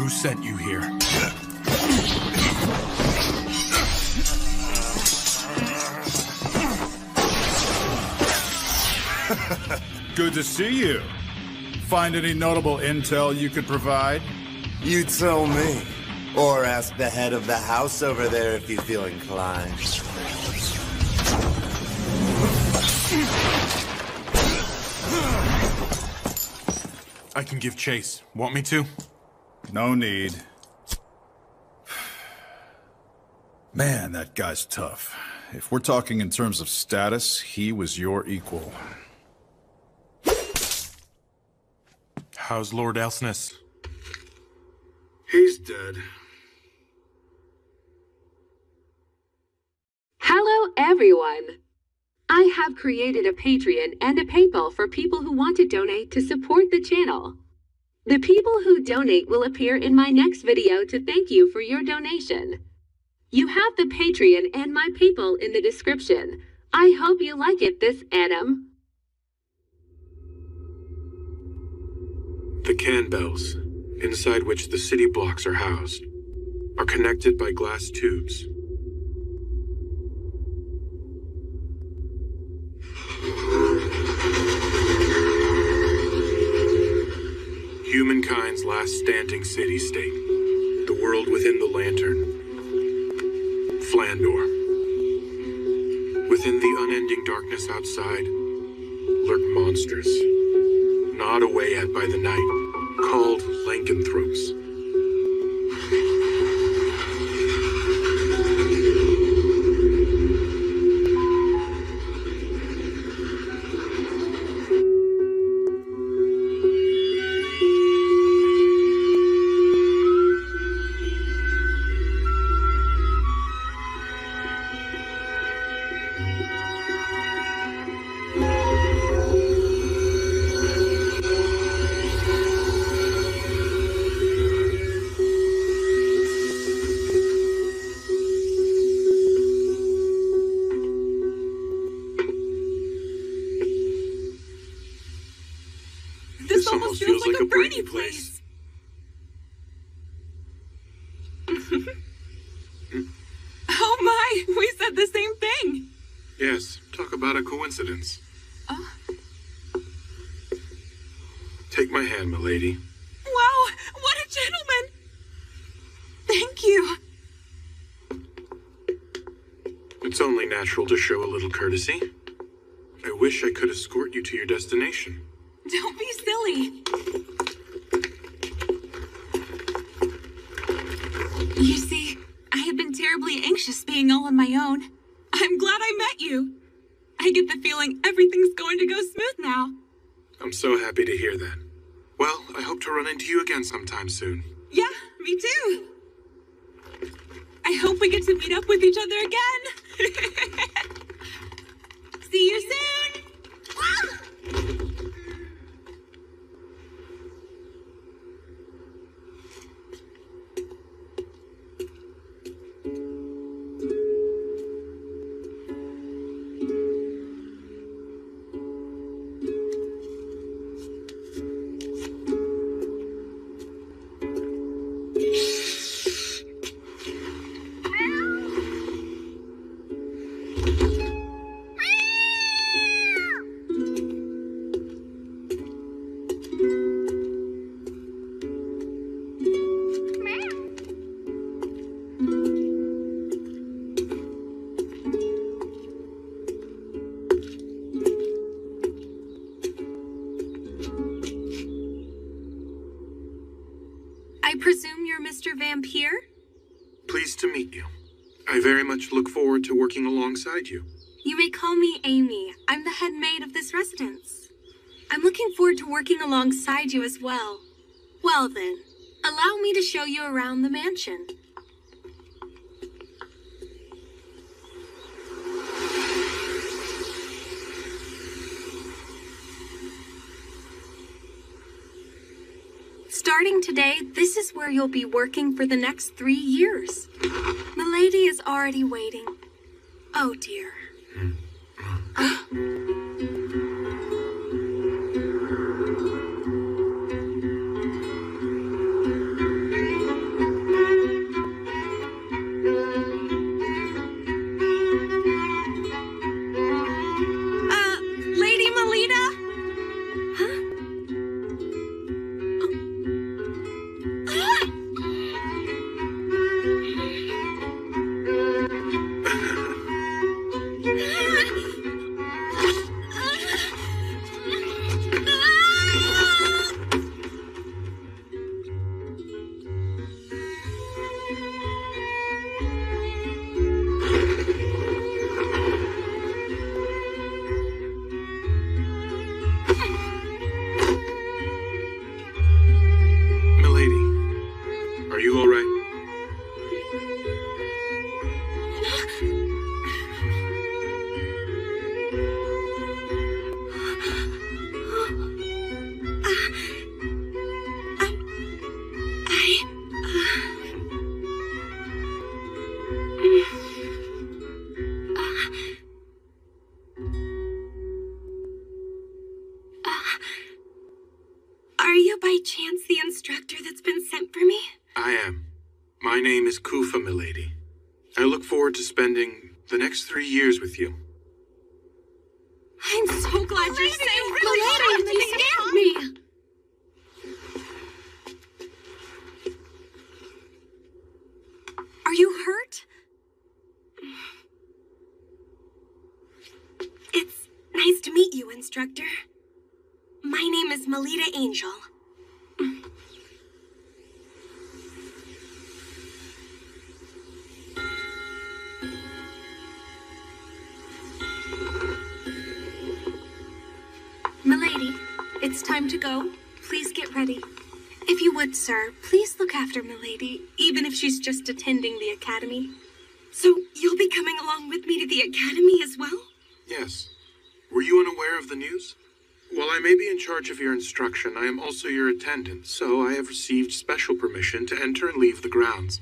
Who sent you here? Good to see you. Find any notable intel you could provide? You tell me. Or ask the head of the house over there if you feel inclined. I can give chase. Want me to? No need. Man, that guy's tough. If we're talking in terms of status, he was your equal. How's Lord Elsness? He's dead. Hello, everyone. I have created a Patreon and a PayPal for people who want to donate to support the channel. The people who donate will appear in my next video to thank you for your donation. You have the Patreon and my PayPal in the description. I hope you like it, this Adam. The can bells, inside which the city blocks are housed, are connected by glass tubes. Humankind's last standing city-state, the world within the lantern, Flandor. Within the unending darkness outside lurk monsters, gnawed away at by the night, called lycanthropes. This almost feels like a Brady place. Oh my, we said the same thing. Yes, talk about a coincidence. Take my hand, milady. Wow, what a gentleman. Thank you. It's only natural to show a little courtesy. I wish I could escort you to your destination. Don't be silly. You see, I have been terribly anxious being all on my own. I'm glad I met you. I get the feeling everything's going to go smooth now. I'm so happy to hear that. Well, I hope to run into you again sometime soon. Yeah, me too. I hope we get to meet up with each other again. See you soon. I presume you're Mr. Vampire? Pleased to meet you. I very much look forward to working alongside you. You may call me Amy. I'm the head maid of this residence. I'm looking forward to working alongside you as well. Well then, allow me to show you around the mansion. Starting today, this is where you'll be working for the next 3 years. Milady is already waiting. Oh dear. by chance the instructor that's been sent for me? I am. My name is Kufa, milady. I look forward to spending the next 3 years with you. I'm so glad you're safe. Milady, you scared me! Are you hurt? It's nice to meet you, instructor. My name is Melita Angel. Milady, it's time to go. Please get ready. If you would, sir, please look after Milady, even if she's just attending the academy. So, you'll be coming along with me to the academy as well? Yes. Were you unaware of the news? While I may be in charge of your instruction, I am also your attendant, so I have received special permission to enter and leave the grounds.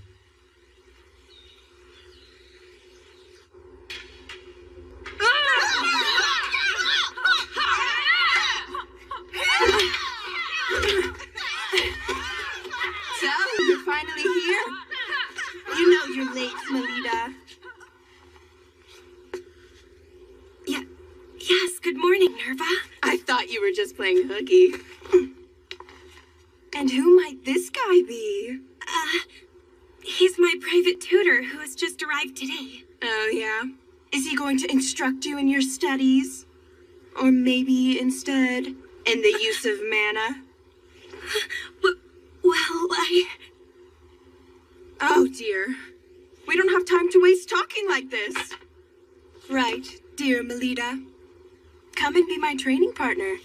So, you're finally here? You know you're late, Melita. Yes, good morning, Nerva. I thought you were just playing hooky. And who might this guy be? He's my private tutor who has just arrived today. Oh, yeah? Is he going to instruct you in your studies? Or maybe instead in the use of mana? Well, Oh, dear. We don't have time to waste talking like this. Right, dear Melita. Come and be my training partner.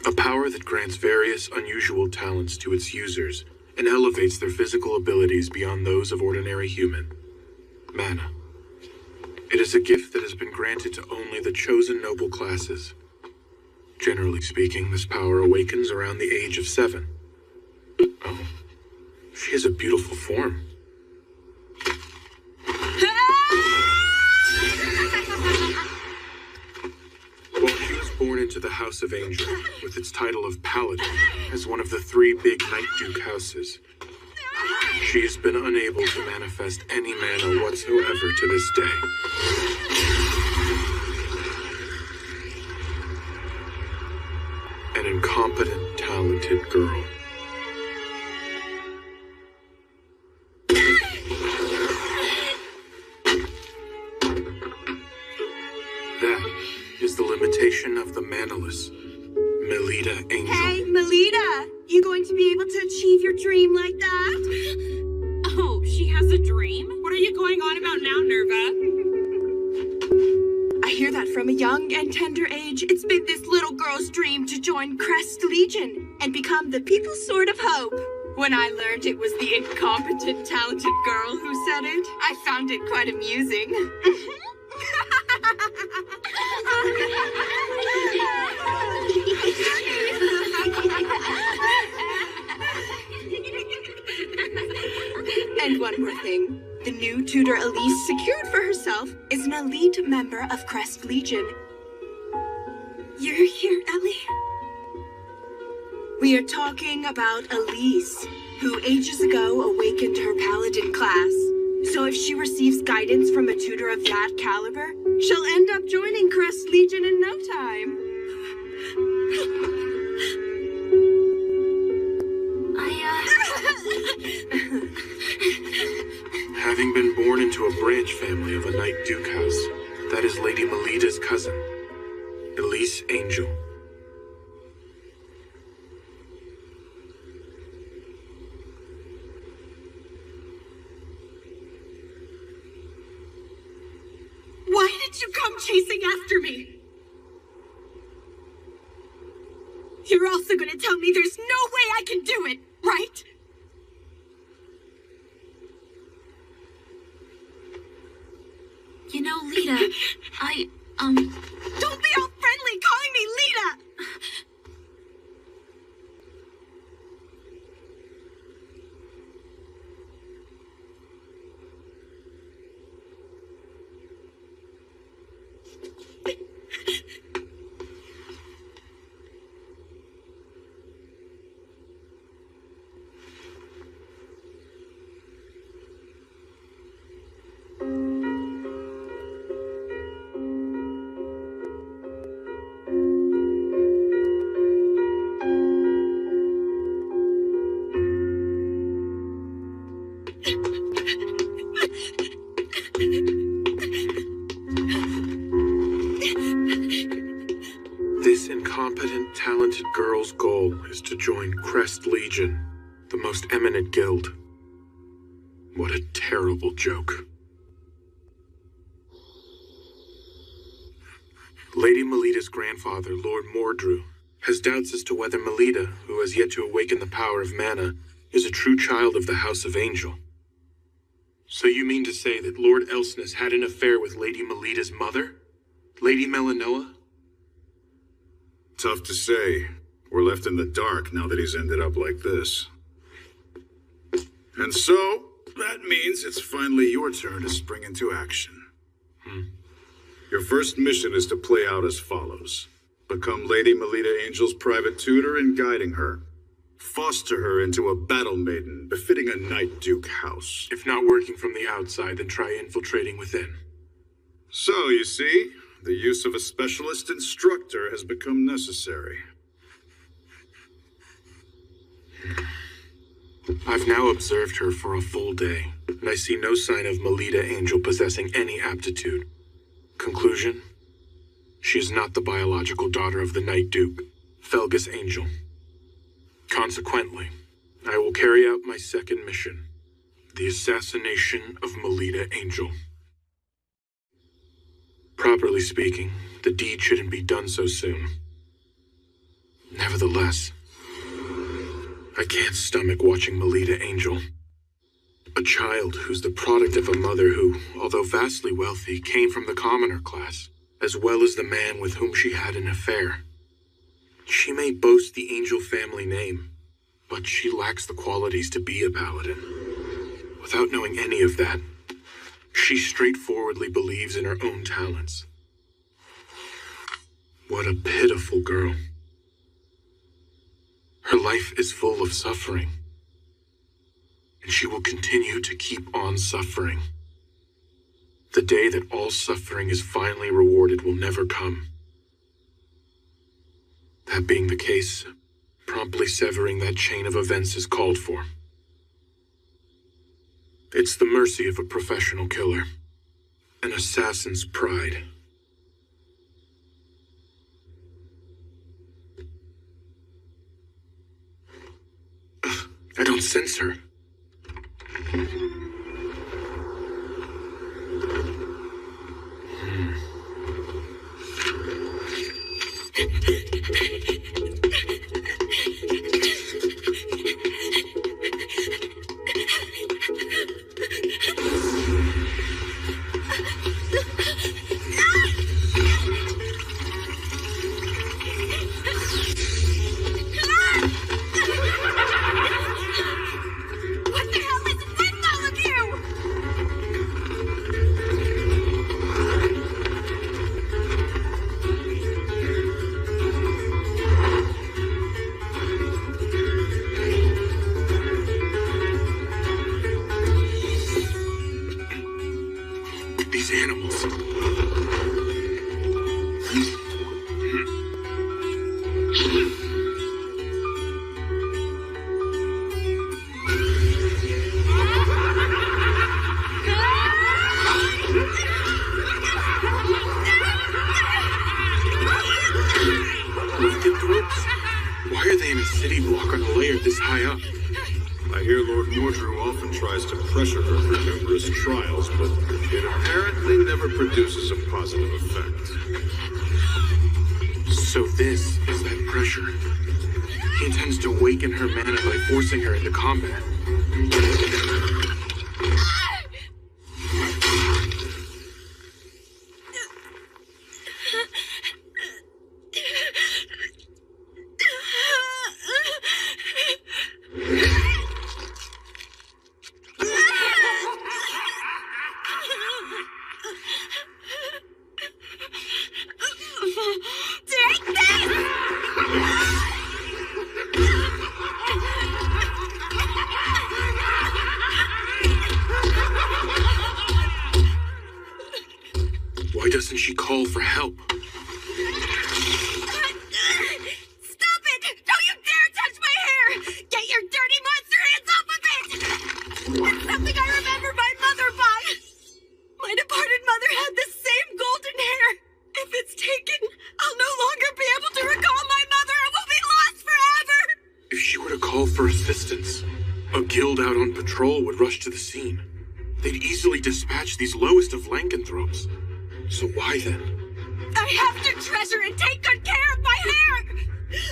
A power that grants various unusual talents to its users and elevates their physical abilities beyond those of ordinary human. Mana. It is a gift that has been granted to only the chosen noble classes. Generally speaking, this power awakens around the age of 7. Oh, she has a beautiful form. Well, she was born into the House of Angel, with its title of Paladin, as one of the 3 big Night Duke houses. She has been unable to manifest any mana whatsoever to this day. An incompetent, talented girl. That is the limitation of the manaless, Melita Angel. Hey, Melita! You going to be able to achieve your dream like that? Oh, she has a dream? What are you going on about now, Nerva? I hear that from a young and tender age, it's been this little girl's dream to join Crest Legion and become the people's sword of hope. When I learned it was the incompetent, talented girl who said it, I found it quite amusing. And one more thing. The new tutor Elise secured for herself is an elite member of Crest Legion. You're here, Ellie? We are talking about Elise, who ages ago awakened her paladin class. So if she receives guidance from a tutor of that caliber, she'll end up joining Crest Legion in no time. Having been born into a branch family of a Night Duke house, that is Lady Melita's cousin, Elise Angel. Why did you come chasing after me? You're also gonna tell me there's no way I can do it, right? You know, Lita, Don't be all friendly calling me Lita! incompetent, talented girl's goal is to join Crest Legion, the most eminent guild. What a terrible joke. Lady Melida's grandfather, Lord Mordrew, has doubts as to whether Melida, who has yet to awaken the power of mana, is a true child of the House of Angel. So you mean to say that Lord Elsness had an affair with Lady Melida's mother? Lady Melanoa? Tough to say. We're left in the dark now that he's ended up like this. And so, that means it's finally your turn to spring into action. Your first mission is to play out as follows. Become Lady Melida Angel's private tutor and guiding her. Foster her into a battle maiden befitting a Knight Duke house. If not working from the outside, then try infiltrating within. So, you see, the use of a specialist instructor has become necessary. I've now observed her for a full day, and I see no sign of Melida Angel possessing any aptitude. Conclusion? She is not the biological daughter of the Knight Duke, Felgus Angel. Consequently, I will carry out my second mission, the assassination of Melida Angel. Properly speaking, the deed shouldn't be done so soon. Nevertheless, I can't stomach watching Melida Angel. A child who's the product of a mother who, although vastly wealthy, came from the commoner class, as well as the man with whom she had an affair. She may boast the Angel family name, but she lacks the qualities to be a paladin. Without knowing any of that, she straightforwardly believes in her own talents. What a pitiful girl. Her life is full of suffering, and she will continue to keep on suffering. The day that all suffering is finally rewarded will never come. That being the case, promptly severing that chain of events is called for. It's the mercy of a professional killer, an assassin's pride. I don't sense her. Forcing her into combat. Why doesn't she call for help? Stop it! Don't you dare touch my hair! Get your dirty monster hands off of it! It's something I remember my mother by. My departed mother had the same golden hair. If it's taken, I'll no longer be able to recall patrol would rush to the scene. They'd easily dispatch these lowest of lycanthropes. So why then? I have to treasure and take good care of my hair!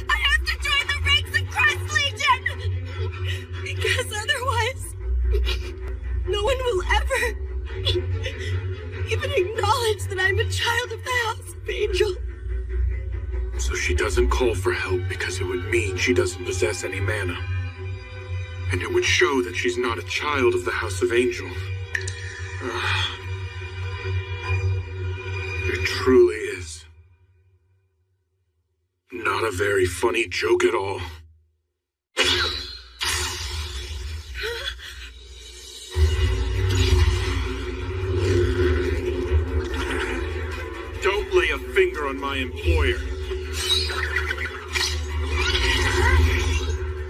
I have to join the ranks of Christ Legion! Because otherwise, no one will ever even acknowledge that I'm a child of the House of Angel. So she doesn't call for help because it would mean she doesn't possess any mana. And it would show that she's not a child of the House of Angel. It truly is not a very funny joke at all. Don't lay a finger on my employer.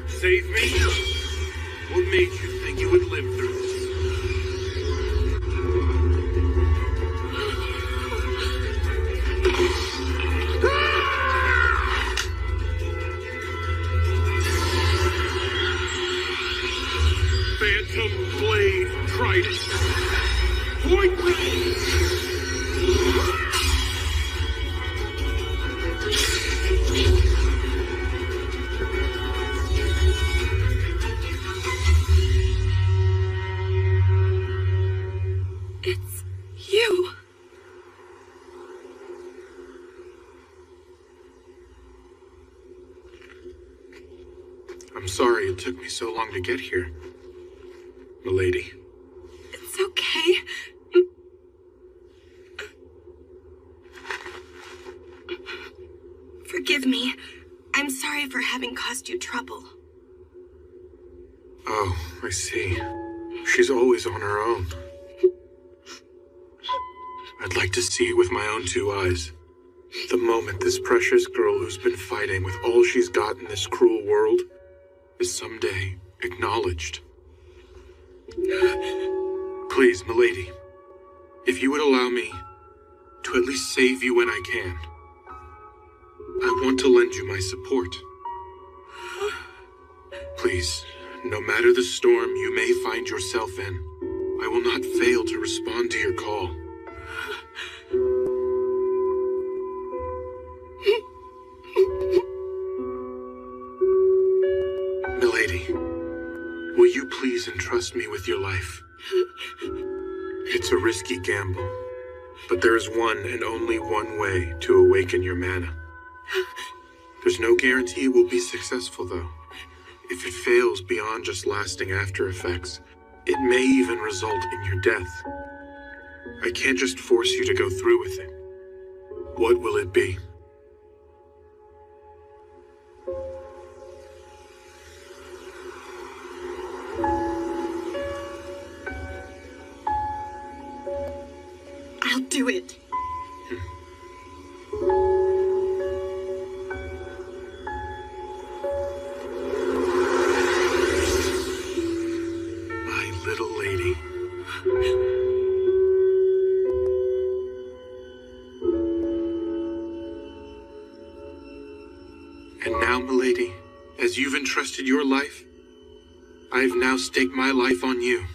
Save me? What made you think you would live through this? Phantom Blade Trident. Point blank. It's you. I'm sorry it took me so long to get here, milady. It's okay. Forgive me. I'm sorry for having caused you trouble. Oh, I see. She's always on her own. I'd like to see it with my own two eyes. The moment this precious girl who's been fighting with all she's got in this cruel world is someday acknowledged. Please, milady, if you would allow me to at least save you when I can, I want to lend you my support. Please, no matter the storm you may find yourself in, I will not fail to respond to your call. Milady, will you please entrust me with your life? It's a risky gamble, but there is one and only one way to awaken your mana. There's no guarantee it will be successful, though. If it fails beyond just lasting after effects, it may even result in your death. I can't just force you to go through with it. What will it be? I'll do it. My little lady. And now, milady, as you've entrusted your life, I've now staked my life on you.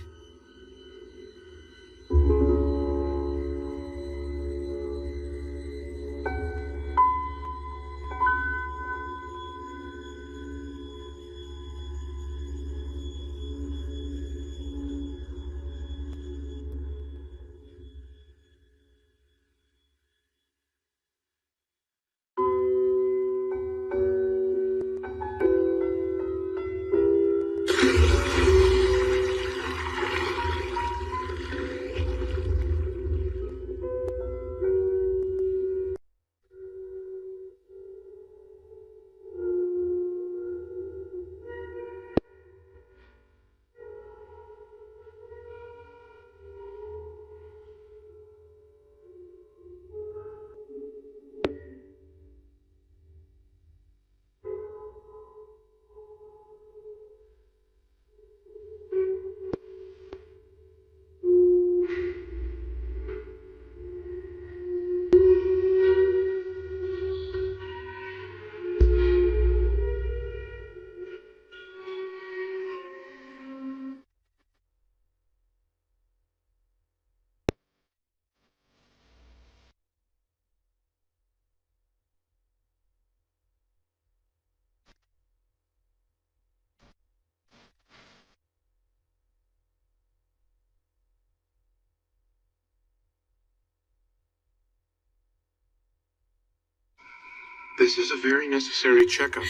This is a very necessary checkup.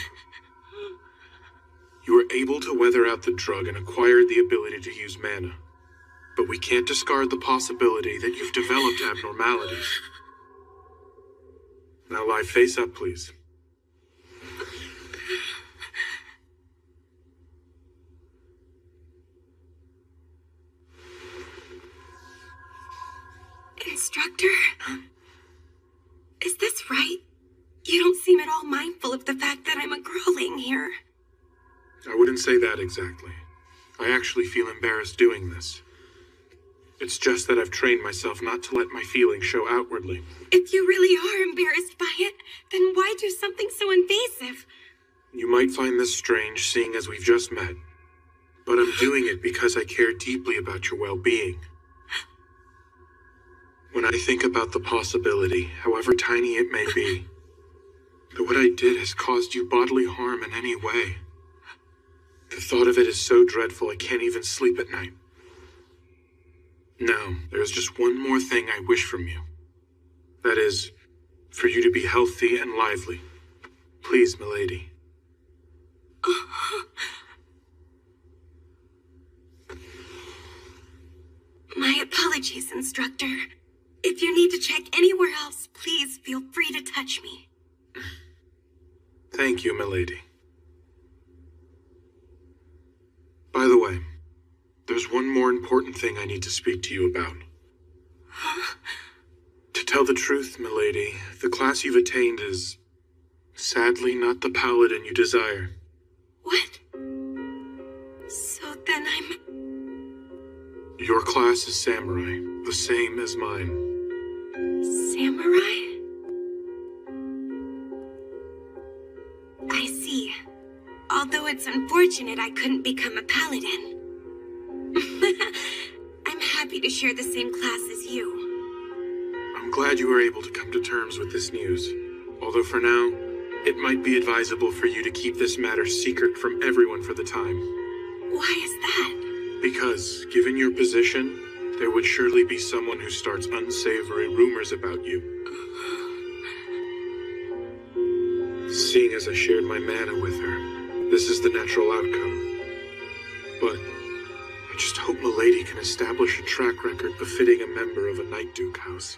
You were able to weather out the drug and acquired the ability to use mana. But we can't discard the possibility that you've developed abnormalities. Now lie face up, please. Instructor? Is this right? You don't seem at all mindful of the fact that I'm a girling here. I wouldn't say that exactly. I actually feel embarrassed doing this. It's just that I've trained myself not to let my feelings show outwardly. If you really are embarrassed by it, then why do something so invasive? You might find this strange, seeing as we've just met. But I'm doing it because I care deeply about your well-being. When I think about the possibility, however tiny it may be, that what I did has caused you bodily harm in any way, the thought of it is so dreadful I can't even sleep at night. Now, there's just one more thing I wish from you. That is, for you to be healthy and lively. Please, milady. My apologies, instructor. If you need to check anywhere else, please feel free to touch me. Thank you, milady. By the way, there's one more important thing I need to speak to you about. Huh? To tell the truth, milady, the class you've attained is, sadly, not the paladin you desire. What? So then I'm... Your class is samurai, the same as mine. Samurai? I see. Although it's unfortunate I couldn't become a paladin. I'm happy to share the same class as you. I'm glad you were able to come to terms with this news. Although for now, it might be advisable for you to keep this matter secret from everyone for the time. Why is that? Because, given your position, there would surely be someone who starts unsavory rumors about you. Seeing as I shared my mana with her, this is the natural outcome. But I just hope milady can establish a track record befitting a member of a Night Duke house.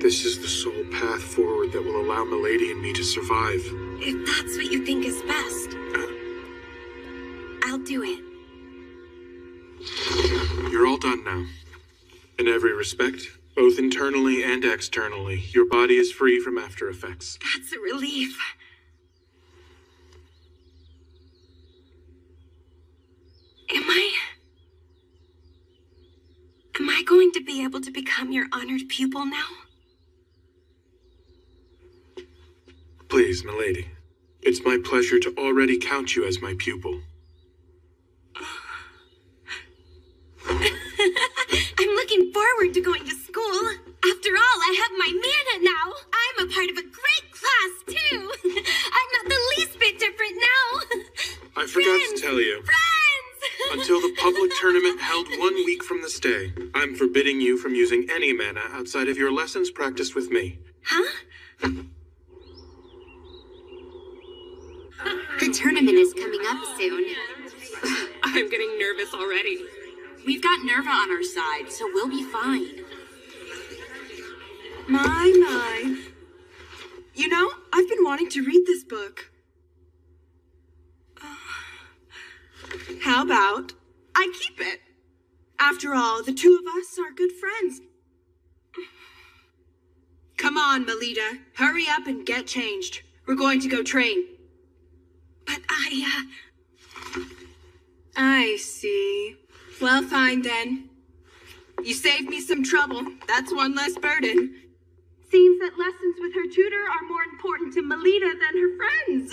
This is the sole path forward that will allow milady and me to survive. If that's what you think is best, I'll do it. You're all done now. In every respect, both internally and externally, your body is free from after effects. That's a relief. Am I going to be able to become your honored pupil now? Please, milady. It's my pleasure to already count you as my pupil. I'm looking forward to going to school. After all, I have my mana now. I'm a part of a great class, too. I'm not the least bit different now. I forgot to tell you. Friends! Until the public tournament held 1 week from this day, I'm forbidding you from using any mana outside of your lessons practiced with me. Huh? The tournament is coming up soon. I'm getting nervous already. We've got Nerva on our side, so we'll be fine. My. You know, I've been wanting to read this book. How about I keep it? After all, the two of us are good friends. Come on, Melita. Hurry up and get changed. We're going to go train. But I see. Well, fine then. You saved me some trouble. That's one less burden. Seems that lessons with her tutor are more important to Melita than her friends.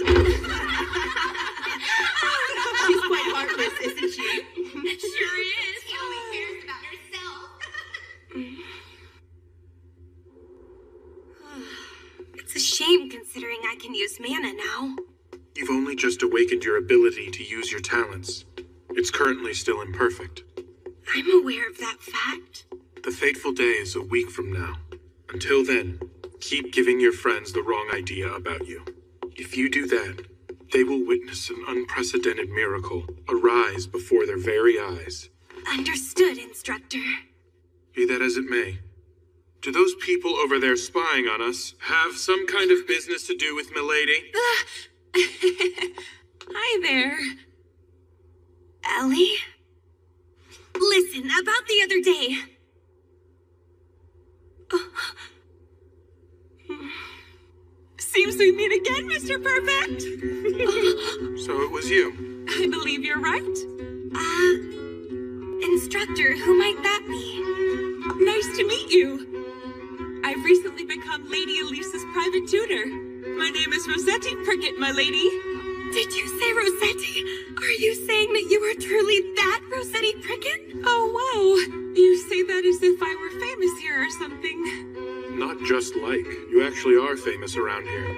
She's quite heartless, isn't she? Sure is. She only cares about herself. It's a shame considering I can use mana now. You've only just awakened your ability to use your talents. It's currently still imperfect. I'm aware of that fact. The fateful day is a week from now. Until then, Keep giving your friends the wrong idea about you. If you do that, they will witness an unprecedented miracle arise before their very eyes. Understood, Instructor. Be that as it may, do those people over there spying on us have some kind of business to do with Milady? Hi there. Ellie? Listen, about the other day. Seems we meet again, Mr. Perfect. So it was you. I believe you're right. Instructor, who might that be? Nice to meet you. I've recently become Lady Elise's private tutor. My name is Rossetti Prickett, my lady. Did you say Rossetti? Are you saying that you are truly that Rossetti Prickett? Oh, wow. You say that as if I were famous here or something. Not just like. You actually are famous around here.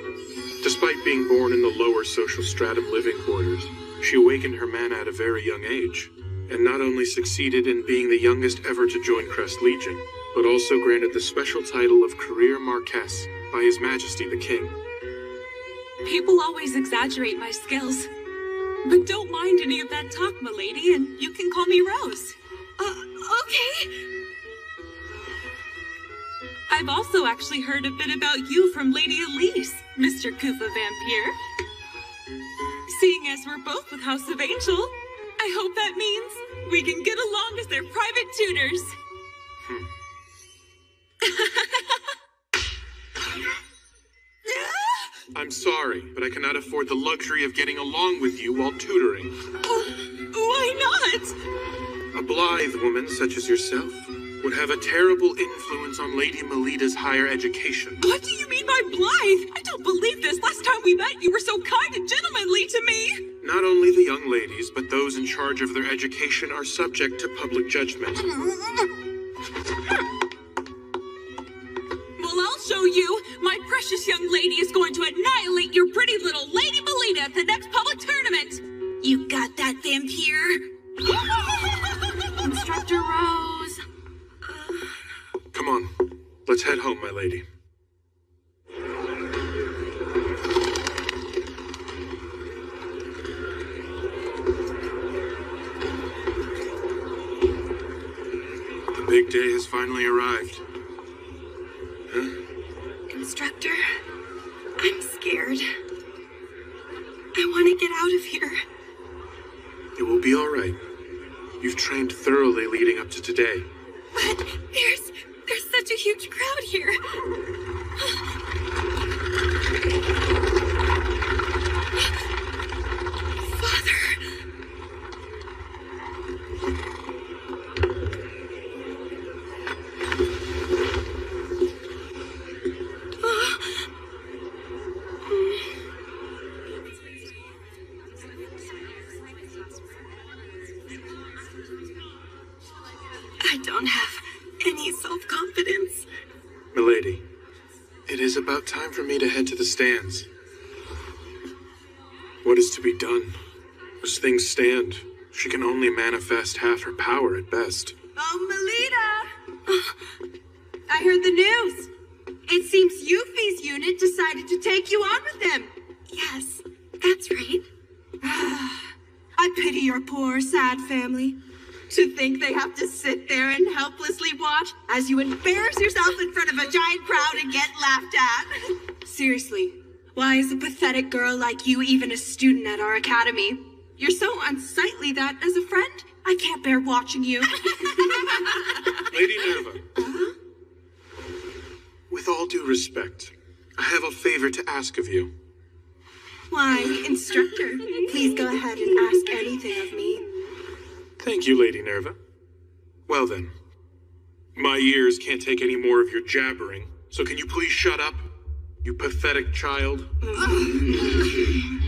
Despite being born in the lower social stratum living quarters, she awakened her mana at a very young age, and not only succeeded in being the youngest ever to join Crest Legion, but also granted the special title of Career Marquess by His Majesty the King. People always exaggerate my skills. But don't mind any of that talk, milady, and you can call me Rose. Okay. I've also actually heard a bit about you from Lady Elise, Mr. Koopa Vampire. Seeing as we're both with House of Angel, I hope that means we can get along as their private tutors. I'm sorry, but I cannot afford the luxury of getting along with you while tutoring. Why not? A blithe woman such as yourself would have a terrible influence on Lady Melida's higher education. What do you mean by blithe? I don't believe this. Last time we met, you were so kind and gentlemanly to me. Not only the young ladies, but those in charge of their education are subject to public judgment. Well, I'll show you. My precious young lady is going to annihilate your pretty little Lady Melita at the next public tournament. You got that, vampire? Instructor Rose. Come on, let's head home, my lady. The big day has finally arrived. Instructor, I'm scared. I want to get out of here. It will be all right. You've trained thoroughly leading up to today. But there's such a huge crowd here. Father. I don't have any self-confidence. Milady, it is about time for me to head to the stands. What is to be done? As things stand, she can only manifest half her power at best. Oh, Melita! I heard the news. It seems Yuffie's unit decided to take you on with them. Yes, that's right. I pity your poor, sad family. To think they have to sit there and helplessly watch as you embarrass yourself in front of a giant crowd and get laughed at. Seriously, why is a pathetic girl like you even a student at our academy? You're so unsightly that, as a friend, I can't bear watching you. Lady Nerva, with all due respect, I have a favor to ask of you. Why, instructor, please go ahead and ask anything of me. Thank you, Lady Nerva. Well then, my ears can't take any more of your jabbering, so can you please shut up, you pathetic child?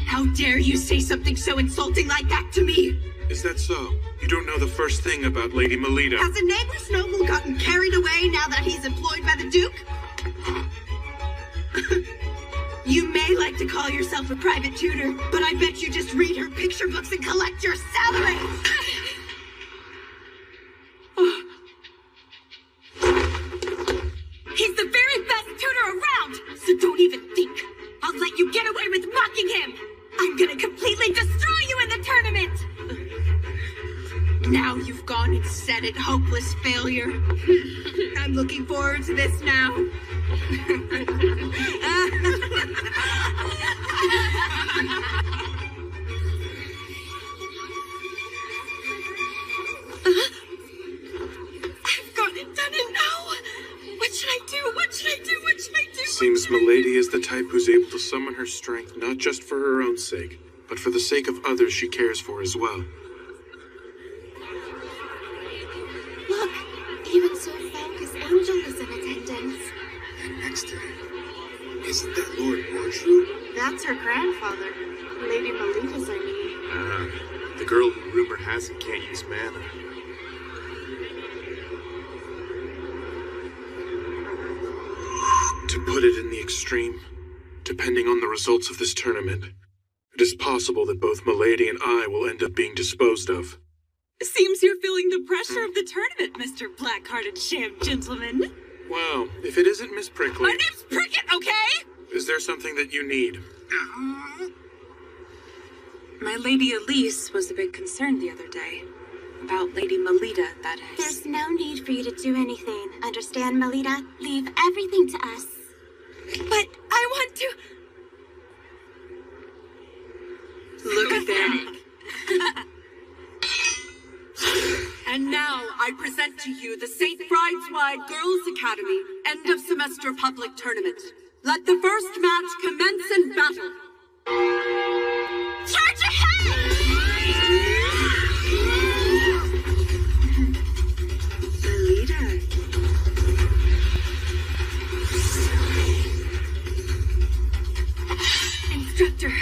How dare you say something so insulting like that to me? Is that so? You don't know the first thing about Lady Melita. Has a nameless noble gotten carried away now that he's employed by the Duke? You may like to call yourself a private tutor, but I bet you just read her picture books and collect your salary. He's the very best tutor around! pathetic, hopeless failure. I'm looking forward to this now. I've got it done and now. What should I do? What should I do? What should I do? Seems Milady is the type who's able to summon her strength not just for her own sake, but for the sake of others she cares for as well. Look, even Sir Falcus Angel is in attendance. And next to him, isn't that Lord Wardrobe? That's her grandfather. Lady Melita's, I mean. The girl who rumor has it can't use mana. To put it in the extreme, depending on the results of this tournament, it is possible that both Milady and I will end up being disposed of. Seems you're feeling the pressure of the tournament, Mr. Black-Hearted Sham Gentleman. Well, if it isn't Miss Prickly... My name's Prickett, okay? Is there something that you need? My Lady Elise was a big concern the other day. About Lady Melita, that is. There's no need for you to do anything. Understand, Melita? Leave everything to us. But I want to... Look at them. And now I present to you the St. Bride's-Wide Girls Academy end of semester public tournament. Let the first match commence in battle. Charge ahead! Melita. Instructor,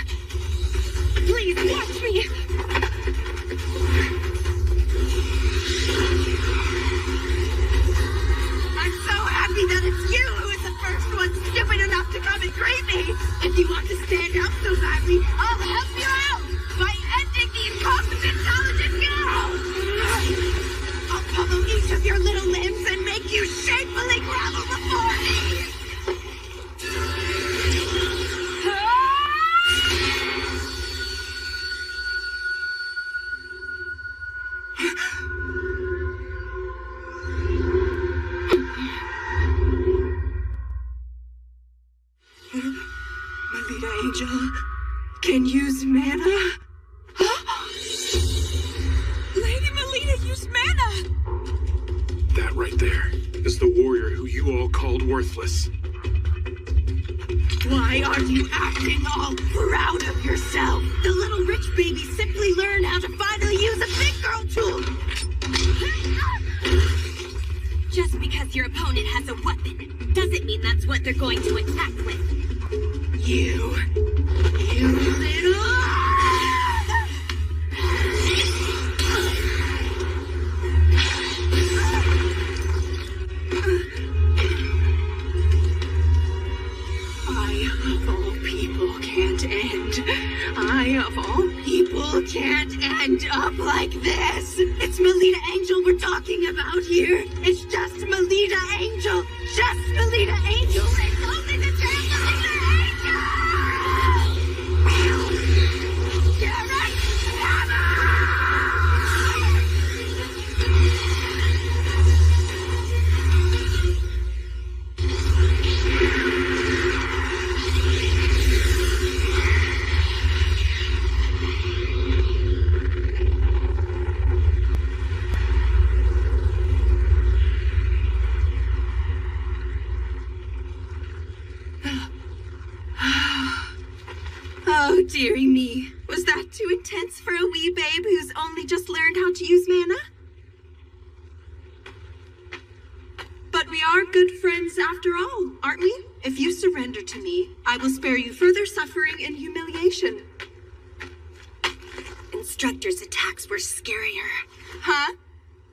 please watch me. I'm so happy that it's you who is the first one stupid enough to come and greet me. If you want to stand out so badly, I'll help you out by ending the incompetent intelligent girl. I'll pummel each of your little limbs and make you shamefully grovel before me. Melita Angel can use mana? Lady Melita used mana! That right there is the warrior who you all called worthless. Why are you acting all proud of yourself? The little rich baby simply learned how to finally use a big girl tool. Just because your opponent has a weapon doesn't mean that's what they're going to attack with. You little... I, of all people, can't end. I, of all people, can't end up like this. It's Melita Angel we're talking about here. It's just Melita Angel. Just Melita Angel. It's only the damn Melita Angel! Damn it! Oh, dearie me. Was that too intense for a wee babe who's only just learned how to use mana? But we are good friends after all, aren't we? If you surrender to me, I will spare you further suffering and humiliation. Instructor's attacks were scarier. Huh?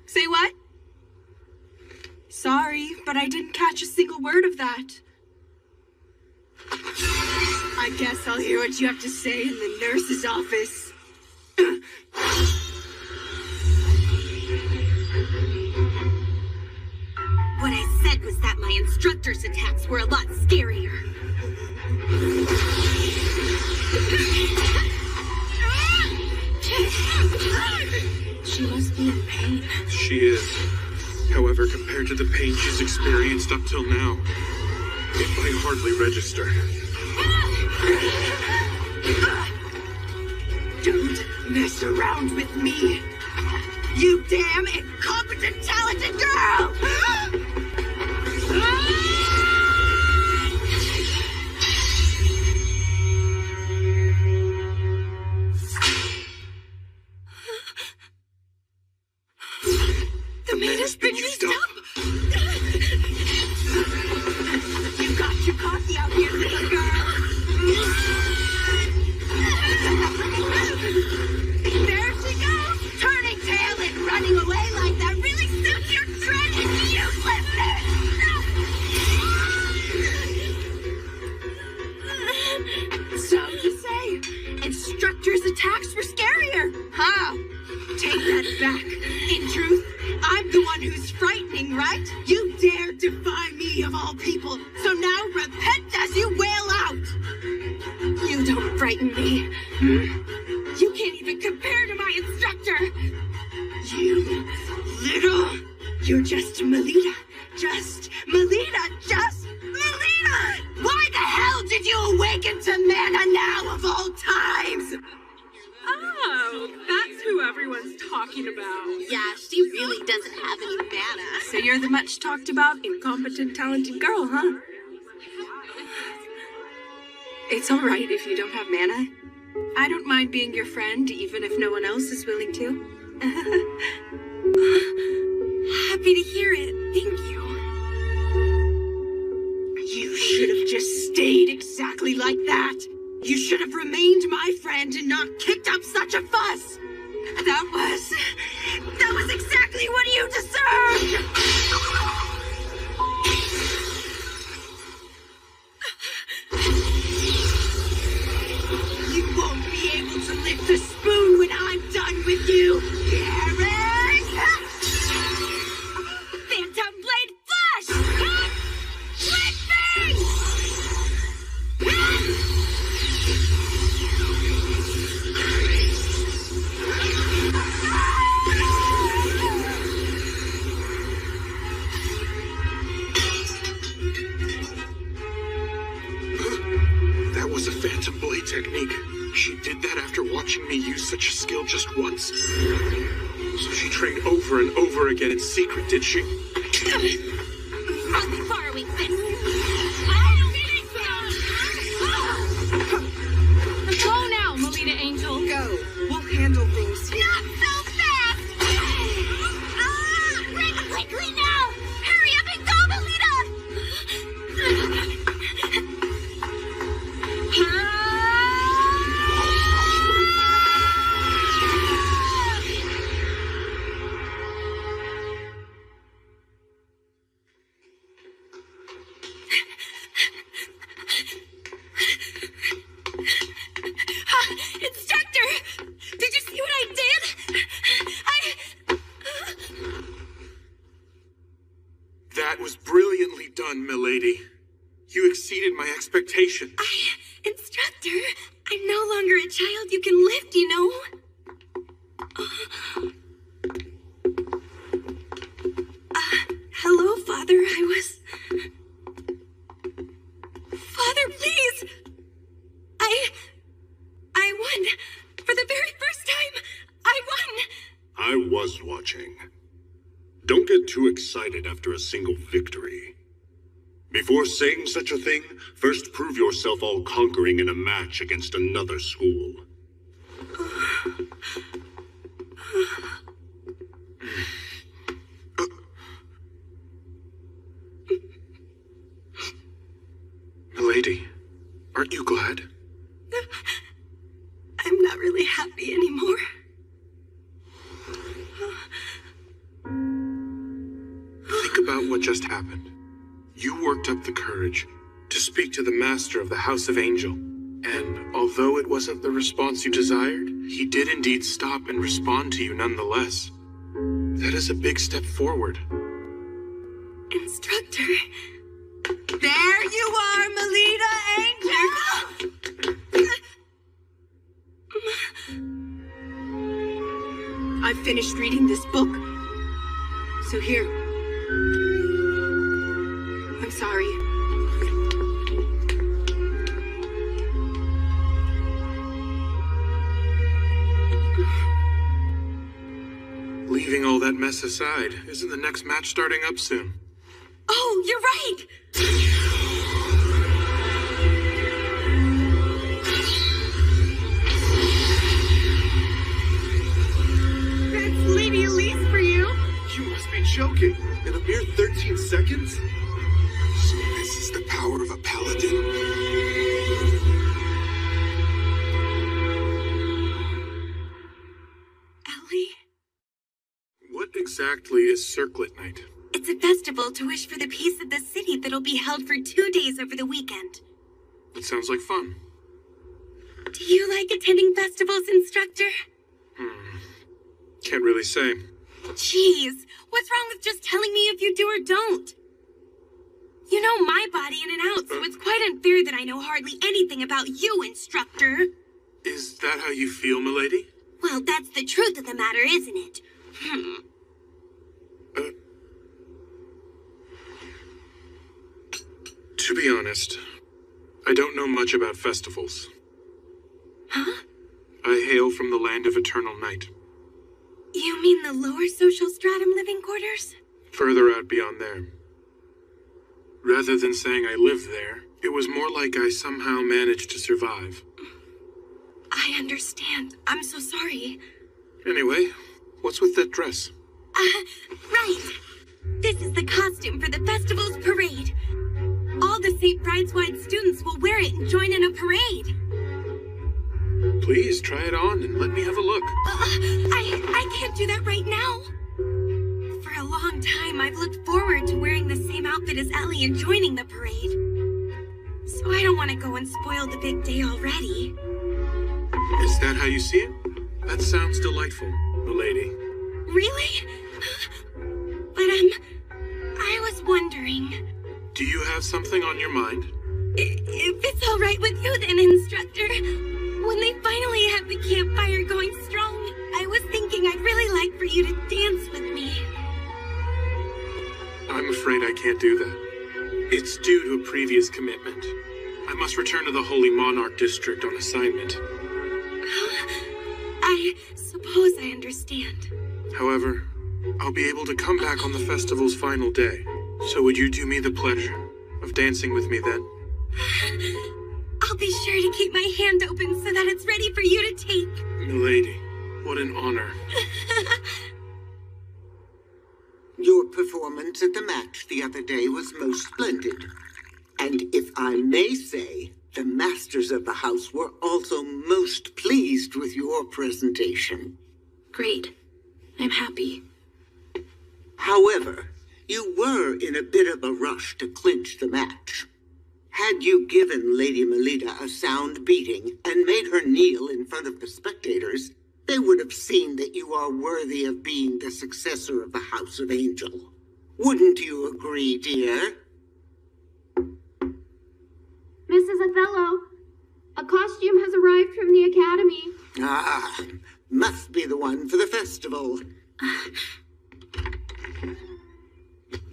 Say what? Sorry, but I didn't catch a single word of that. I guess I'll hear what you have to say in the nurse's office. What I said was that my instructor's attacks were a lot scarier. She must be in pain. Shh. she is. However, compared to the pain she's experienced up till now, it might hardly register. Don't mess around with me. You damn incompetent, talented girl! The man has been used up! You got your coffee out here, little girl! There she goes! Turning tail and running away like that really suits your dreaded uselessness! So you say, instructors' attacks were scarier, huh? Take that back. In truth, I'm the one who's frightening, right? You dare defy me of all people, so now repent as you wail out! You don't frighten me. You can't even compare to my instructor! You little... You're just Melita. Just Melita. Just Melita! Why the hell did you awaken to Mana now of all times? Oh, that's who everyone's talking about. Yeah, she really doesn't have any mana. So you're the much talked about, incompetent, talented girl, huh? It's all right if you don't have mana. I don't mind being your friend, even if no one else is willing to. Happy to hear it. Thank you. You should have just stayed exactly like that. You should have remained my friend and not kicked up such a fuss. That was exactly what you deserved. You won't be able to lift the spoon when I'm done with you, Gary! Phantom Blade Flash! Let me! That was a Phantom Blade technique. She did that after watching me use such a skill just once. So she trained over and over again in secret, did she? Nothing borrowing this. Go now, Melita Angel. Go. We'll handle things here. Not so fast! Quickly now! Hurry up and go, Melita! Instructor! Did you see what I did? That was brilliantly done, milady. You exceeded my expectation. Instructor, I'm no longer a child you can lift, you know? Hello, Father. Father, please! I won. For the very first time, I won. I was watching. Don't get too excited after a single victory. Before saying such a thing, first prove yourself all conquering in a match against another school. Milady, aren't you glad? I'm not really happy anymore. Think about what just happened. You worked up the courage to speak to the master of the House of Angel. And although it wasn't the response you desired, he did indeed stop and respond to you nonetheless. That is a big step forward. Instructor. There you are, Melita Angel! I've finished reading this book. So here. I'm sorry. Leaving all that mess aside, isn't the next match starting up soon? Oh, you're right! That's Lady Elise for you. You must be joking. In a mere 13 seconds? So this is the power of a paladin? Ellie? What exactly is Circlet Night? It's a festival to wish for the peace of the city that'll be held for 2 days over the weekend. It sounds like fun. Do you like attending festivals, instructor? Can't really say. Jeez, what's wrong with just telling me if you do or don't? You know my body in and out, so it's quite unfair that I know hardly anything about you, instructor. Is that how you feel, milady? Well, that's the truth of the matter, isn't it? To be honest, I don't know much about festivals. Huh? I hail from the land of eternal night. You mean the lower social stratum living quarters? Further out beyond there. Rather than saying I lived there, it was more like I somehow managed to survive. I understand. I'm so sorry. Anyway, what's with that dress? Right. This is the costume for the festival's parade. All the St. Brideswide students will wear it and join in a parade. Please try it on and let me have a look. I can't do that right now. For a long time, I've looked forward to wearing the same outfit as Ellie and joining the parade. So I don't want to go and spoil the big day already. Is that how you see it? That sounds delightful, milady. Really? But, I was wondering... Do you have something on your mind? If it's all right with you then, instructor, when they finally have the campfire going strong, I was thinking I'd really like for you to dance with me. I'm afraid I can't do that. It's due to a previous commitment. I must return to the Holy Monarch District on assignment. I suppose I understand. However, I'll be able to come back on the festival's final day. So would you do me the pleasure of dancing with me then? I'll be sure to keep my hand open so that it's ready for you to take. Milady, what an honor. Your performance at the match the other day was most splendid. And if I may say, the masters of the house were also most pleased with your presentation. Great. I'm happy. However, you were in a bit of a rush to clinch the match. Had you given Lady Melita a sound beating and made her kneel in front of the spectators, they would have seen that you are worthy of being the successor of the House of Angel. Wouldn't you agree, dear? Mrs. Othello, a costume has arrived from the Academy. Ah, must be the one for the festival.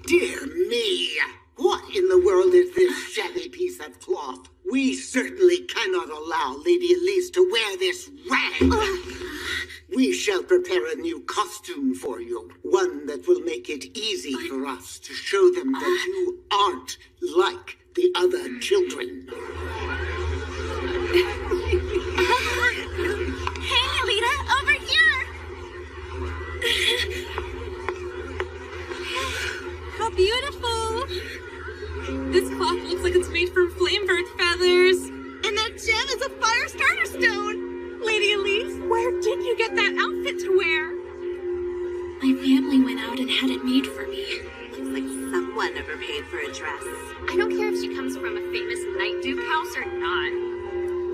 Dear me! What in the world is this shabby piece of cloth? We certainly cannot allow Lady Elise to wear this rag. We shall prepare a new costume for you. One that will make it easy for us to show them that you aren't like the other children. Hey, Alita, over here! How beautiful! This cloth looks like it's made from flamebird feathers. And that gem is a fire starter stone. Lady Elise, where did you get that outfit to wear? My family went out and had it made for me. Looks like someone ever paid for a dress. I don't care if she comes from a famous Night Duke house or not.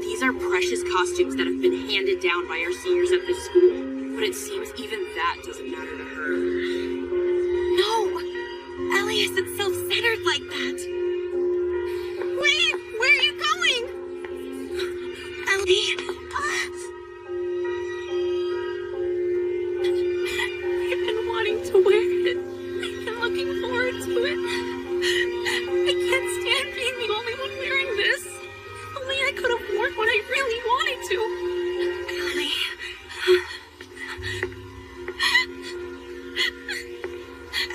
These are precious costumes that have been handed down by our seniors at this school. But it seems even that doesn't matter to her. No! Ellie isn't self-centered like that. Wait! Where are you going? Ellie... I've been wanting to wear it. to. Ellie.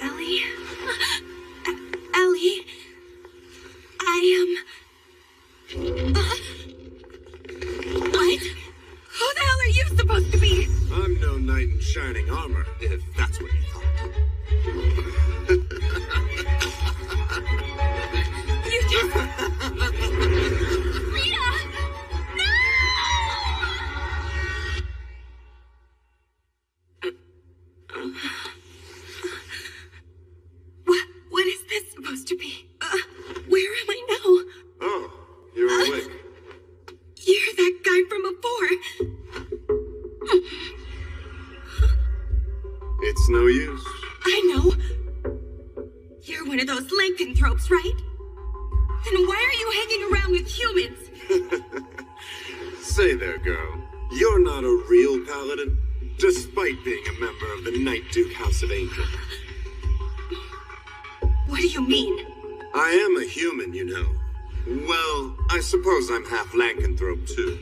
Ellie. Ellie. I am... What? Who the hell are you supposed to be? I'm no knight in shining armor, if that's what you thought. You just... Rita! No! What is this supposed to be? Where am I now? Oh, you're awake. You're that guy from before. It's no use. I know. You're one of those lycanthropes, right? Then why are you hanging around with humans? Say there, girl. You're not a real paladin, despite being a member of the Night Duke House of Angel. What do you mean? I am a human, you know. Well, I suppose I'm half lycanthrope, too.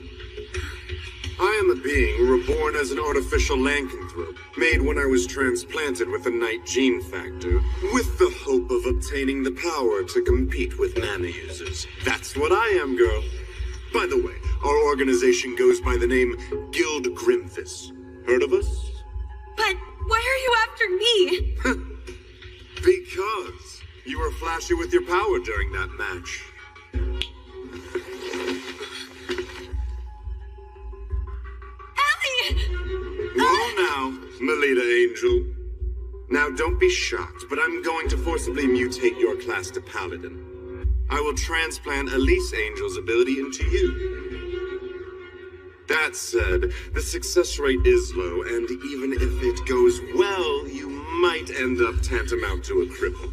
I am a being reborn as an artificial lycanthrope, made when I was transplanted with a night gene factor, with the hope of obtaining the power to compete with mana users. That's what I am, girl. By the way, our organization goes by the name Guild Grimfist. Heard of us? But why are you after me? Because you were flashy with your power during that match. Whoa now, Melita Angel. Now don't be shocked, but I'm going to forcibly mutate your class to Paladin. I will transplant Elise Angel's ability into you. That said, the success rate is low, and even if it goes well, you might end up tantamount to a cripple.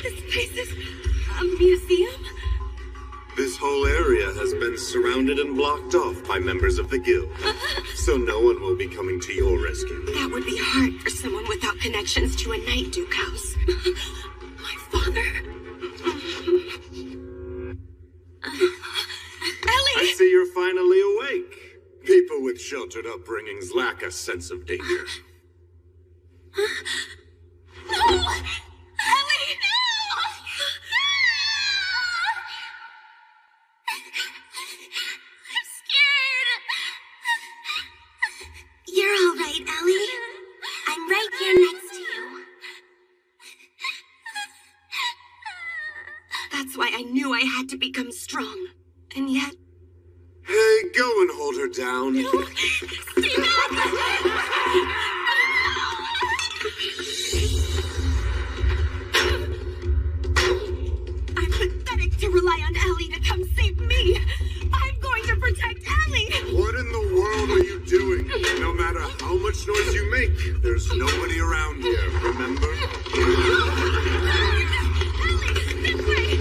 This place is a museum? This whole area has been surrounded and blocked off by members of the guild, so no one will be coming to your rescue. That would be hard for someone without connections to a Night Duke house. My father. Ellie! I see you're finally awake. People with sheltered upbringings lack a sense of danger. No! Ellie! No! I'm scared. You're all right, Ellie. I'm right here next to you. That's why I knew I had to become strong. And yet... Hey, go and hold her down. No! Stay back! I'm pathetic to rely on Ellie to come save me. I'm going to protect Ellie. What in the world are you doing? No matter how much noise you make, there's nobody around here, remember? Ellie, this way.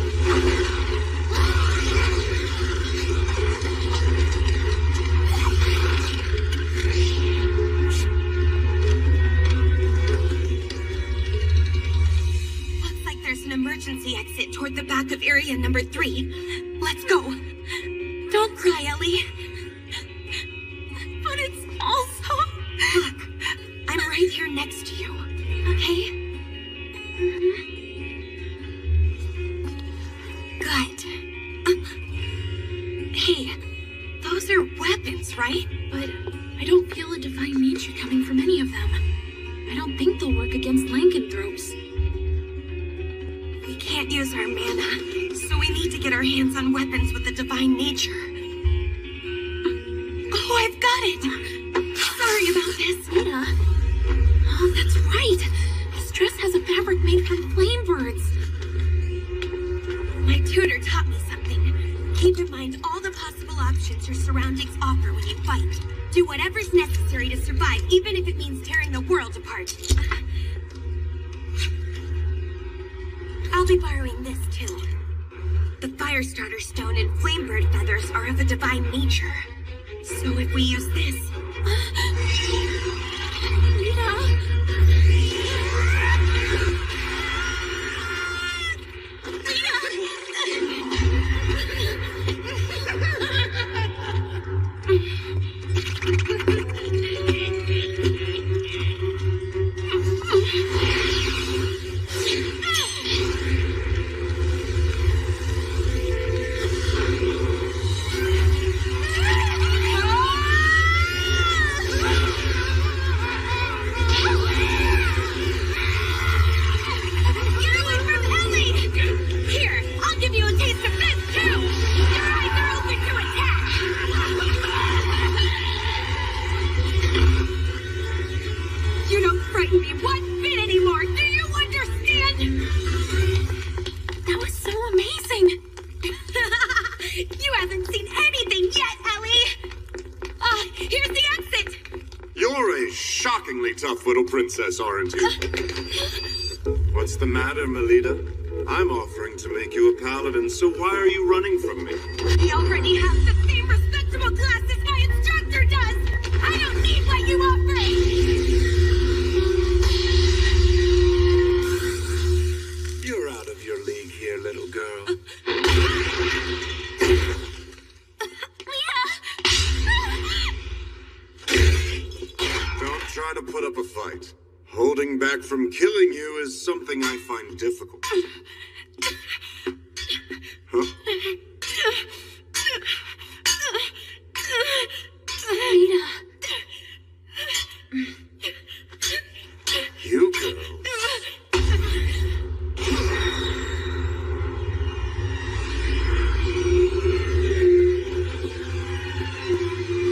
There's an emergency exit toward the back of area number 3. Let's go. Don't cry, Ellie. But it's also... Look, I'm right here next to you, okay? Good. Hey, those are weapons, right? But I don't feel a divine nature coming from any of them. I don't think they'll work against lycanthropes. We can't use our mana, so we need to get our hands on weapons with the divine nature. Oh, I've got it! Sorry about this. Nina. Oh, that's right. This dress has a fabric made from flame birds. My tutor taught me something. Keep in mind all the possible options your surroundings offer when you fight. Do whatever's necessary to survive, even if it means tearing the world apart. I'll be borrowing this, too. The Firestarter Stone and Flamebird feathers are of a divine nature. So if we use this... Rita! awfully tough little princess, aren't you? What's the matter, Melita? I'm offering to make you a paladin, so why are you running from me? He already has the same respectable class as my instructor does! I don't need what you offer! You're out of your league here, little girl. Don't try to put up a fight. Holding back from killing you is something I find difficult. Huh? Rita. You girls.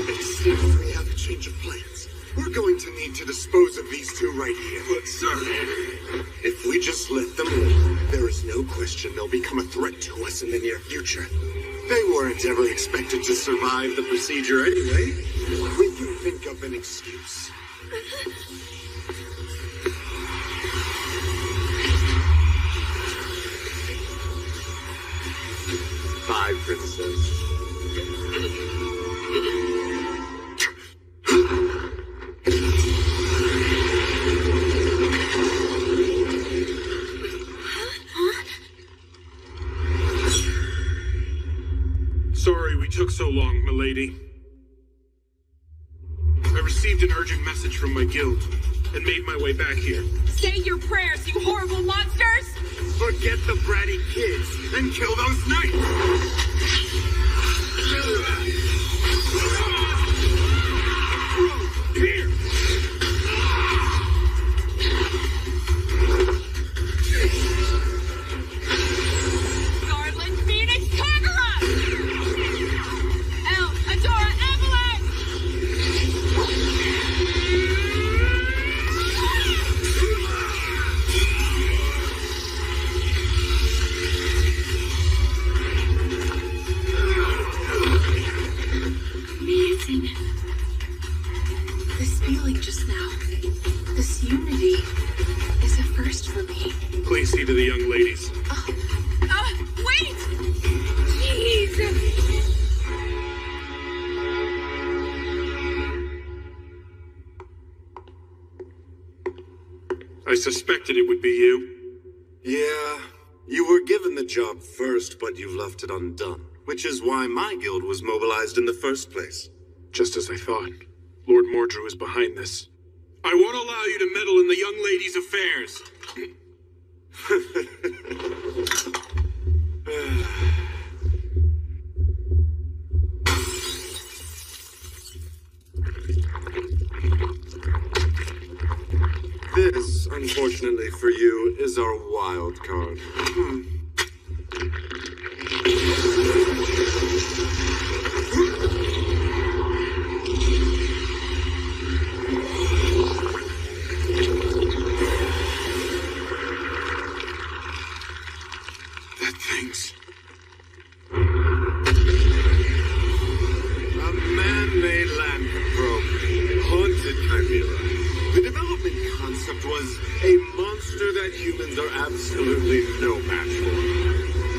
It seems we have a change of plans. We're going to need to dispose of these two right here. But, sir, if we just let them live, there is no question they'll become a threat to us in the near future. They weren't ever expected to survive the procedure anyway. We can think of an excuse. Bye, princess. Sorry we took so long, milady. I received an urgent message from my guild and made my way back here. Say your prayers, you horrible monsters! Forget the bratty kids and kill those knights! Here! Garland Phoenix Kagura! El Adora Avalanche! Amazing. This feeling just now, this unity, is a first for me. Please see to the young ladies. Wait! Jeez! I suspected it would be you. Yeah, you were given the job first, but you've left it undone. Which is why my guild was mobilized in the first place. Just as I thought. Lord Mordrew is behind this. I won't allow you to meddle in the young lady's affairs. This, unfortunately for you, is our wild card. That thing's... A man-made lycanthrope, haunted chimera. The development concept was a monster that humans are absolutely no match for.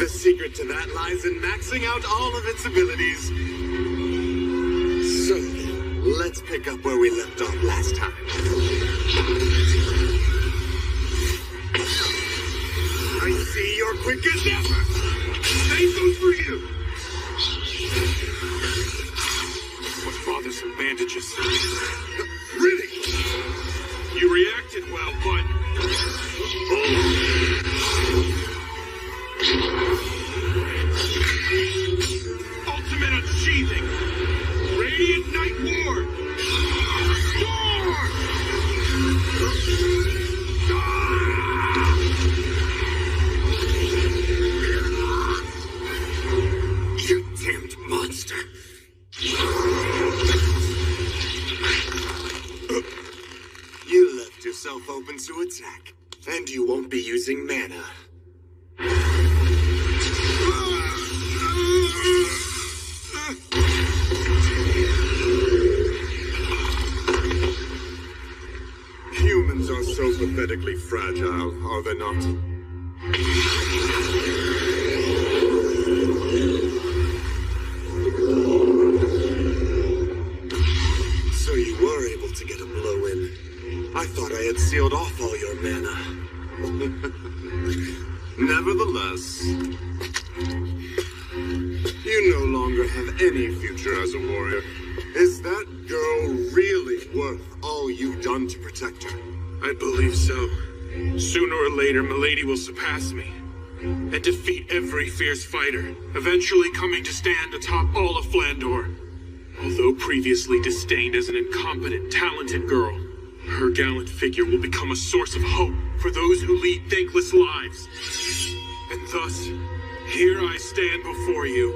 The secret to that lies in maxing out all of its abilities. So, let's pick up where we left off last time. I see you're quick as ever. Same goes for you. What bothersome bandages? Really? You reacted well, but... Ultimate unsheathing! Radiant Night Ward! Storm! You damned monster! You left yourself open to attack, and you won't be using mana. are they not? So you were able to get a blow in. I thought I had sealed off all your mana. Nevertheless, you no longer have any future as a warrior. Is that girl really worth all you've done to protect her? I believe so. Sooner or later, Milady will surpass me and defeat every fierce fighter, eventually coming to stand atop all of Flandor. Although previously disdained as an incompetent, talented girl, her gallant figure will become a source of hope for those who lead thankless lives. And thus, here I stand before you.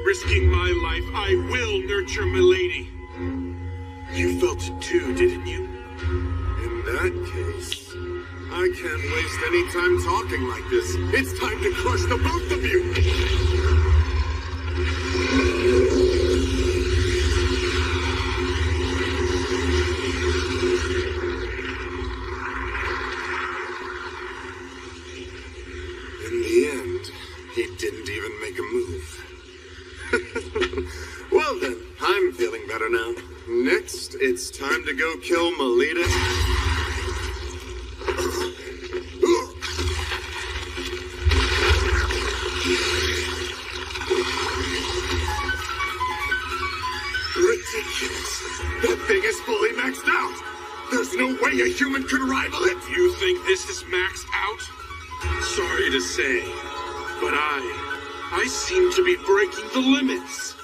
Risking my life, I will nurture Milady. You felt it too, didn't you? In that case, I can't waste any time talking like this. It's time to crush the both of you! In the end, he didn't even make a move. Well then, I'm feeling better now. Next, it's time to go kill Melita. Ridiculous! That thing is fully maxed out! There's no way a human could rival it! You think this is maxed out? Sorry to say, but I seem to be breaking the limits.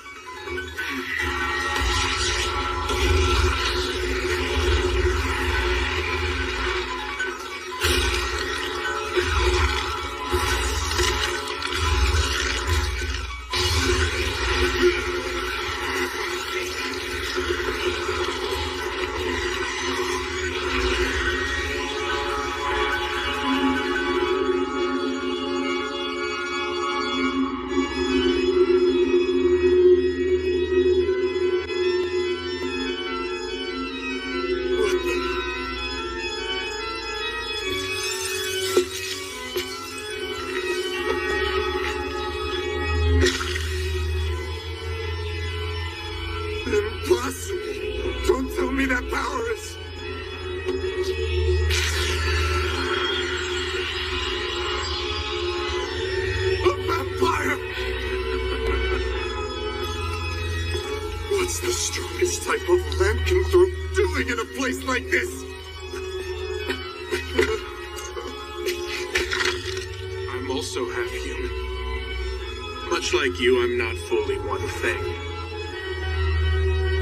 You, I'm not fully one thing.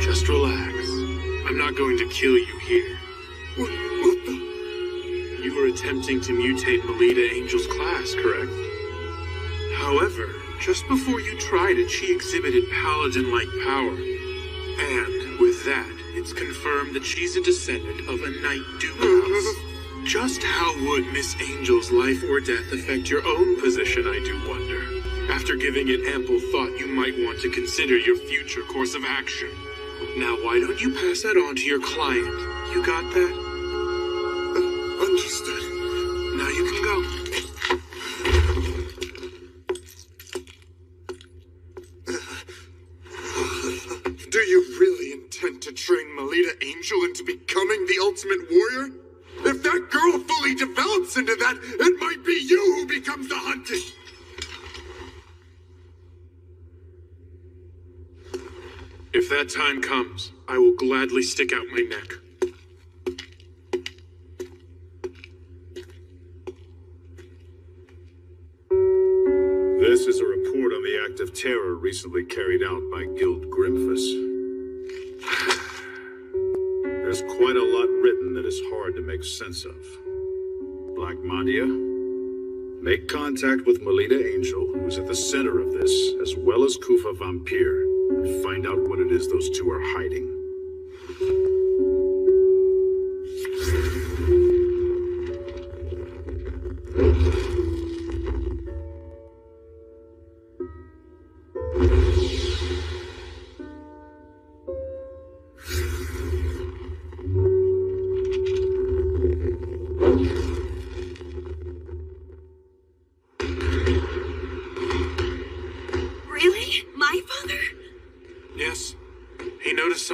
Just relax. I'm not going to kill you here. What the? You were attempting to mutate Melita Angel's class, correct? However, just before you tried it, she exhibited paladin-like power. And with that, it's confirmed that she's a descendant of a Night Duke house. Just how would Miss Angel's life or death affect your own position, I do wonder. After giving it ample thought, you might want to consider your future course of action. Now, why don't you pass that on to your client? You got that? Understood. Now you can go. Do you really intend to train Melita Angel into becoming the ultimate warrior? If that girl fully develops into that, it might be you who becomes the hunted! If that time comes, I will gladly stick out my neck. This is a report on the act of terror recently carried out by Guild Grimfus. There's quite a lot written that is hard to make sense of. Black Mandia, make contact with Melita Angel, who's at the center of this, as well as Kufa Vampire, and find out what it is those two are hiding.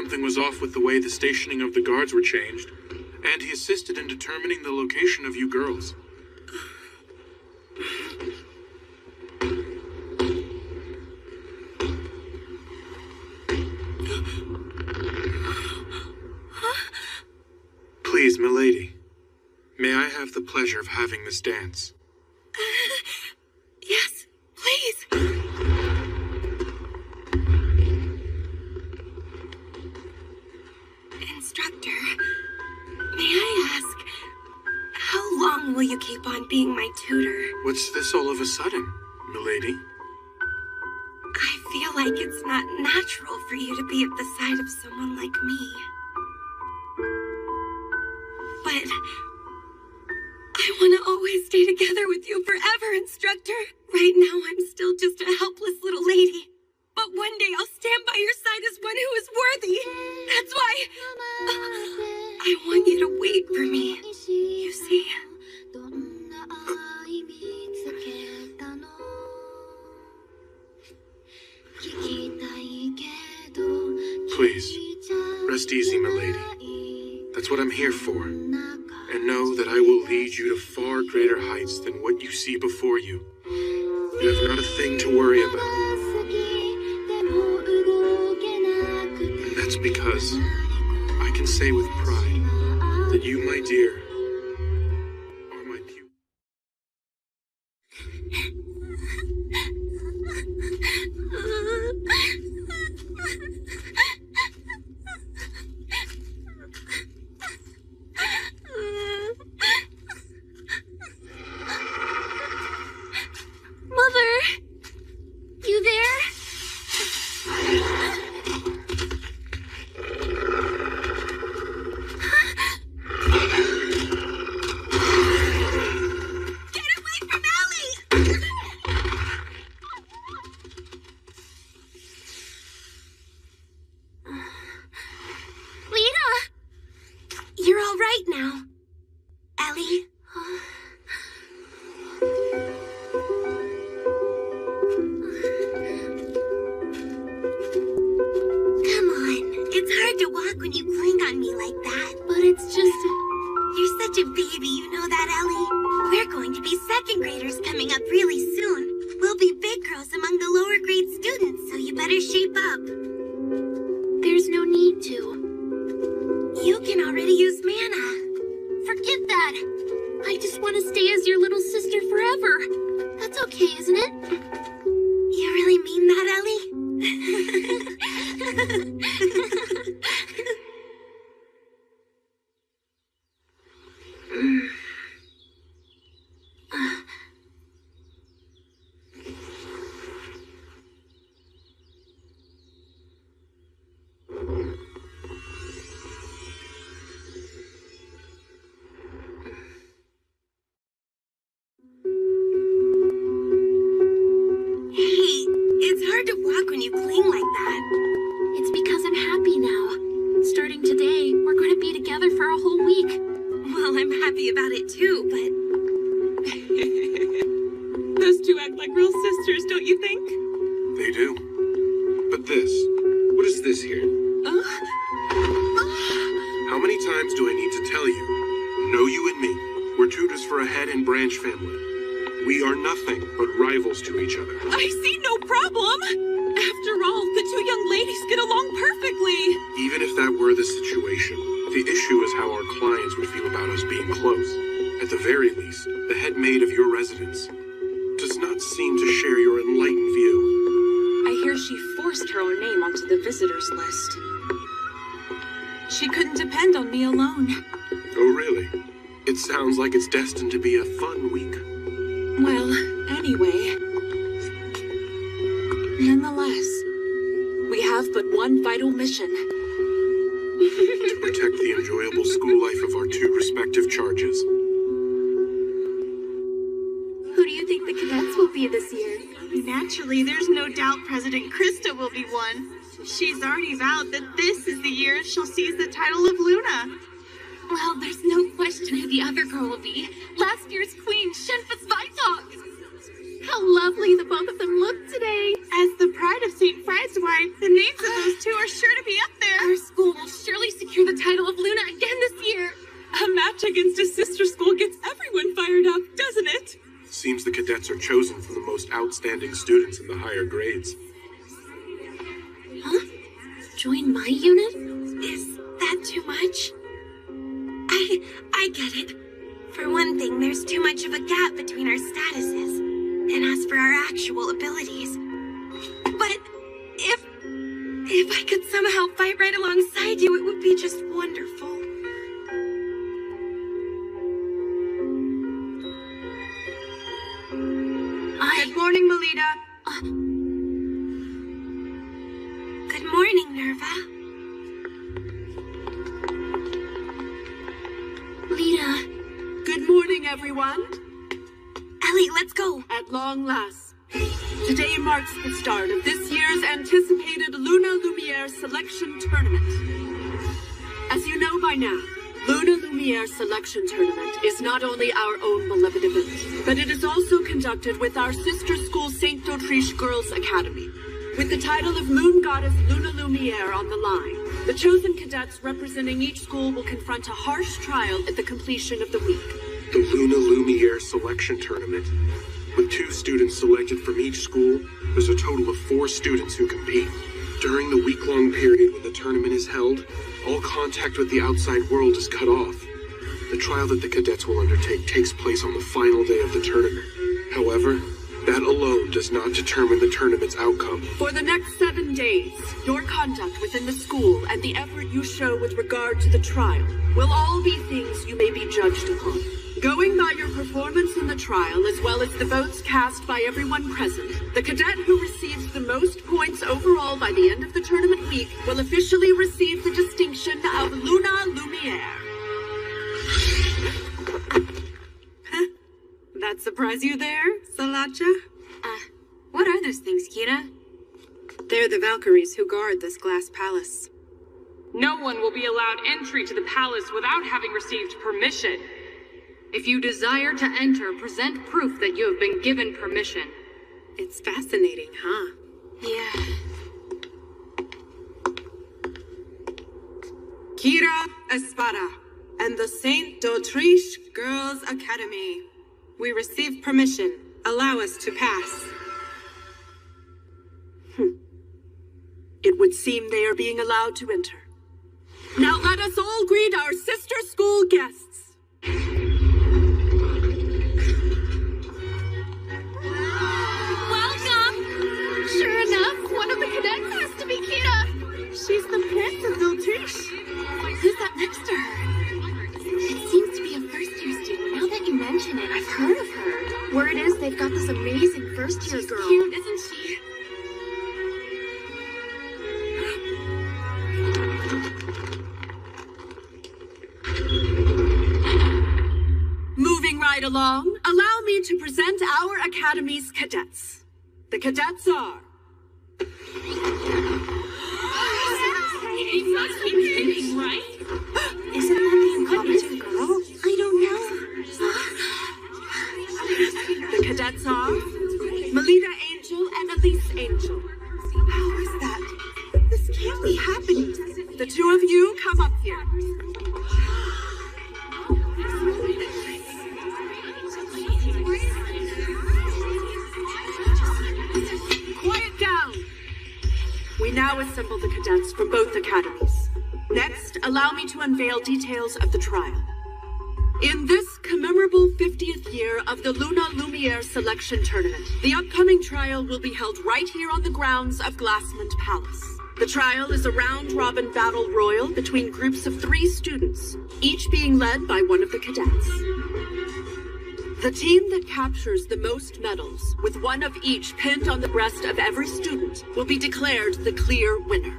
something was off with the way the stationing of the guards were changed, and he assisted in determining the location of you girls. Please, milady, may I have the pleasure of having this dance? Yes, please. Instructor, may I ask, how long will you keep on being my tutor? What's this all of a sudden, milady? I feel like it's not natural for you to be at the side of someone like me. But I want to always stay together with you forever, Instructor. Right now, I'm still just a helpless little lady. But one day, I'll stand by your side as one who is worthy. That's why I want you to wait for me. You see? Please, rest easy, milady. That's what I'm here for. And know that I will lead you to far greater heights than what you see before you. You have not a thing to worry about. And that's because I can say with pride that you, my dear, are my pupil. Mother! You there? Get away from Ellie! Lita! You're all right now. Ellie? It's hard to walk when you cling on me like that. But it's just... You're such a baby, you know that, Ellie? We're going to be second graders coming up really soon. We'll be big girls among the lower grade students, so you better shape up. There's no need to. You can already use mana. Forget that. I just want to stay as your little sister forever. That's okay, isn't it? You really mean that, Ellie? Hey, it's hard to walk when you cling like that. It's because I'm happy now. Starting today, we're going to be together for a whole week. Well, I'm happy about it too, but... Those two act like real sisters, don't you think? They do. But this, what is this here? How many times do I need to tell you? Know you and me. We're tutors for a head and branch family. We are nothing but rivals to each other. I see no problem. After all, the two young ladies get along perfectly. Even if that were the situation, the issue is how our clients would feel about us being close. At the very least, the head maid of your residence does not seem to share your enlightened view. I hear she forced her own name onto the visitors list. She couldn't depend on me alone. Oh, really? It sounds like it's destined to be a fun week. Well, anyway. Nonetheless, we have but one vital mission. To protect the enjoyable school life of our two respective charges. Who do you think the cadets will be this year? Naturally, there's no doubt President Krista will be one. She's already vowed that this is the year she'll seize the title of Luna. Well, there's no question who the other girl will be. Last year's queen, Shenfus Vitok. How lovely the both of them look today. As the pride of St. Fried's wife, the names of those two are sure to be up there. Our school higher grades. Huh? Join my unit? Is that too much? I get it. For one thing, there's too much of a gap between our statuses. And as for our actual abilities. But if I could somehow fight right alongside you, it would be just wonderful. Good morning, Melita. Good morning, Nerva. Lita. Good morning, everyone. Ellie, let's go. At long last. Today marks the start of this year's anticipated Luna Lumiere Selection Tournament. As you know by now, Luna Lumiere Selection Tournament is not only our own beloved event, but it is also conducted with our sister school St. d'Autriche Girls Academy. With the title of Moon Goddess Luna Lumiere on the line, the chosen cadets representing each school will confront a harsh trial at the completion of the week. The Luna Lumiere Selection Tournament. With 2 students selected from each school, there's a total of 4 students who compete. During the week-long period when the tournament is held, all contact with the outside world is cut off. The trial that the cadets will undertake takes place on the final day of the tournament. However, that alone does not determine the tournament's outcome. For the next 7 days, your conduct within the school and the effort you show with regard to the trial will all be things you may be judged upon. Going by your performance in the trial, as well as the votes cast by everyone present, the cadet who receives the most points overall by the end of the tournament week will officially receive the distinction of Luna Lumiere. That surprise you there, Salacha? What are those things, Kira? They're the Valkyries who guard this glass palace. No one will be allowed entry to the palace without having received permission. If you desire to enter, present proof that you have been given permission. It's fascinating, huh? Yeah. Kira Espada and the St. d'Autriche Girls Academy. We receive permission. Allow us to pass. It would seem they are being allowed to enter. Now let us all greet our sister school guests. Welcome! Sure enough, one of the cadets has to be Kira. She's the prince of d'Autriche. Who's that next to her? It seems to be a first-year student. Now that you mention it, I've heard of her. Word is they've got this amazing first-year girl. Cute, isn't she? Moving right along, allow me to present our Academy's cadets. The cadets are... He must be kidding, right? Isn't that the incompetent girl? I don't know. The cadets are... Melita Angel and Elise Angel. How is that? This can't be happening. The 2 of you come up here. Quiet down. We now assemble the cadets from both academies. Next, allow me to unveil details of the trial. In this commemorable 50th year of the Luna Lumiere Selection Tournament, the upcoming trial will be held right here on the grounds of Glassmont Palace. The trial is a round-robin battle royal between groups of 3 students, each being led by one of the cadets. The team that captures the most medals, with one of each pinned on the breast of every student, will be declared the clear winner.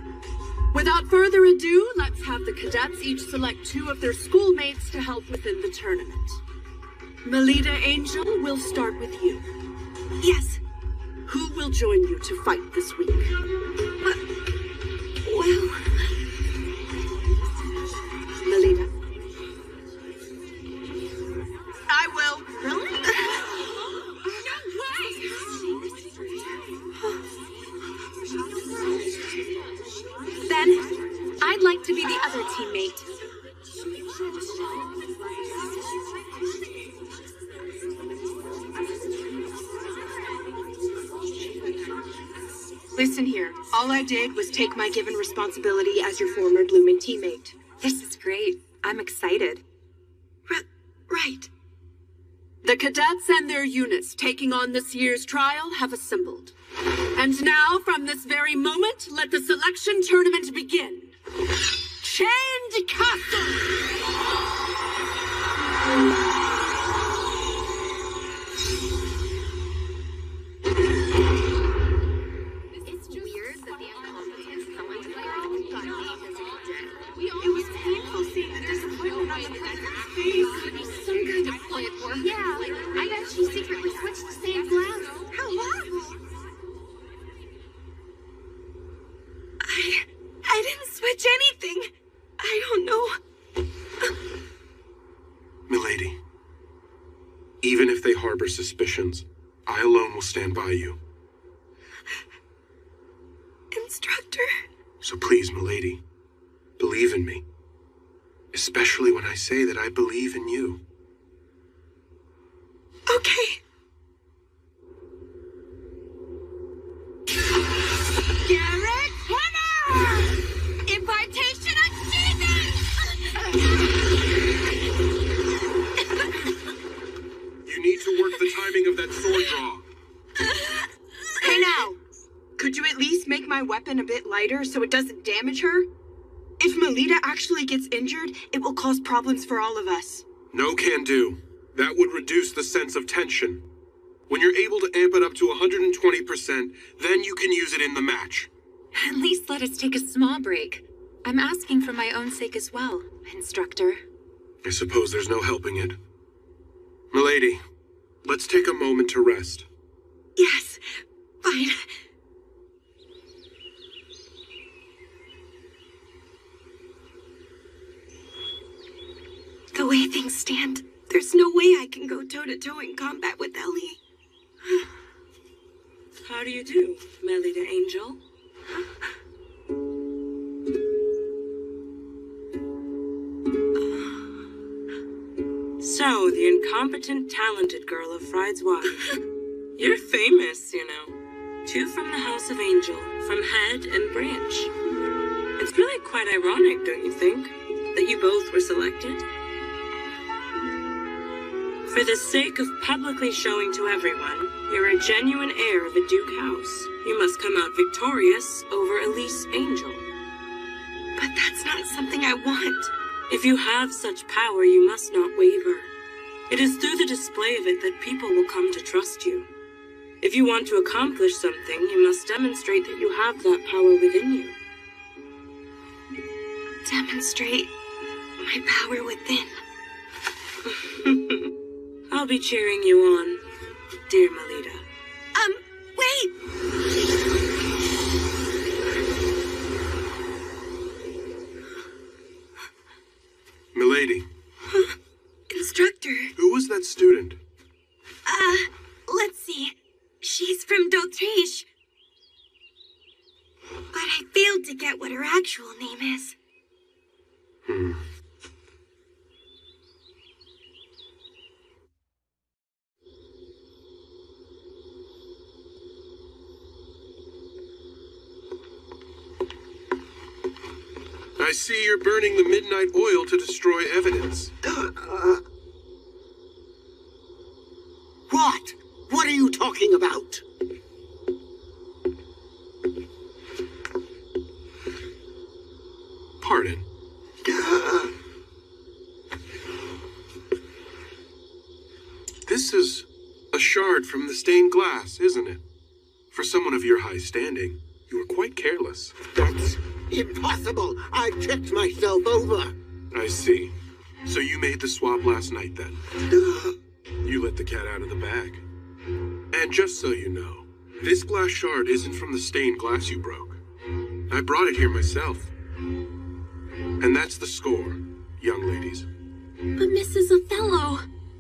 Without further ado, let's have the cadets each select 2 of their schoolmates to help within the tournament. Melita Angel, we'll start with you. Yes. Who will join you to fight this week? Well... Melita. I will. Really? Then, I'd like to be the other teammate. Listen here. All I did was take my given responsibility as your former blooming teammate. This is great. I'm excited. Right. The cadets and their units taking on this year's trial have assembled. And now, from this very moment, let the selection tournament begin. Chained Castle! It's weird that the incompetent someone to girl It was painful seeing the disappointment on the president's face. some kind of ploy at work. Yeah, like, I bet she secretly switched to stained glass. How horrible! I didn't switch anything. I don't know. Milady, even if they harbor suspicions, I alone will stand by you. Instructor? So please, Milady, believe in me. Especially when I say that I believe in you. Okay. Garrett Henner! Invitation achieved! You need to work the timing of that sword draw. Hey now, could you at least make my weapon a bit lighter so it doesn't damage her? If Melita actually gets injured, it will cause problems for all of us. No can do. That would reduce the sense of tension. When you're able to amp it up to 120%, then you can use it in the match. At least let us take a small break. I'm asking for my own sake as well, Instructor. I suppose there's no helping it. Milady, let's take a moment to rest. Yes, fine. The way things stand, there's no way I can go toe-to-toe in combat with Ellie. How do you do, Melita Angel? So, the incompetent, talented girl of Fried's wife. You're famous, you know. 2 from the House of Angel, from Head and Branch. It's really quite ironic, don't you think, that you both were selected? For the sake of publicly showing to everyone you're a genuine heir of the Duke House, you must come out victorious over Elise Angel. But that's not something I want. If you have such power, you must not waver. It is through the display of it that people will come to trust you. If you want to accomplish something, you must demonstrate that you have that power within you. Demonstrate my power within. I'll be cheering you on, dear Melita. Wait! Milady. Instructor. Who was that student? Let's see. She's from D'Autriche. But I failed to get what her actual name is. I see you're burning the midnight oil to destroy evidence. What? What are you talking about? Pardon. This is a shard from the stained glass, isn't it? For someone of your high standing, you were quite careless. That's impossible. I checked myself over. I see. So you made the swap last night, then? You let the cat out of the bag. And just so you know, this glass shard isn't from the stained glass you broke. I brought it here myself. And that's the score, young ladies. But Mrs. Othello...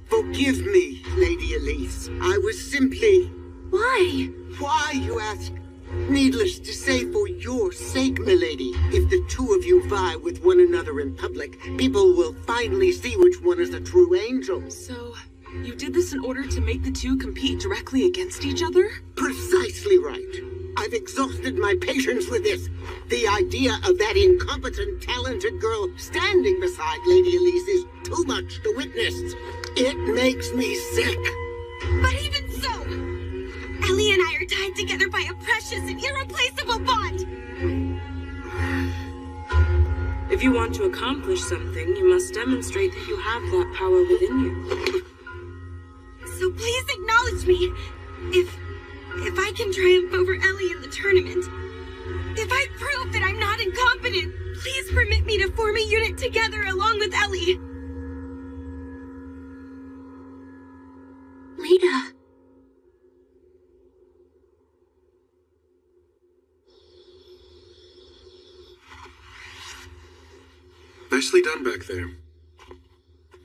Forgive me, Lady Elise. I was simply... Why? Why, you ask? Needless to say, for your sake, milady. If the two of you vie with one another in public, people will finally see which one is the true angel. So, you did this in order to make the two compete directly against each other? Precisely right. I've exhausted my patience with this. The idea of that incompetent, talented girl standing beside Lady Elise is too much to witness. It makes me sick. But even so, Ellie and I are tied together by a precious and irreplaceable bond. If you want to accomplish something, you must demonstrate that you have that power within you. So please acknowledge me. If I can triumph over Ellie in the tournament, if I prove that I'm not incompetent, please permit me to form a unit together along with Ellie. Lita. Nicely done back there.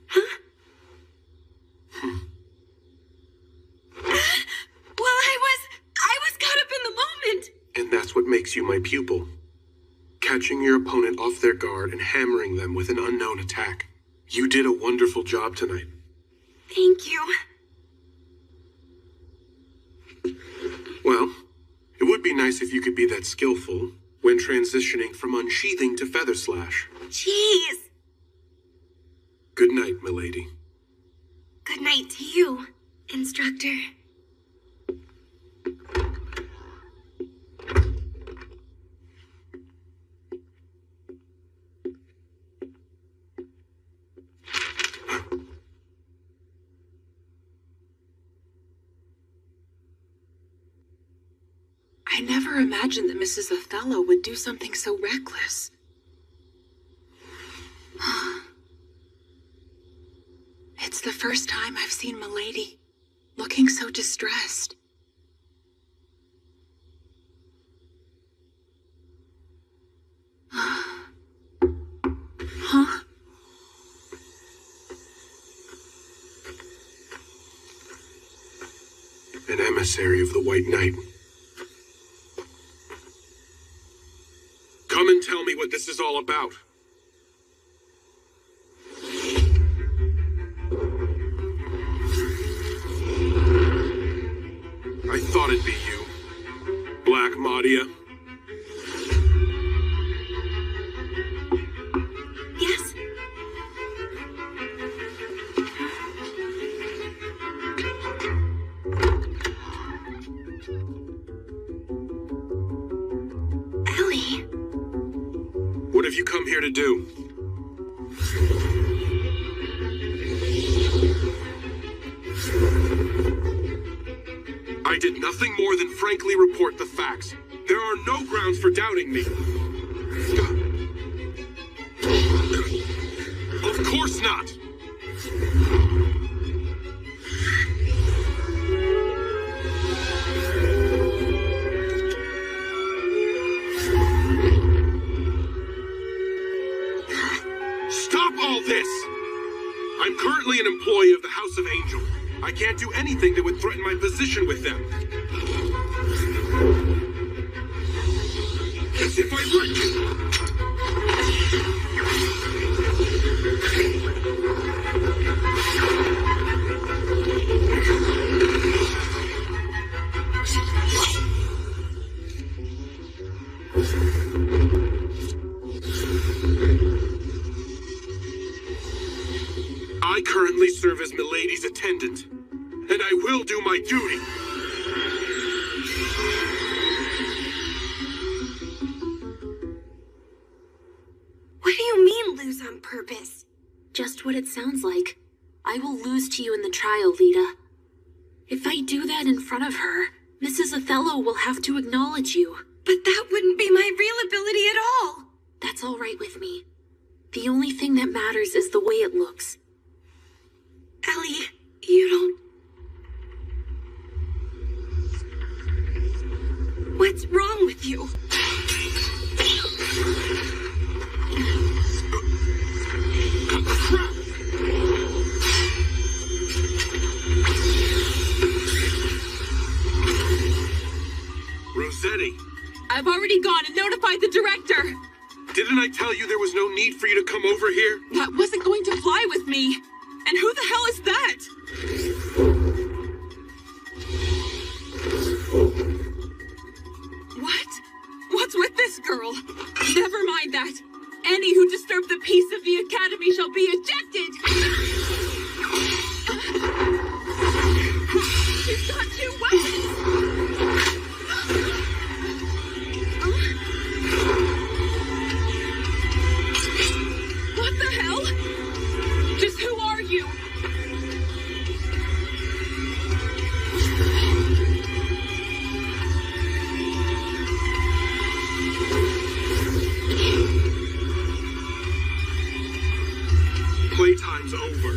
Huh? Well, I was caught up in the moment. And that's what makes you my pupil. Catching your opponent off their guard and hammering them with an unknown attack. You did a wonderful job tonight. Thank you. Well, it would be nice if you could be that skillful when transitioning from unsheathing to feather slash. Jeez. Good night, milady. Good night to you, instructor. I never imagined that Mrs. Othello would do something so reckless. It's the first time I've seen Milady looking so distressed. Huh? An emissary of the White Knight. Come and tell me what this is all about. I thought it'd be you, Black Madia. Yes? Ellie. What have you come here to do? I did nothing more than frankly report the facts. There are no grounds for doubting me. Of course not. Stop all this! I'm currently an employee of the House of Angel. I can't do anything that would threaten my position with them. As if I like it. I currently serve as Milady's attendant, and I will do my duty. What do you mean, lose on purpose? Just what it sounds like. I will lose to you in the trial, Lita. If I do that in front of her, Mrs. Othello will have to acknowledge you. But that wouldn't be my real ability at all. That's all right with me. The only thing that matters is the way it looks. Ellie, you don't... What's wrong with you? Rossetti! I've already gone and notified the director! Didn't I tell you there was no need for you to come over here? That wasn't going to fly with me! And who the hell is that? girl. Never mind that. Any who disturb the peace of the Academy shall be ejected! She's got 2 weapons! What the hell? Just who are you? Playtime's over.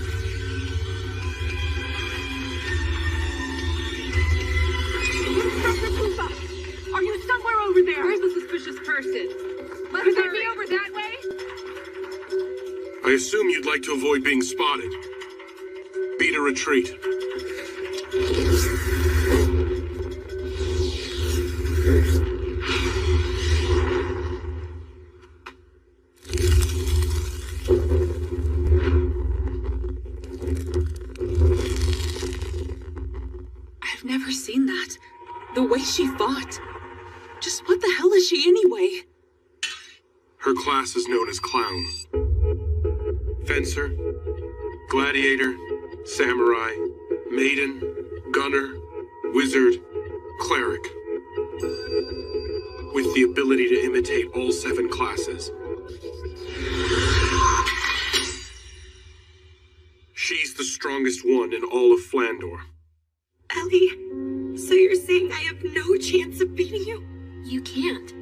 Dr. Poopa, are you somewhere over there? Where's the suspicious person? Could they be over that way? I assume you'd like to avoid being spotted. Beat a retreat. I've never seen that. The way she fought. Just what the hell is she anyway? Her class is known as Clown. Fencer, Gladiator, Samurai, Maiden, Gunner, Wizard, Cleric. With the ability to imitate all 7 classes. She's the strongest one in all of Flandor. Ellie, so you're saying I have no chance of beating you? You can't.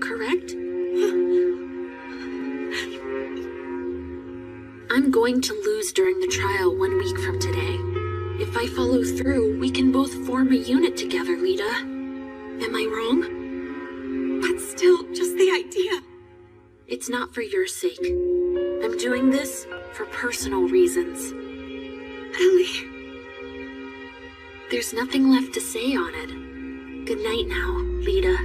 Correct? I'm going to lose during the trial 1 week from today. If I follow through, we can both form a unit together, Lita. Am I wrong? But still, just the idea. It's not for your sake. I'm doing this for personal reasons. Ellie. There's nothing left to say on it. Good night now, Lita.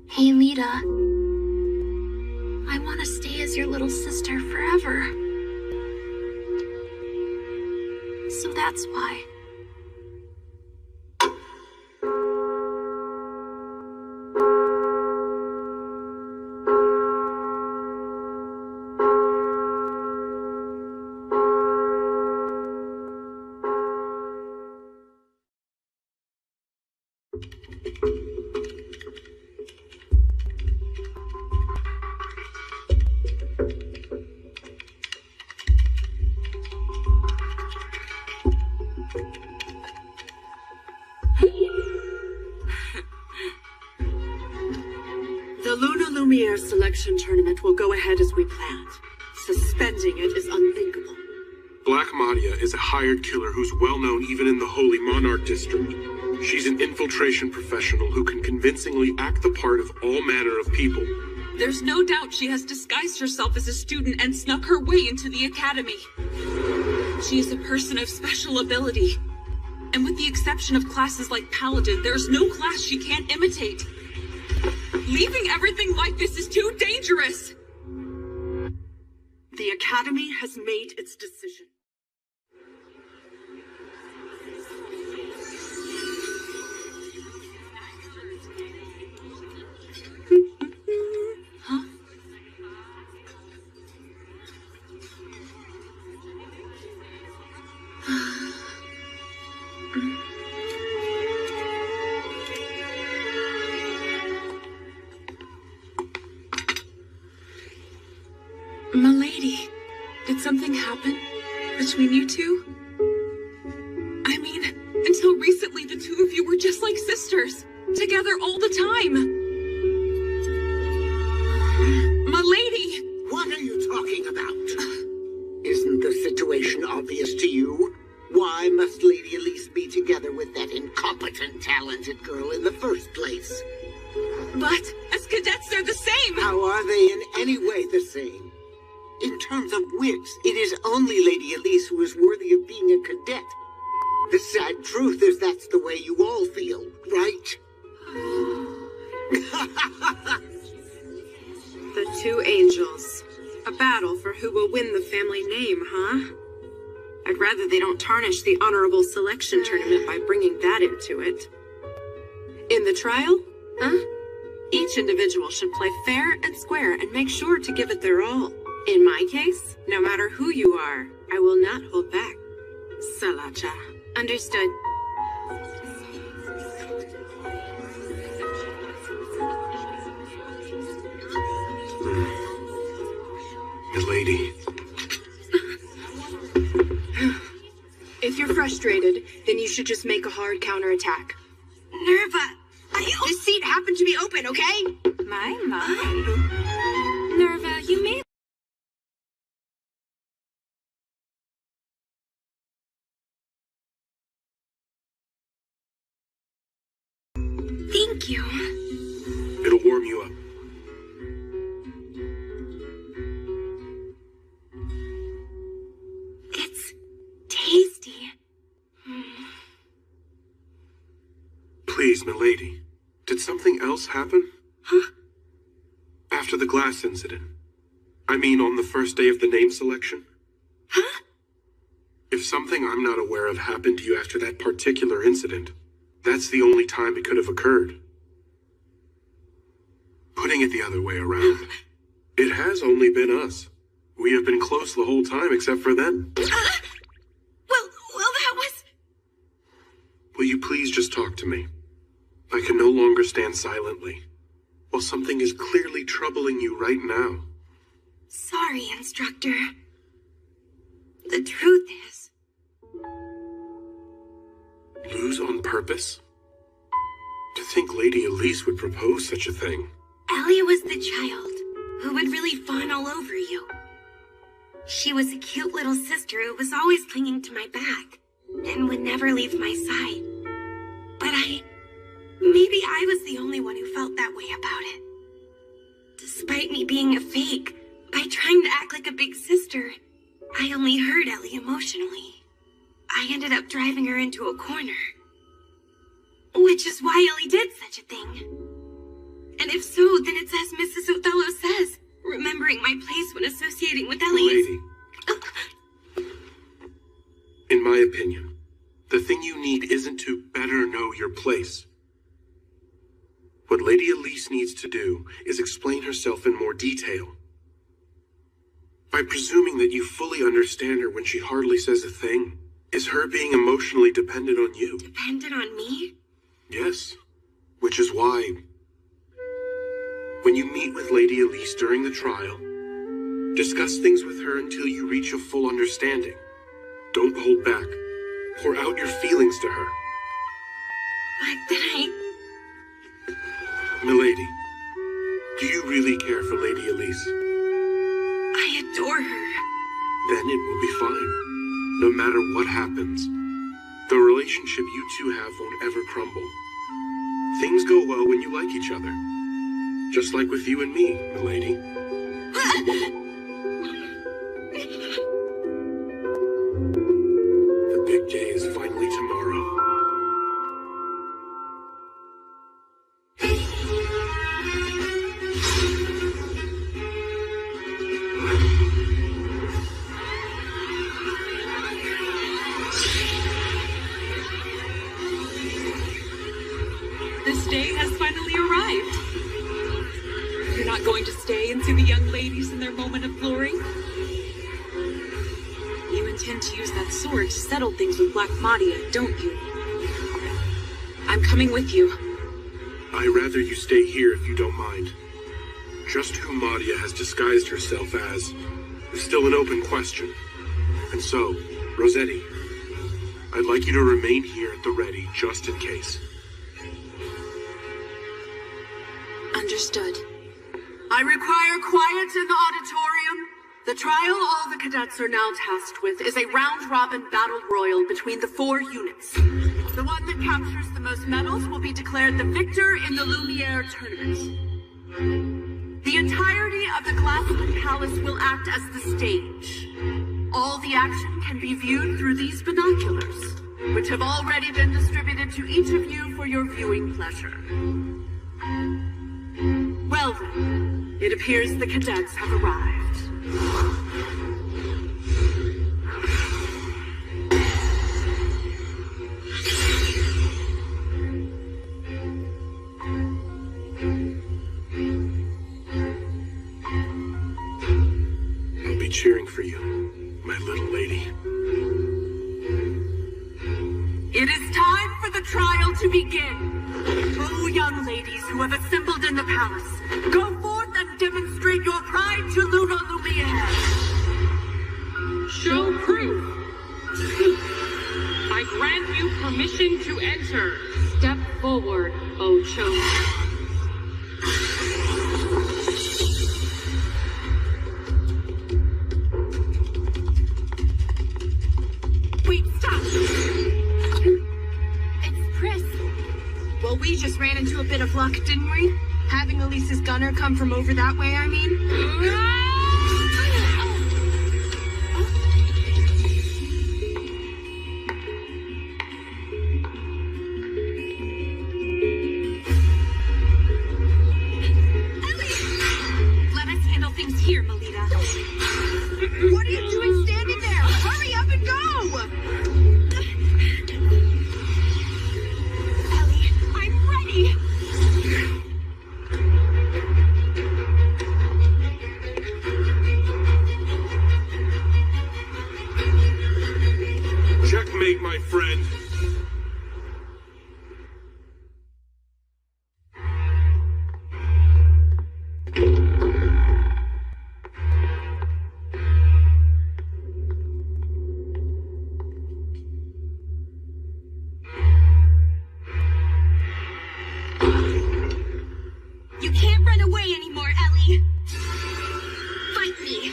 Hey, Lita. I want to stay as your little sister forever. So that's why. The Luna Lumiere selection tournament will go ahead as we planned. Suspending it is unthinkable. Black Madia is a hired killer who's well known even in the Holy Monarch District. She's an infiltration professional who can convincingly act the part of all manner of people. There's no doubt she has disguised herself as a student and snuck her way into the Academy. She is a person of special ability. And with the exception of classes like Paladin, there's no class she can't imitate. Leaving everything like this is too dangerous! The Academy has made its decision. Huh? Milady, did something happen between you two? I mean, until recently the two of you were just like sisters, together all the time. Milady! What are you talking about? Isn't the situation obvious to you? Why must Lady Elise be together with that incompetent, talented girl in the first place? But as cadets, they're the same! How are they in any way the same? In terms of wits, it is only Lady Elise who is worthy of being a cadet. The sad truth is that's the way you all feel, right? The two angels. A battle for who will win the family name, huh? I'd rather they don't tarnish the honorable selection tournament by bringing that into it. In the trial, each individual should play fair and square and make sure to give it their all. In my case, no matter who you are, I will not hold back. Salacha. Understood. Milady. If you're frustrated, then you should just make a hard counterattack. Nerva, this seat happened to be open, okay? My. Nerva, you may... Thank you. It'll warm you up. It's tasty. Please, milady. Did something else happen? Huh? After the glass incident. I mean, on the first day of the name selection? Huh? If something I'm not aware of happened to you after that particular incident, that's the only time it could have occurred. Putting it the other way around, it has only been us. We have been close the whole time except for them. Well, that was... Will you please just talk to me? I can no longer stand silently, while something is clearly troubling you right now. Sorry, instructor. The truth is... Lose on purpose? To think Lady Elise would propose such a thing. Ellie was the child who would really fawn all over you. She was a cute little sister who was always clinging to my back and would never leave my side. But maybe I was the only one who felt that way about it. Despite me being a fake, by trying to act like a big sister, I only hurt Ellie emotionally. I ended up driving her into a corner. Which is why Ellie did such a thing. And if so, then it's as Mrs. Othello says, remembering my place when associating with Ellie Lady. In my opinion, the thing you need isn't to better know your place. What Lady Elise needs to do is explain herself in more detail. By presuming that you fully understand her when she hardly says a thing, is her being emotionally dependent on you. Dependent on me? Yes, which is why, when you meet with Lady Elise during the trial, discuss things with her until you reach a full understanding. Don't hold back. Pour out your feelings to her. But then Milady, do you really care for Lady Elise? I adore her. Then it will be fine. No matter what happens, the relationship you two have won't ever crumble. Things go well when you like each other. Just like with you and me, milady. The big day is finally tomorrow. This day has finally arrived. You're not going to stay and see the young ladies in their moment of glory? You intend to use that sword to settle things with Black Madia, don't you? I'm coming with you. I'd rather you stay here if you don't mind. Just who Madia has disguised herself as is still an open question. And so, Rossetti, I'd like you to remain here at the ready just in case. Understood. I require quiet in the auditorium. The trial all the cadets are now tasked with is a round-robin battle royal between the 4 units. The one that captures the most medals will be declared the victor in the Lumiere tournament. The entirety of the Glassman Palace will act as the stage. All the action can be viewed through these binoculars, which have already been distributed to each of you for your viewing pleasure. Well, Well then, it appears the cadets have arrived. I'll be cheering for you, my little lady. It is time for the trial to begin. O young ladies who have assembled in the palace, go forth and demonstrate your pride to Luna Lumiere. Show proof. I grant you permission to enter. Step forward, O chosen. Wait, stop! It's Pris. Well, we just ran into a bit of luck, didn't we? Having Elise's gunner come from over that way, I mean. Let us handle things here, Melita. What are you doing standing there? Hurry up and go! Ellie, I'm ready. Checkmate, my friend. You can't run away anymore, Ellie. Fight me.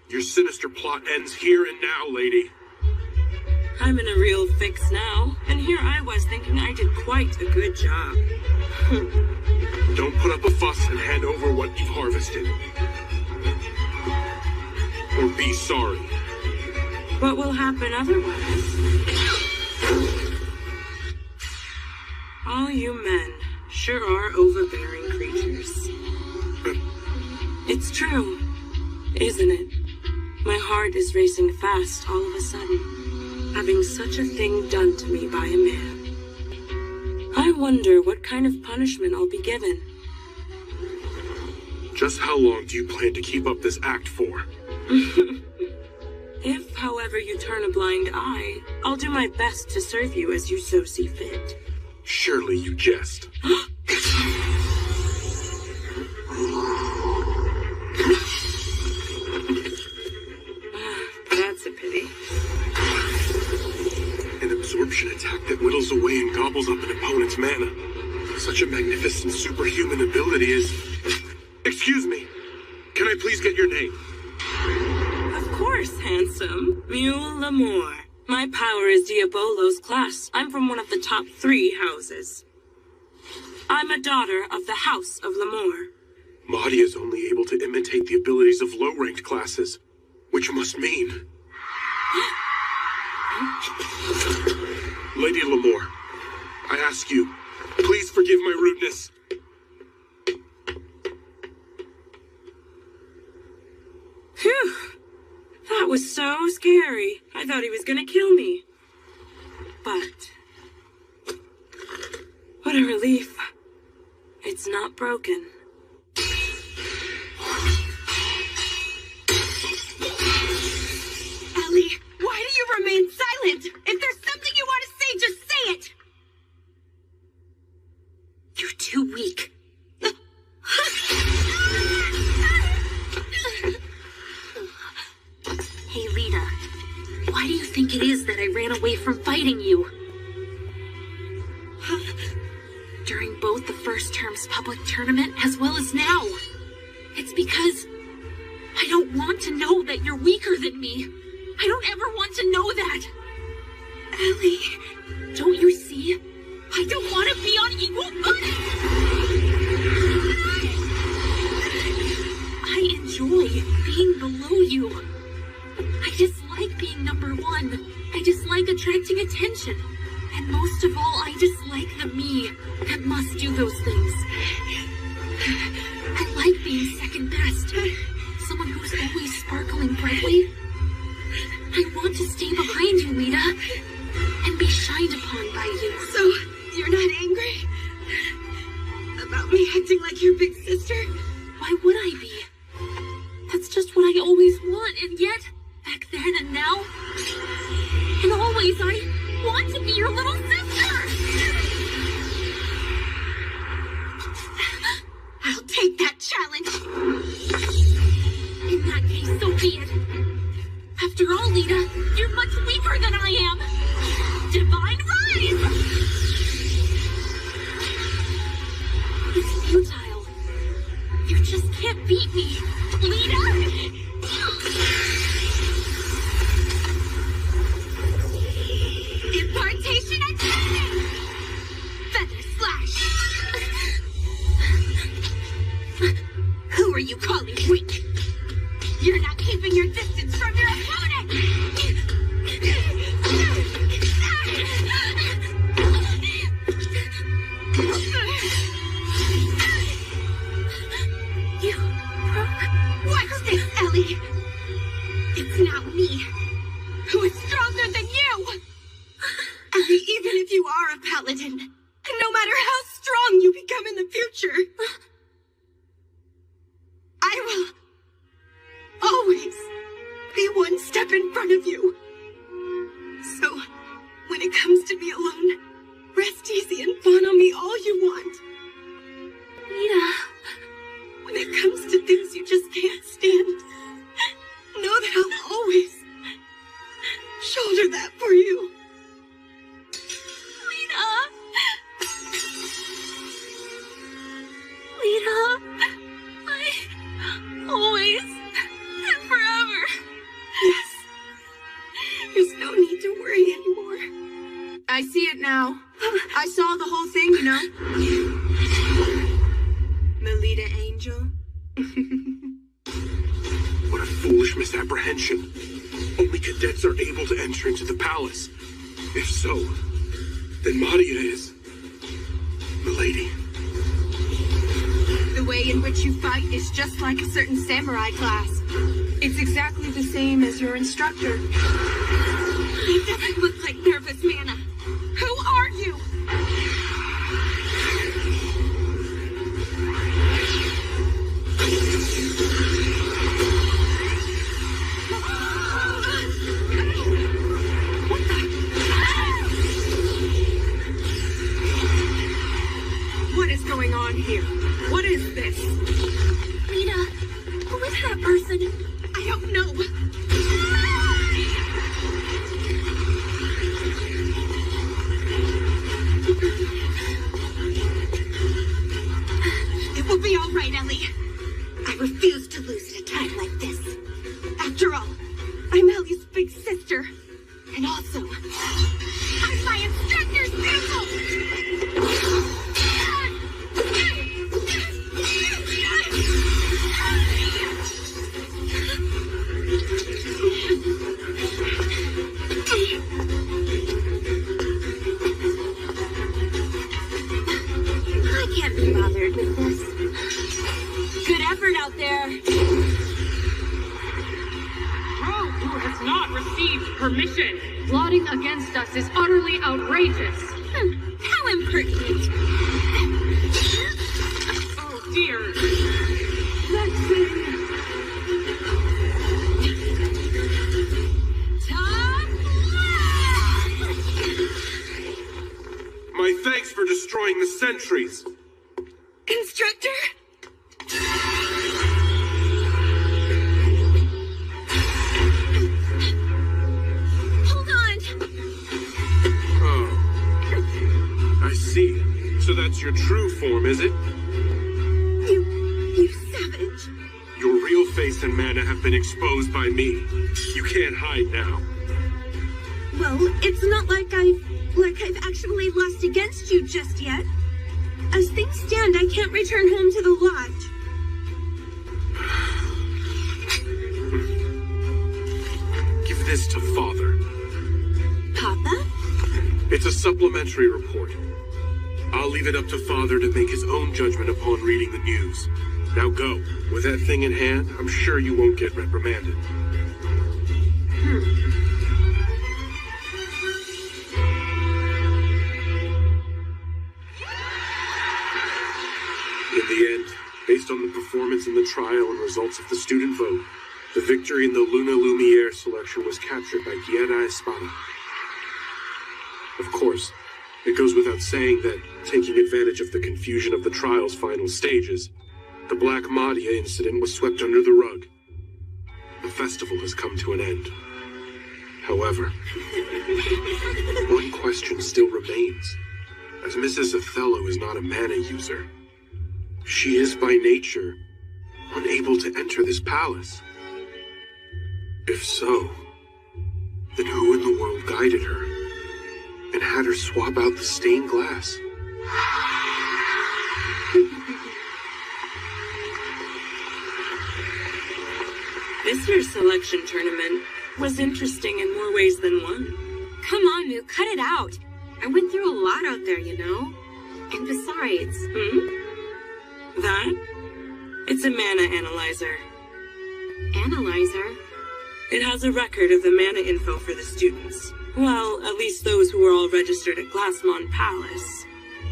Your sinister plot ends here and now, lady. I'm in a real fix now, and here I was thinking I did quite a good job. Don't put up a fuss and hand over what you've harvested. Or be sorry. What will happen otherwise? All you men sure are overbearing creatures. It's true, isn't it? My heart is racing fast all of a sudden, having such a thing done to me by a man. I wonder what kind of punishment I'll be given. Just how long do you plan to keep up this act for? If, however, you turn a blind eye, I'll do my best to serve you as you so see fit. Surely you jest. That's a pity. An absorption attack that whittles away and gobbles up an opponent's mana. Such a magnificent superhuman ability is... Excuse me. Can I please get your name? Of course, handsome. Mule L'Amour. My power is Diabolo's class. I'm from one of the top 3 houses. I'm a daughter of the House of L'Amour. Mahdi is only able to imitate the abilities of low-ranked classes, which must mean... Lady L'Amour, I ask you, please forgive my rudeness. Phew! That was so scary. I thought he was gonna kill me. But... what a relief. It's not broken. Ellie, why do you remain silent? If there's something you want to say, just say it! You're too weak. Hey, Lita. Why do you think it is that I ran away from fighting you? During both the first term's public tournament as well as now. It's because I don't want to know that you're weaker than me. I don't ever want to know that. Ellie, don't you see? I don't want to be on equal footing! enjoy being below you. I dislike being number one. I dislike attracting attention. And most of all, I dislike the me that must do those things. I like being second best. Someone who's always sparkling brightly. I want to stay behind you, Lita, and be shined upon by you. So, you're not angry? About me acting like your big sister? Why would I be? That's just what I always want, and yet, back then and now, and always, I want to be your little sister! I'll take that challenge! In that case, so be it. After all, Lita, you're much weaker than I am. Divine Rise! It's futile. You just can't beat me, Lita! Impartation and training! Feather slash! Who are you calling weak? You're not keeping your distance from your opponent! You broke. Watch this, Ellie! It's now me who is stronger than you! Ellie, even if you are a paladin, and no matter how strong you become in the future, I will always be one step in front of you. So, when it comes to me alone, rest easy and fawn on me all you want. Lita. When it comes to things you just can't stand, know that I'll always shoulder that for you. Lita, I always and forever. Yes. There's no need to worry anymore. I see it now. I saw the whole thing, you know. Melita Angel. What a foolish misapprehension. Only cadets are able to enter into the palace. If so, then Madia is Milady. The way in which you fight is just like a certain samurai class. It's exactly the same as your instructor. He doesn't look like nervous Mana. Who are you? What is going on here? What is this? Lita, who is that person? I don't know. It will be all right, Ellie. I refuse to lose at a time like this. After all, I'm Ellie's big sister. And also, I'm my instructor's pupil! I can't be bothered with this. Good effort out there. Rogue who has not received permission. Plotting against us is utterly outrageous. How impertinent. Oh dear. Lexin. My thanks for destroying the sentries. Instructor? Hold on. Oh. I see. So that's your true form, is it? You savage. Your real face and mana have been exposed by me. You can't hide now. Well, it's not like I've actually lost against you just yet. As things stand, I can't return home to the lodge. says to Father. Papa? It's a supplementary report. I'll leave it up to Father to make his own judgment upon reading the news. Now go. With that thing in hand, I'm sure you won't get reprimanded. In the end, based on the performance in the trial and results of the student vote, the victory in the Luna Lumiere selection was captured by Guerra Espada. Of course, it goes without saying that, taking advantage of the confusion of the trial's final stages, the Black Madia incident was swept under the rug. The festival has come to an end. However, one question still remains. As Mrs. Othello is not a mana user, she is by nature unable to enter this palace. If so, then who in the world guided her and had her swap out the stained glass? This year's selection tournament was interesting in more ways than one. Come on, Moo, cut it out. I went through a lot out there, you know? And besides... That? It's a mana analyzer. Analyzer? It has a record of the mana info for the students. Well, at least those who were all registered at Glassmon Palace.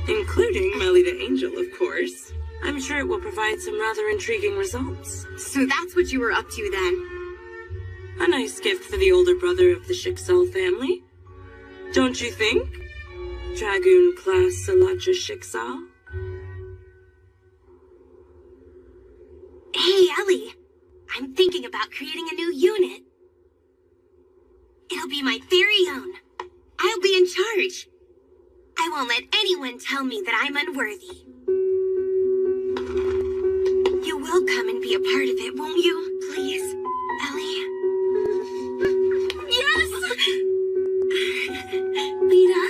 Including Melita Angel, of course. I'm sure it will provide some rather intriguing results. So that's what you were up to then? A nice gift for the older brother of the Shixal family. Don't you think? Dragoon class Salacha Shixal? Hey, Ellie. I'm thinking about creating a new unit. It'll be my very own. I'll be in charge. I won't let anyone tell me that I'm unworthy. You will come and be a part of it, won't you? Please, Ellie. Yes! Lita,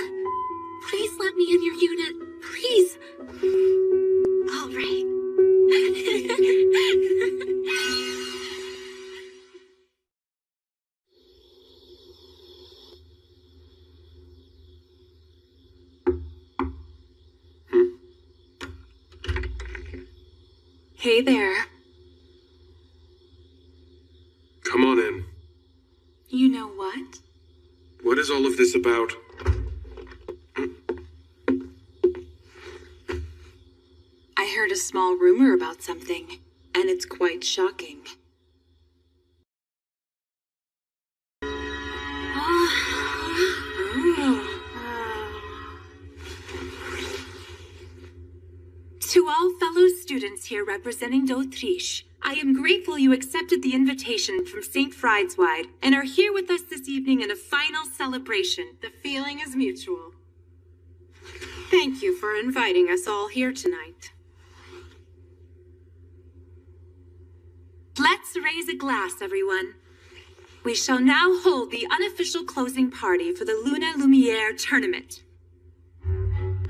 please let me in your unit. Please. All right. Hey there. Come on in. You know what? What is all of this about? I heard a small rumor about something, and it's quite shocking. To all fellow students here representing d'Autriche, I am grateful you accepted the invitation from St. Friedeswide and are here with us this evening in a final celebration. The feeling is mutual. Thank you for inviting us all here tonight. Let's raise a glass, everyone. We shall now hold the unofficial closing party for the Luna Lumiere tournament.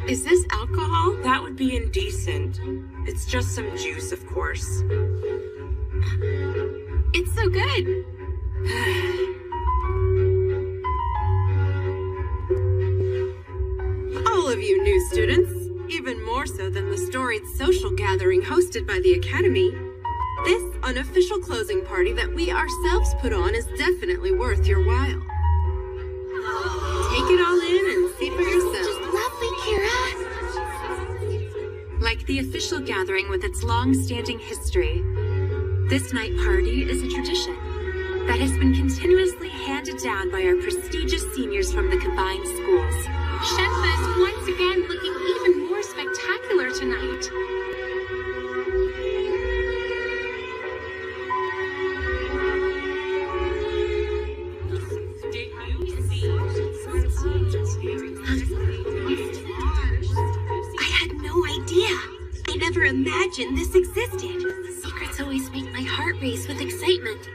Is this alcohol? That would be indecent. It's just some juice, of course. It's so good. All of you new students, even more so than the storied social gathering hosted by the Academy, this unofficial closing party that we ourselves put on is definitely worth your while. Take it all in and see for yourself. Just lovely, Kira. Like the official gathering with its long-standing history, this night party is a tradition that has been continuously handed down by our prestigious seniors from the combined schools. Shenpa is once again looking even more spectacular tonight. I had no idea. I never imagined this existed. Secrets always make my heart race with excitement.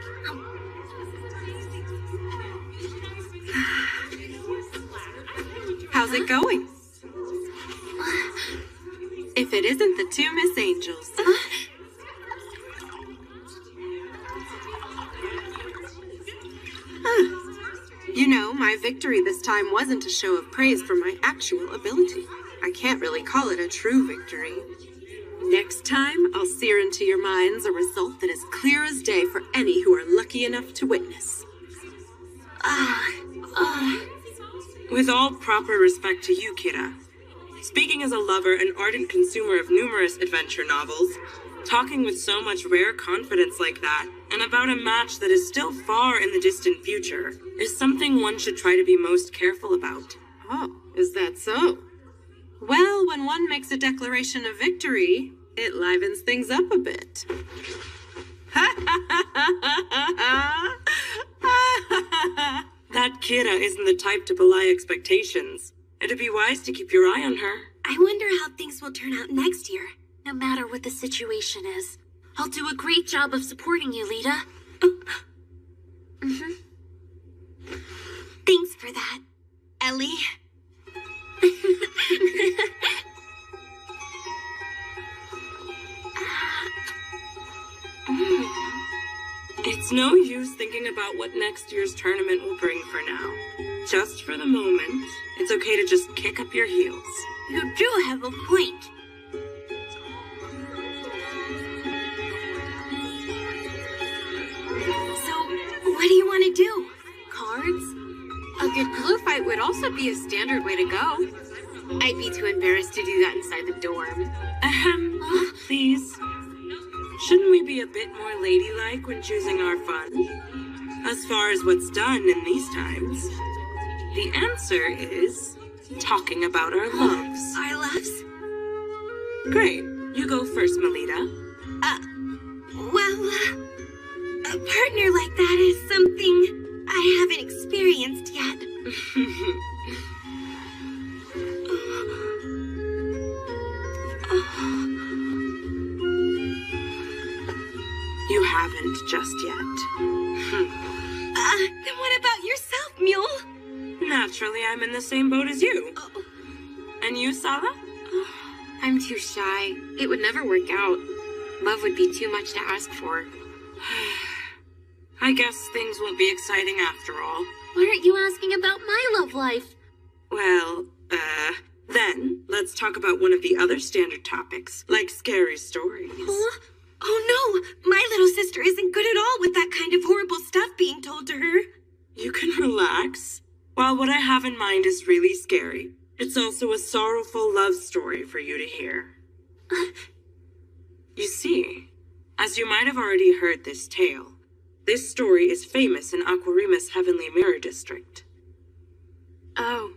How's it going? If it isn't the two Miss Angels. You know, my victory this time wasn't a show of praise for my actual ability. I can't really call it a true victory. Next time, I'll sear into your minds a result that is clear as day for any who are lucky enough to witness. With all proper respect to you, Kira, speaking as a lover and ardent consumer of numerous adventure novels, talking with so much rare confidence like that, and about a match that is still far in the distant future, is something one should try to be most careful about. Oh, is that so? Well, when one makes a declaration of victory, it livens things up a bit. That Kira isn't the type to belie expectations. It'd be wise to keep your eye on her. I wonder how things will turn out next year, no matter what the situation is. I'll do a great job of supporting you, Lita. Thanks for that, Ellie. It's no use thinking about what next year's tournament will bring for now. Just for the moment, it's okay to just kick up your heels. You do have a point. So, what do you want to do? Cards? A good glue fight would also be a standard way to go. I'd be too embarrassed to do that inside the dorm. Please. Shouldn't we be a bit more ladylike when choosing our fun? As far as what's done in these times, the answer is talking about our loves. Our loves? Great. You go first, Melita. A partner like that is something I haven't experienced yet. You haven't just yet. Then what about yourself, Mule? Naturally, I'm in the same boat as you. And you, Sala? I'm too shy. It would never work out. Love would be too much to ask for. I guess things won't be exciting after all. Why aren't you asking about my love life? Well, then let's talk about one of the other standard topics, like scary stories. Oh no, my little sister isn't good at all with that kind of horrible stuff being told to her. You can relax. While what I have in mind is really scary, it's also a sorrowful love story for you to hear. You see, as you might have already heard this tale, this story is famous in Aquarima's Heavenly Mirror District. Oh.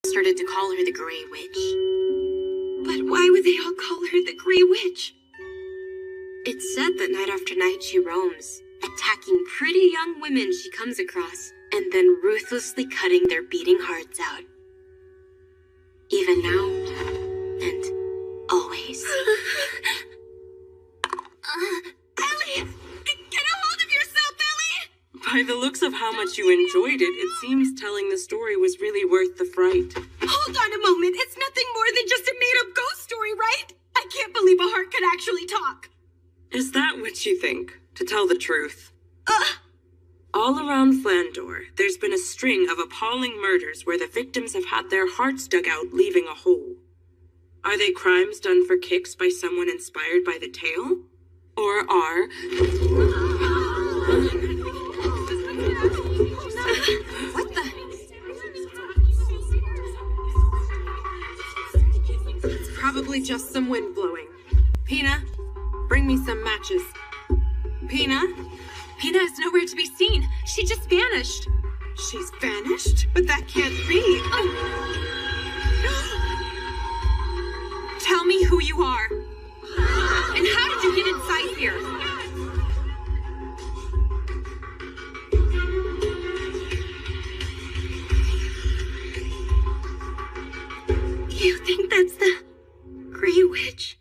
Started to call her the Grey Witch. But why would they all call her the Grey Witch? It's said that night after night she roams, attacking pretty young women she comes across, and then ruthlessly cutting their beating hearts out. Even now, and always. Ellie! Get a hold of yourself, Ellie! By the looks of how much you enjoyed it, it seems telling the story was really worth the fright. Hold on a moment. It's nothing more than just a made-up ghost story, right? I can't believe a heart could actually talk. Is that what you think? To tell the truth? All around Flandor, there's been a string of appalling murders where the victims have had their hearts dug out, leaving a hole. Are they crimes done for kicks by someone inspired by the tale? Or are... What the? It's probably just some wind blowing. Pina, bring me some matches. Pina? Pina is nowhere to be seen. She just vanished. She's vanished? But that can't be. Tell me who you are. And how did you get inside here? You think that's the Grey Witch?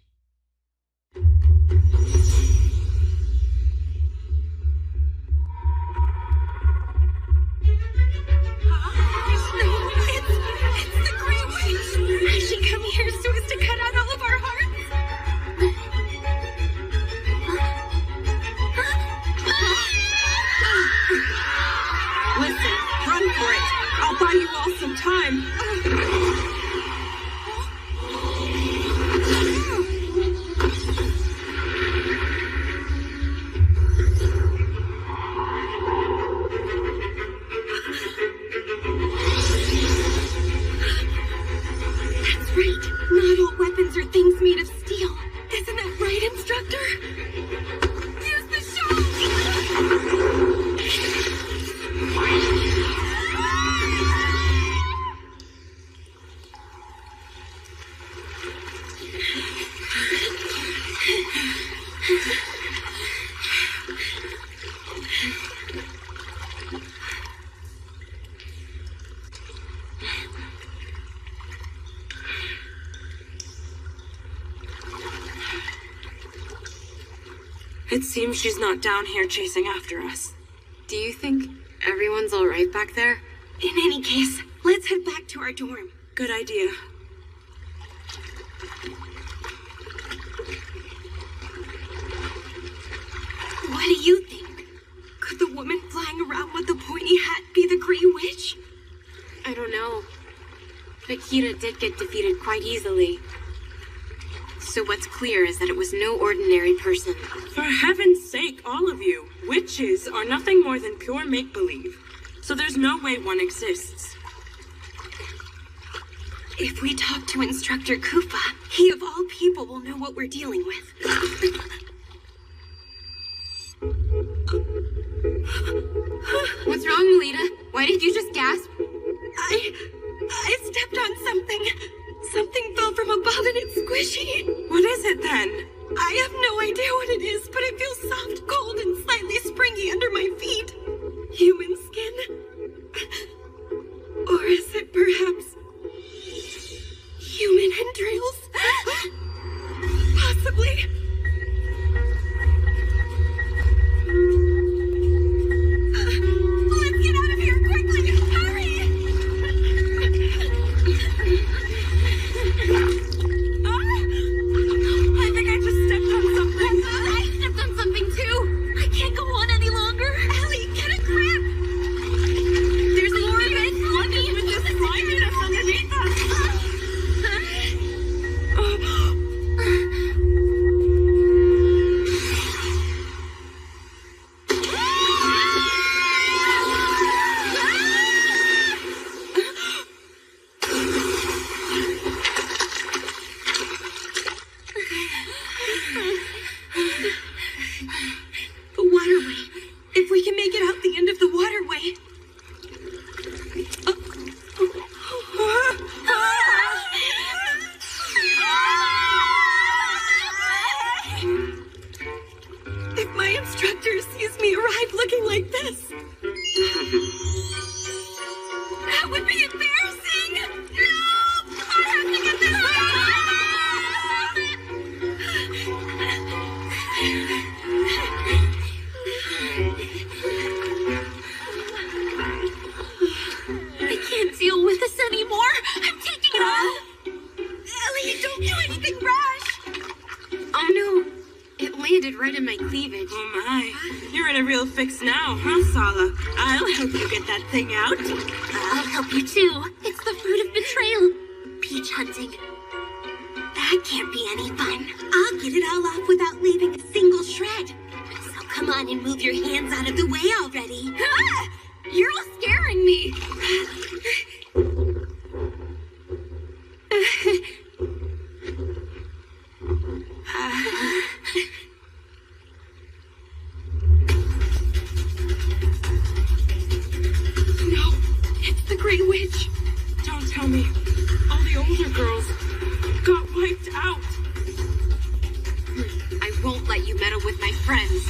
Here so as to cut out all of our hearts? It seems she's not down here chasing after us. Do you think everyone's all right back there? In any case, let's head back to our dorm. Good idea. What do you think? Could the woman flying around with the pointy hat be the Grey Witch? I don't know. But Kira did get defeated quite easily. So what's clear is that it was no ordinary person. For heaven's sake, all of you. Witches are nothing more than pure make-believe. So there's no way one exists. If we talk to Instructor Koopa, he of all people will know what we're dealing with. What's wrong, Melita? Why did you just gasp? I stepped on something. Something fell from above and it's squishy. What is it then? I have no idea what it is, but it feels soft, cold, and slightly springy under my feet. Human skin? Or is it perhaps human entrails? Possibly. Let's get out of here quickly! Hurry! I think I just stepped on something. I stepped on something too. I can't go on any longer. Ellie, get a grip! There's more of it. What is with this slimy that's underneath us? The waterway. If we can make it out the end of the waterway. If my instructor sees me arrive looking like this, that would be embarrassing! No! I have to get this I can't deal with this anymore. I'm taking it off. Ellie, don't do anything rash! Oh no. It landed right in my cleavage. Oh my. You're in a real fix now, huh, Sala? I'll help you get that thing out. I'll help you too. It's the fruit of betrayal. Peach hunting. That can't be any fun. I'll get it all off without leaving a single shred. So come on and move your hands out of the way already. Ah! You're all scaring me. No, it's the Grey Witch. Don't tell me. All the older girls got wiped out. I won't let you meddle with my friends.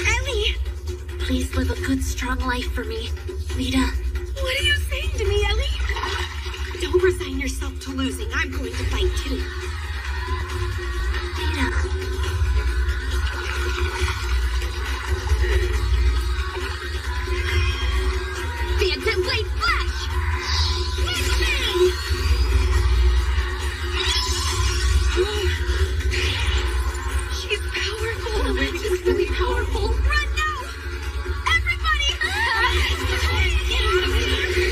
Ellie! Please live a good, strong life for me, Lita. What are you saying to me, Ellie? Don't resign yourself to losing. I'm going to fight too. Lita. Phantom Blade Flash! Lightning! She's powerful. The witch is really powerful. Run now! Everybody! Get out of here!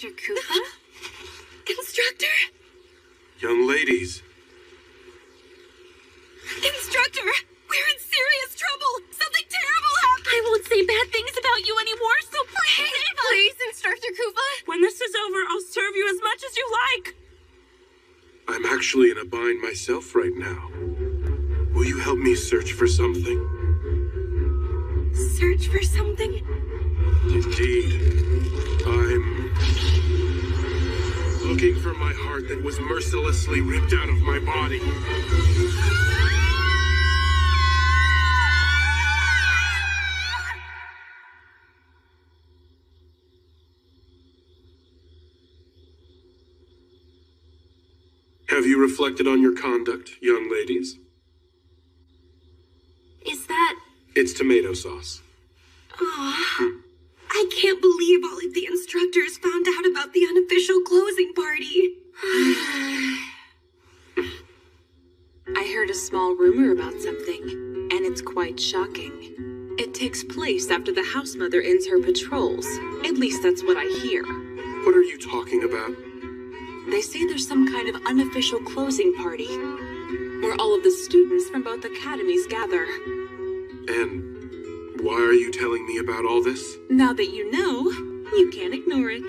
Instructor Koopa? Instructor? Young ladies. Instructor! We're in serious trouble! Something terrible happened! I won't say bad things about you anymore, so please! Please, Instructor Koopa! When this is over, I'll serve you as much as you like. I'm actually in a bind myself right now. Will you help me search for something? Search for something? Indeed. I'm looking for my heart that was mercilessly ripped out of my body. Have you reflected on your conduct, young ladies? Is that... It's tomato sauce. Oh, I can't believe all of the instructors found out about the unofficial closing party. I heard a small rumor about something, and it's quite shocking. It takes place after the house mother ends her patrols. At least that's what I hear. What are you talking about? They say there's some kind of unofficial closing party, where all of the students from both academies gather. And why are you telling me about all this? Now that you know, you can't ignore it.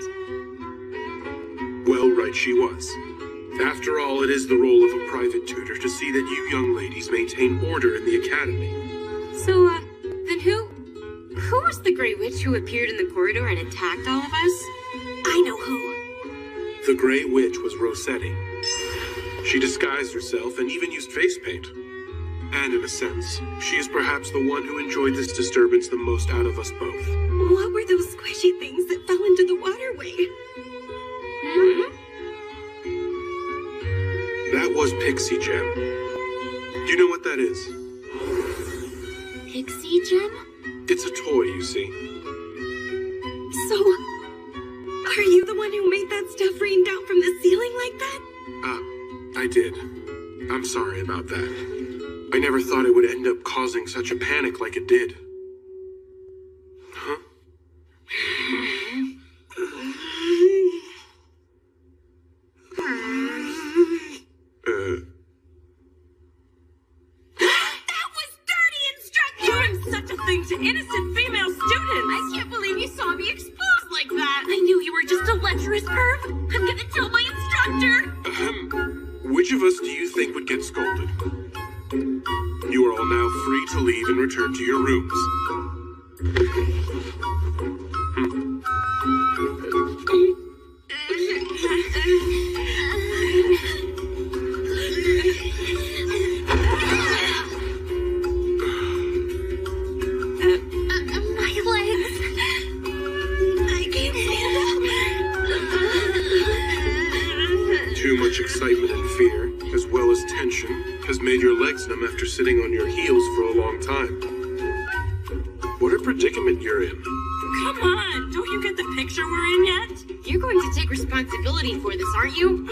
Well, right she was. After all, it is the role of a private tutor to see that you young ladies maintain order in the academy. So, then who was the Grey Witch who appeared in the corridor and attacked all of us? I know who. The Grey Witch was Rossetti. She disguised herself and even used face paint. And in a sense, she is perhaps the one who enjoyed this disturbance the most out of us both. What were those squishy things that fell into the waterway? That was Pixie Gem. You know what that is? Pixie Gem? It's a toy, you see. So, are you the one who made that stuff rain down from the ceiling like that? I did. I'm sorry about that. I never thought it would end up causing such a panic like it did. Huh? That was dirty, Instructor! Doing such a thing to innocent female students! I can't believe you saw me exposed like that! I knew you were just a lecherous perv! I'm gonna tell my instructor! Which of us do you think would get scolded? You are all now free to leave and return to your rooms. My legs. I can't stand up. Too much excitement and fear, as well as tension, has made your legs numb after sitting on your heels for a long time. What a predicament you're in. Come on, don't you get the picture we're in yet? You're going to take responsibility for this, aren't you?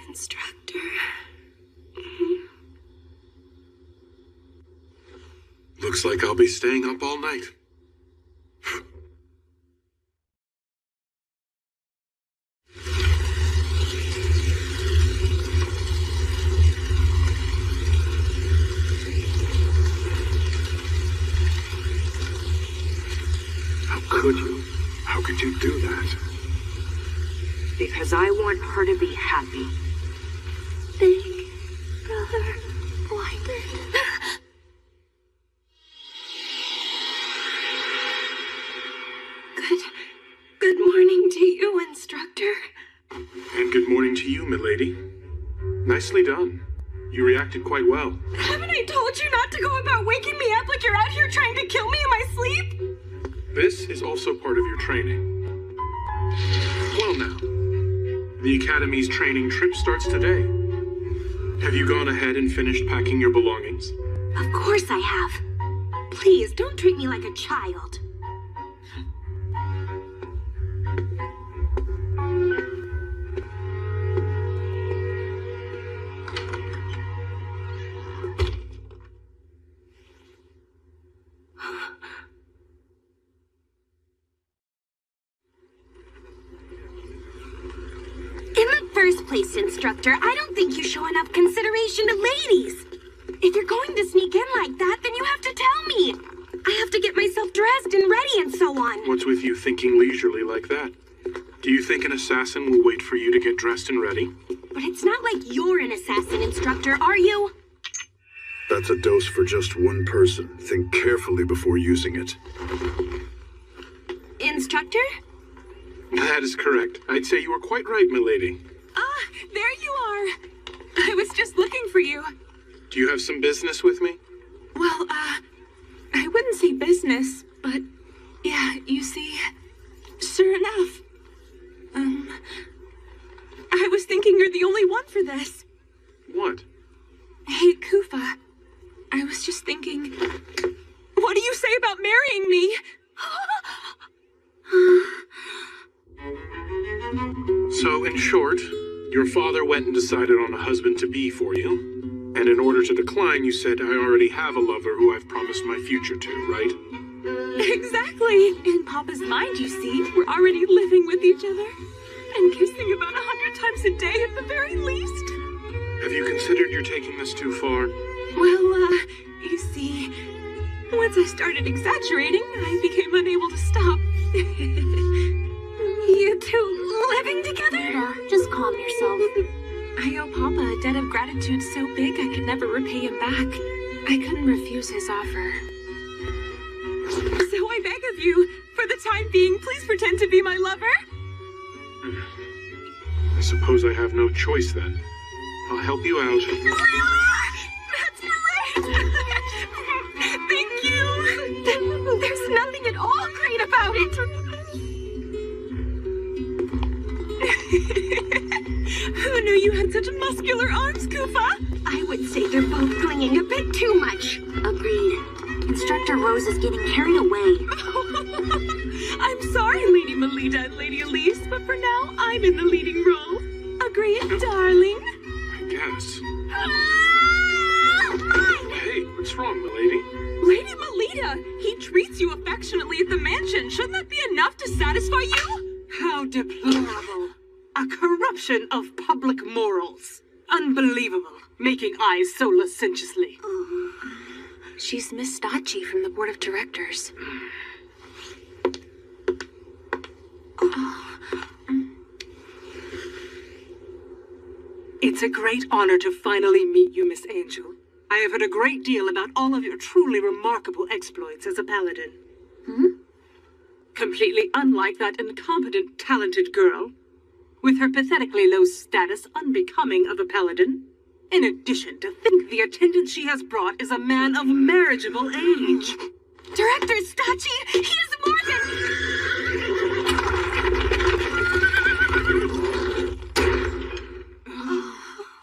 Instructor. Looks like I'll be staying up all night. How could you? How could you do that? Because I want her to be happy. Big Brother Blinded. Good morning to you, Instructor. And good morning to you, milady. Nicely done. You reacted quite well. Haven't I told you not to go about waking me up like you're out here trying to kill me in my sleep? This is also part of your training. Well now, the Academy's training trip starts today. Have you gone ahead and finished packing your belongings? Of course I have. Please, don't treat me like a child. In the first place, instructor, I don't think you show enough consideration to ladies. If you're going to sneak in like that, then you have to tell me. I have to get myself dressed and ready and so on. What's with you thinking leisurely like that? Do you think an assassin will wait for you to get dressed and ready? But it's not like you're an assassin, instructor, are you? That's a dose for just one person. Think carefully before using it. Instructor? That is correct. I'd say you were quite right, milady. Ah, there you are. I was just looking for you. Do you have some business with me? Well, I wouldn't say business, but yeah, you see, sure enough. I was thinking you're the only one for this. What? Hey, Kufa, I was just thinking, what do you say about marrying me? So, in short, your father went and decided on a husband-to-be for you. And in order to decline, you said, I already have a lover who I've promised my future to, right? Exactly. In Papa's mind, you see, we're already living with each other. And kissing about 100 times a day at the very least. Have you considered you're taking this too far? Well, you see, once I started exaggerating, I became unable to stop. You two living together? Yeah, just calm yourself. I owe Papa a debt of gratitude so big I could never repay him back. I couldn't refuse his offer. So I beg of you, for the time being, please pretend to be my lover. I suppose I have no choice then. I'll help you out. That's great! Thank you! There's nothing at all great about it! Who knew you had such muscular arms, Kufa? I would say they're both clinging a bit too much. Agreed. Instructor Rose is getting carried away. I'm sorry, Lady Melita and Lady Elise, but for now, I'm in the leading role. Agreed, darling? I guess. Mine! Hey, what's wrong, milady? Lady Melita, he treats you affectionately at the mansion. Shouldn't that be enough to satisfy you? How deplorable. A corruption of public morals. Unbelievable. Making eyes so licentiously. She's Miss Stacci from the board of directors. It's a great honor to finally meet you, Miss Angel. I have heard a great deal about all of your truly remarkable exploits as a paladin. Completely unlike that incompetent, talented girl, with her pathetically low status unbecoming of a paladin. In addition, to think the attendant she has brought is a man of marriageable age. Director Stacci, he is more than...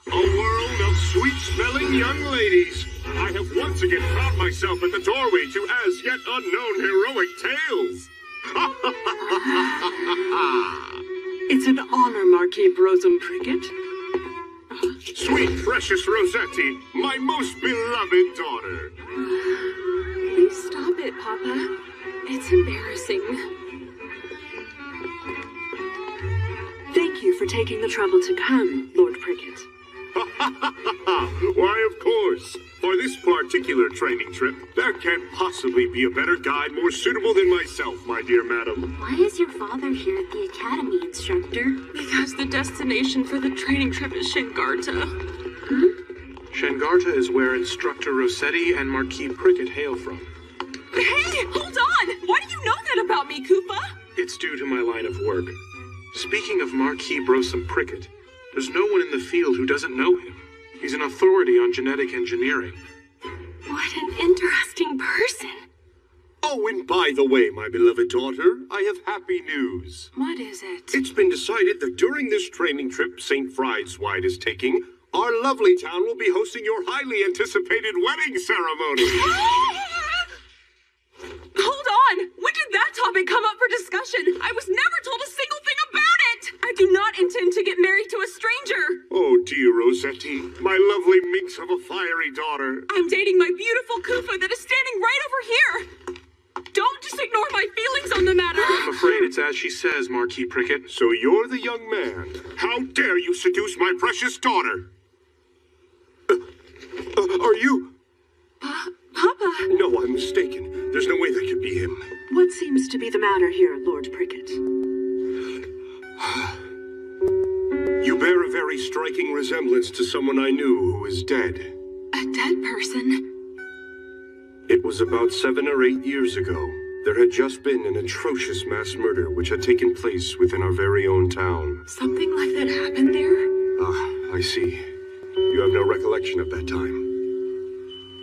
A world of sweet-smelling young ladies. I have once again found myself at the doorway to as yet unknown heroic tales. It's an honor, Marquis Brosum Prickett. Sweet, precious Rossetti, my most beloved daughter. Please stop it, Papa. It's embarrassing. Thank you for taking the trouble to come, Lord Prickett. Why, of course. For this particular training trip, there can't possibly be a better guide more suitable than myself, my dear madam. Why is your father here at the academy, instructor? Because the destination for the training trip is Shengarta. Shengarta is where Instructor Rossetti and Marquis Prickett hail from. Hey, hold on! Why do you know that about me, Koopa? It's due to my line of work. Speaking of Marquis Brosum Prickett, there's no one in the field who doesn't know him. He's an authority on genetic engineering. What an interesting person. Oh, and by the way, my beloved daughter, I have happy news. What is it? It's been decided that during this training trip St. Fried's is taking, our lovely town will be hosting your highly anticipated wedding ceremony. Hold on! When did that topic come up for discussion? I was never told a single thing about it! I do not intend to get married to a stranger! Oh, dear Rossetti, my lovely minx of a fiery daughter. I'm dating my beautiful Kufa that is standing right over here! Don't just ignore my feelings on the matter! I'm afraid it's as she says, Marquis Prickett. So you're the young man. How dare you seduce my precious daughter? Are you... Papa! No, I'm mistaken. There's no way that could be him. What seems to be the matter here, Lord Prickett? You bear a very striking resemblance to someone I knew who is dead. A dead person? It was about 7 or 8 years ago. There had just been an atrocious mass murder which had taken place within our very own town. Something like that happened there? Ah, I see. You have no recollection of that time.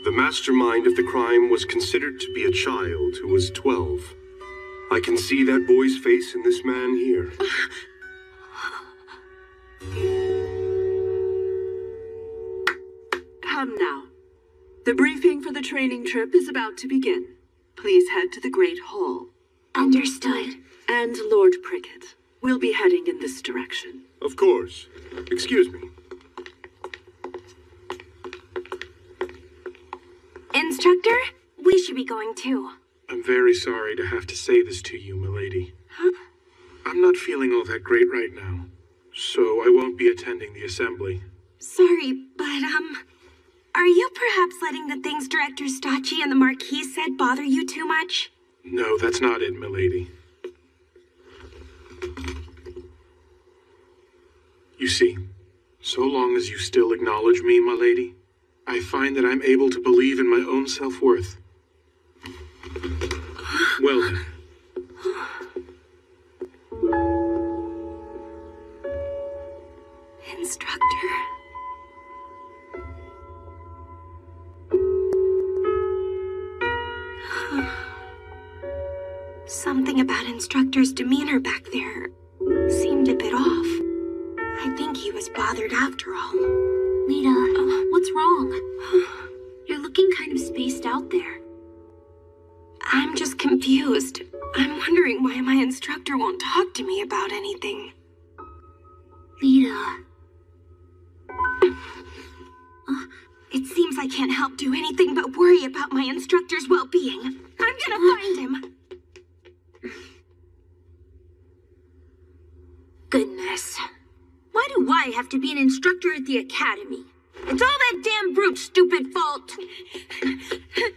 The mastermind of the crime was considered to be a child who was 12. I can see that boy's face in this man here. Come now. The briefing for the training trip is about to begin. Please head to the Great Hall. Understood. And Lord Prickett, we'll be heading in this direction. Of course. Excuse me. Instructor, we should be going too. I'm very sorry to have to say this to you, milady. Huh? I'm not feeling all that great right now, so I won't be attending the assembly. Sorry, but, are you perhaps letting the things Director Stacci and the Marquis said bother you too much? No, that's not it, milady. You see, so long as you still acknowledge me, my lady, I find that I'm able to believe in my own self-worth. Well then. Instructor. Something about Instructor's demeanor back there seemed a bit off. I think he was bothered after all. Lita, what's wrong? You're looking kind of spaced out there. I'm just confused. I'm wondering why my instructor won't talk to me about anything. Lita. It seems I can't help do anything but worry about my instructor's well-being. I'm gonna find him. Goodness. Why do I have to be an instructor at the academy? It's all that damn brute's stupid fault.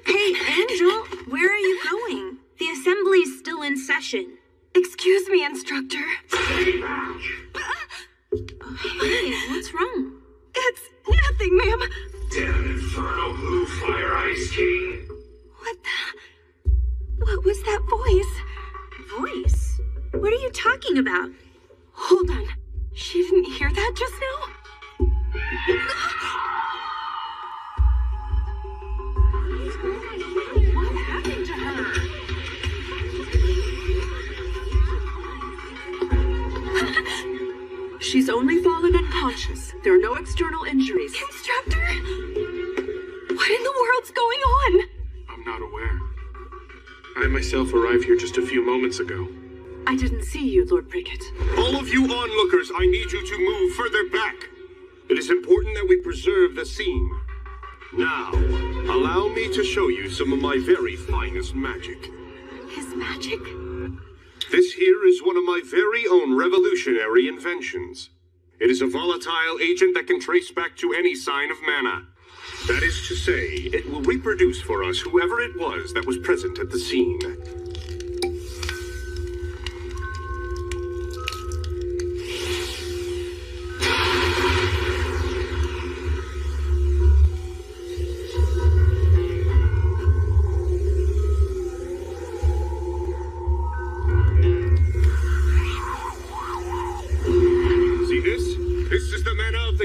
Hey, Angel, where are you going? The assembly's still in session. Excuse me, instructor. Hey, what's wrong? It's nothing, ma'am. Damn infernal blue fire ice king. What was that voice? Voice? What are you talking about? Hold on. She didn't hear that just now? What happened to her? She's only fallen unconscious. There are no external injuries. Instructor? What in the world's going on? I'm not aware. I myself arrived here just a few moments ago. I didn't see you, Lord Prickett. All of you onlookers, I need you to move further back. It is important that we preserve the scene. Now, allow me to show you some of my very finest magic. His magic? This here is one of my very own revolutionary inventions. It is a volatile agent that can trace back to any sign of mana. That is to say, it will reproduce for us whoever it was that was present at the scene.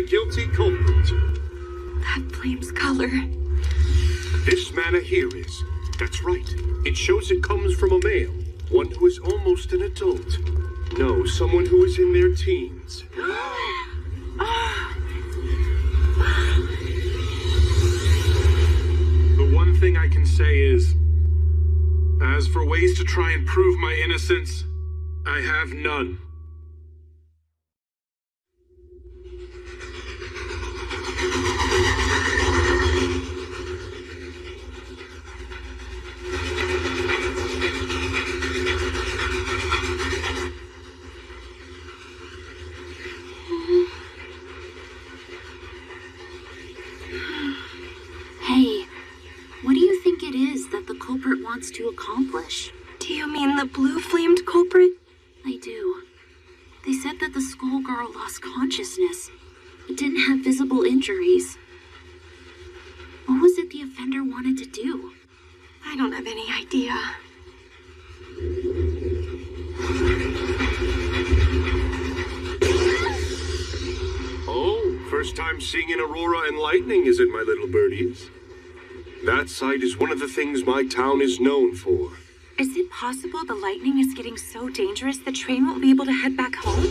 Guilty culprit. That flame's color. This mana here is. That's right. It shows it comes from a male. One who is almost an adult. No, someone who is in their teens. thing I can say is, as for ways to try and prove my innocence, I have none. Hey, what do you think it is that the culprit wants to accomplish? Do you mean the blue-flamed culprit? I do. They said that the schoolgirl lost consciousness, but didn't have visible injuries. What was it the offender wanted to do? I don't have any idea. Oh, first time seeing an aurora and lightning, is it, my little birdies? That sight is one of the things my town is known for. Is it possible the lightning is getting so dangerous the train won't be able to head back home?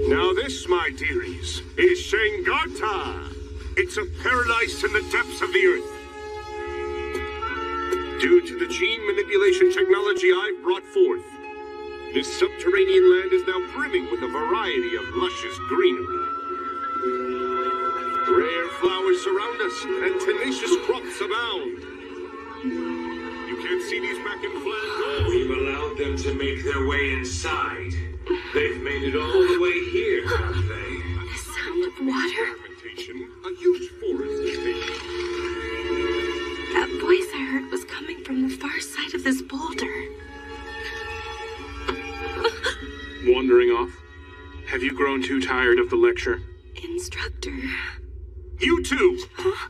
Now this, my dearies, is Shengarta. It's a paradise in the depths of the earth. Due to the gene manipulation technology I've brought forth, this subterranean land is now brimming with a variety of luscious greenery. Rare flowers surround us, and tenacious crops abound. You can't see these back in flat. We've allowed them to make their way inside. They've made it all the way here, have they? The sound of water? A huge forest is taken. That voice I heard was coming from the far side of this boulder. Wandering off? Have you grown too tired of the lecture? Instructor. You two! Huh?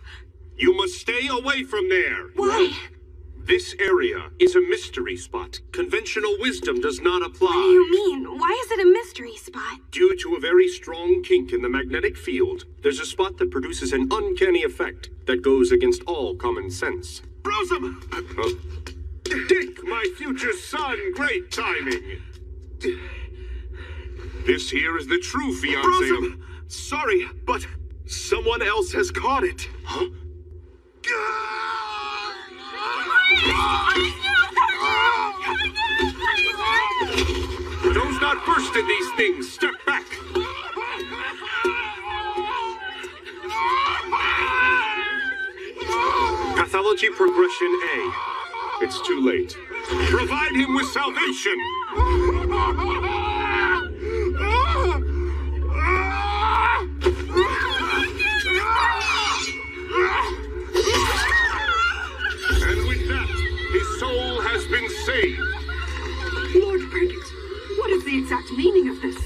You must stay away from there! Why? This area is a mystery spot. Conventional wisdom does not apply. What do you mean? Why is it a mystery spot? Due to a very strong kink in the magnetic field, there's a spot that produces an uncanny effect that goes against all common sense. Brosum! Dick, my future son, great timing! This here is the true fiancé. Brosum! Sorry, but someone else has caught it. Huh? Those not versed in these things, step back! Pathology progression A. It's too late. Provide him with salvation! And with that, his soul has been saved. Lord Cricket, what is the exact meaning of this?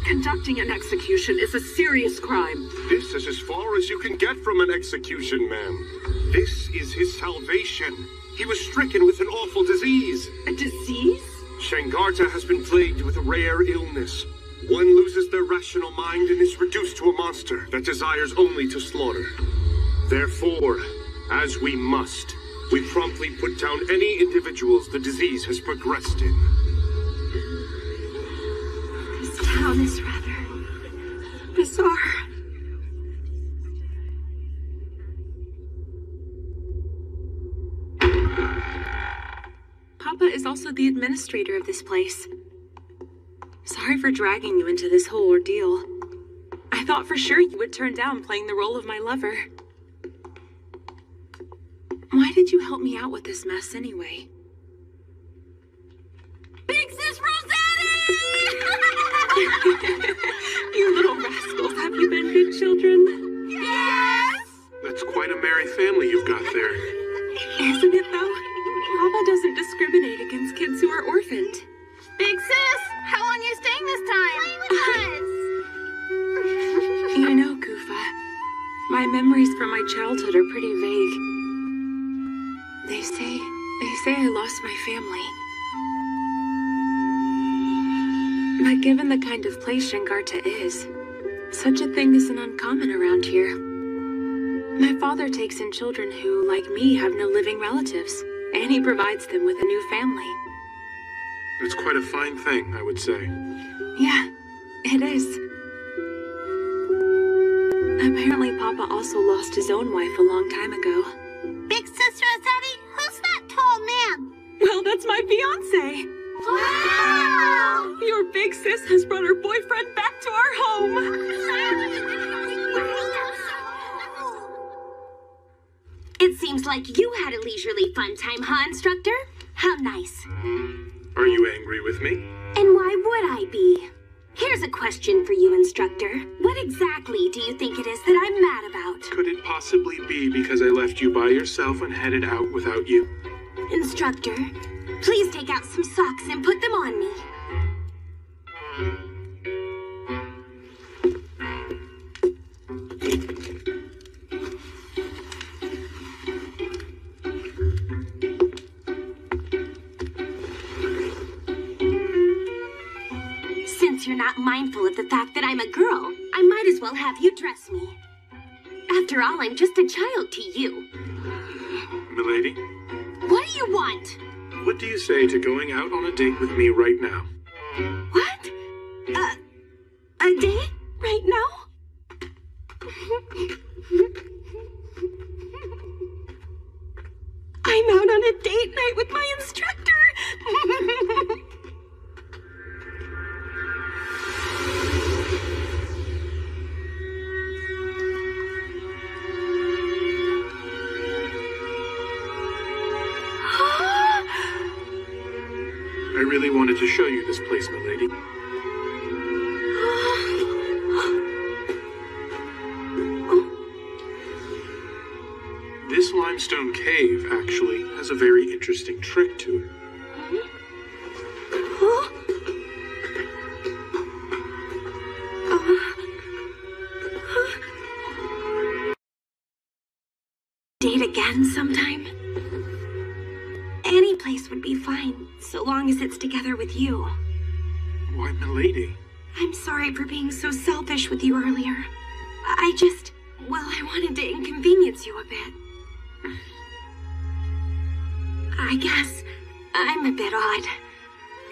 Conducting an execution is a serious crime. This is as far as you can get from an execution, ma'am. This is his salvation. He was stricken with an awful disease. A disease? Shengarta has been plagued with a rare illness. One loses their rational mind and is reduced to a monster that desires only to slaughter. Therefore, as we must, we promptly put down any individuals the disease has progressed in. This town is rather bizarre. Papa is also the administrator of this place. Sorry for dragging you into this whole ordeal. I thought for sure you would turn down playing the role of my lover. Why did you help me out with this mess anyway? Big Sis Rosetti! You little rascals, have you been good children? Yes! That's quite a merry family you've got there. Isn't it though? Papa doesn't discriminate against kids who are orphaned. Big Sis, how long are you staying this time? Play with us! You know, Goofa, my memories from my childhood are pretty vague. They say I lost my family. But given the kind of place Shingarta is, such a thing isn't uncommon around here. My father takes in children who, like me, have no living relatives, and he provides them with a new family. It's quite a fine thing, I would say. Yeah, it is. Apparently Papa also lost his own wife a long time ago. Big Sister Azadi, who's that tall man? Well, that's my fiancé. Wow! Your big sis has brought her boyfriend back to our home. It seems like you had a leisurely fun time, huh, instructor? How nice. Are you angry with me? And why would I be? Here's a question for you, instructor. What exactly do you think it is that I'm mad about? Could it possibly be because I left you by yourself and headed out without you? Instructor, please take out some socks and put them on me. Since you're not mindful of the fact that I'm a girl, I might as well have you dress me. After all, I'm just a child to you. Milady? What do you want? What do you say to going out on a date with me right now? What? A date? Right now? I'm out on a date night with my instructor. I really wanted to show you this place, milady. This limestone cave, actually, has a very interesting trick to it. Date again sometime? Any place would be fine, so long as it's together with you. Why, milady? I'm sorry for being so selfish with you earlier. I wanted to inconvenience you a bit. I guess I'm a bit odd.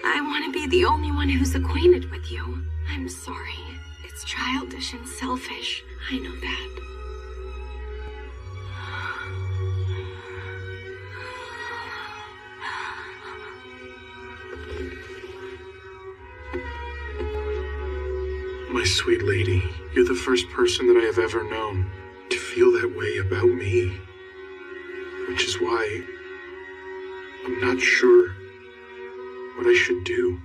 I want to be the only one who's acquainted with you. I'm sorry. It's childish and selfish. I know that. My sweet lady, you're the first person that I have ever known to feel that way about me. Which is why I'm not sure what I should do.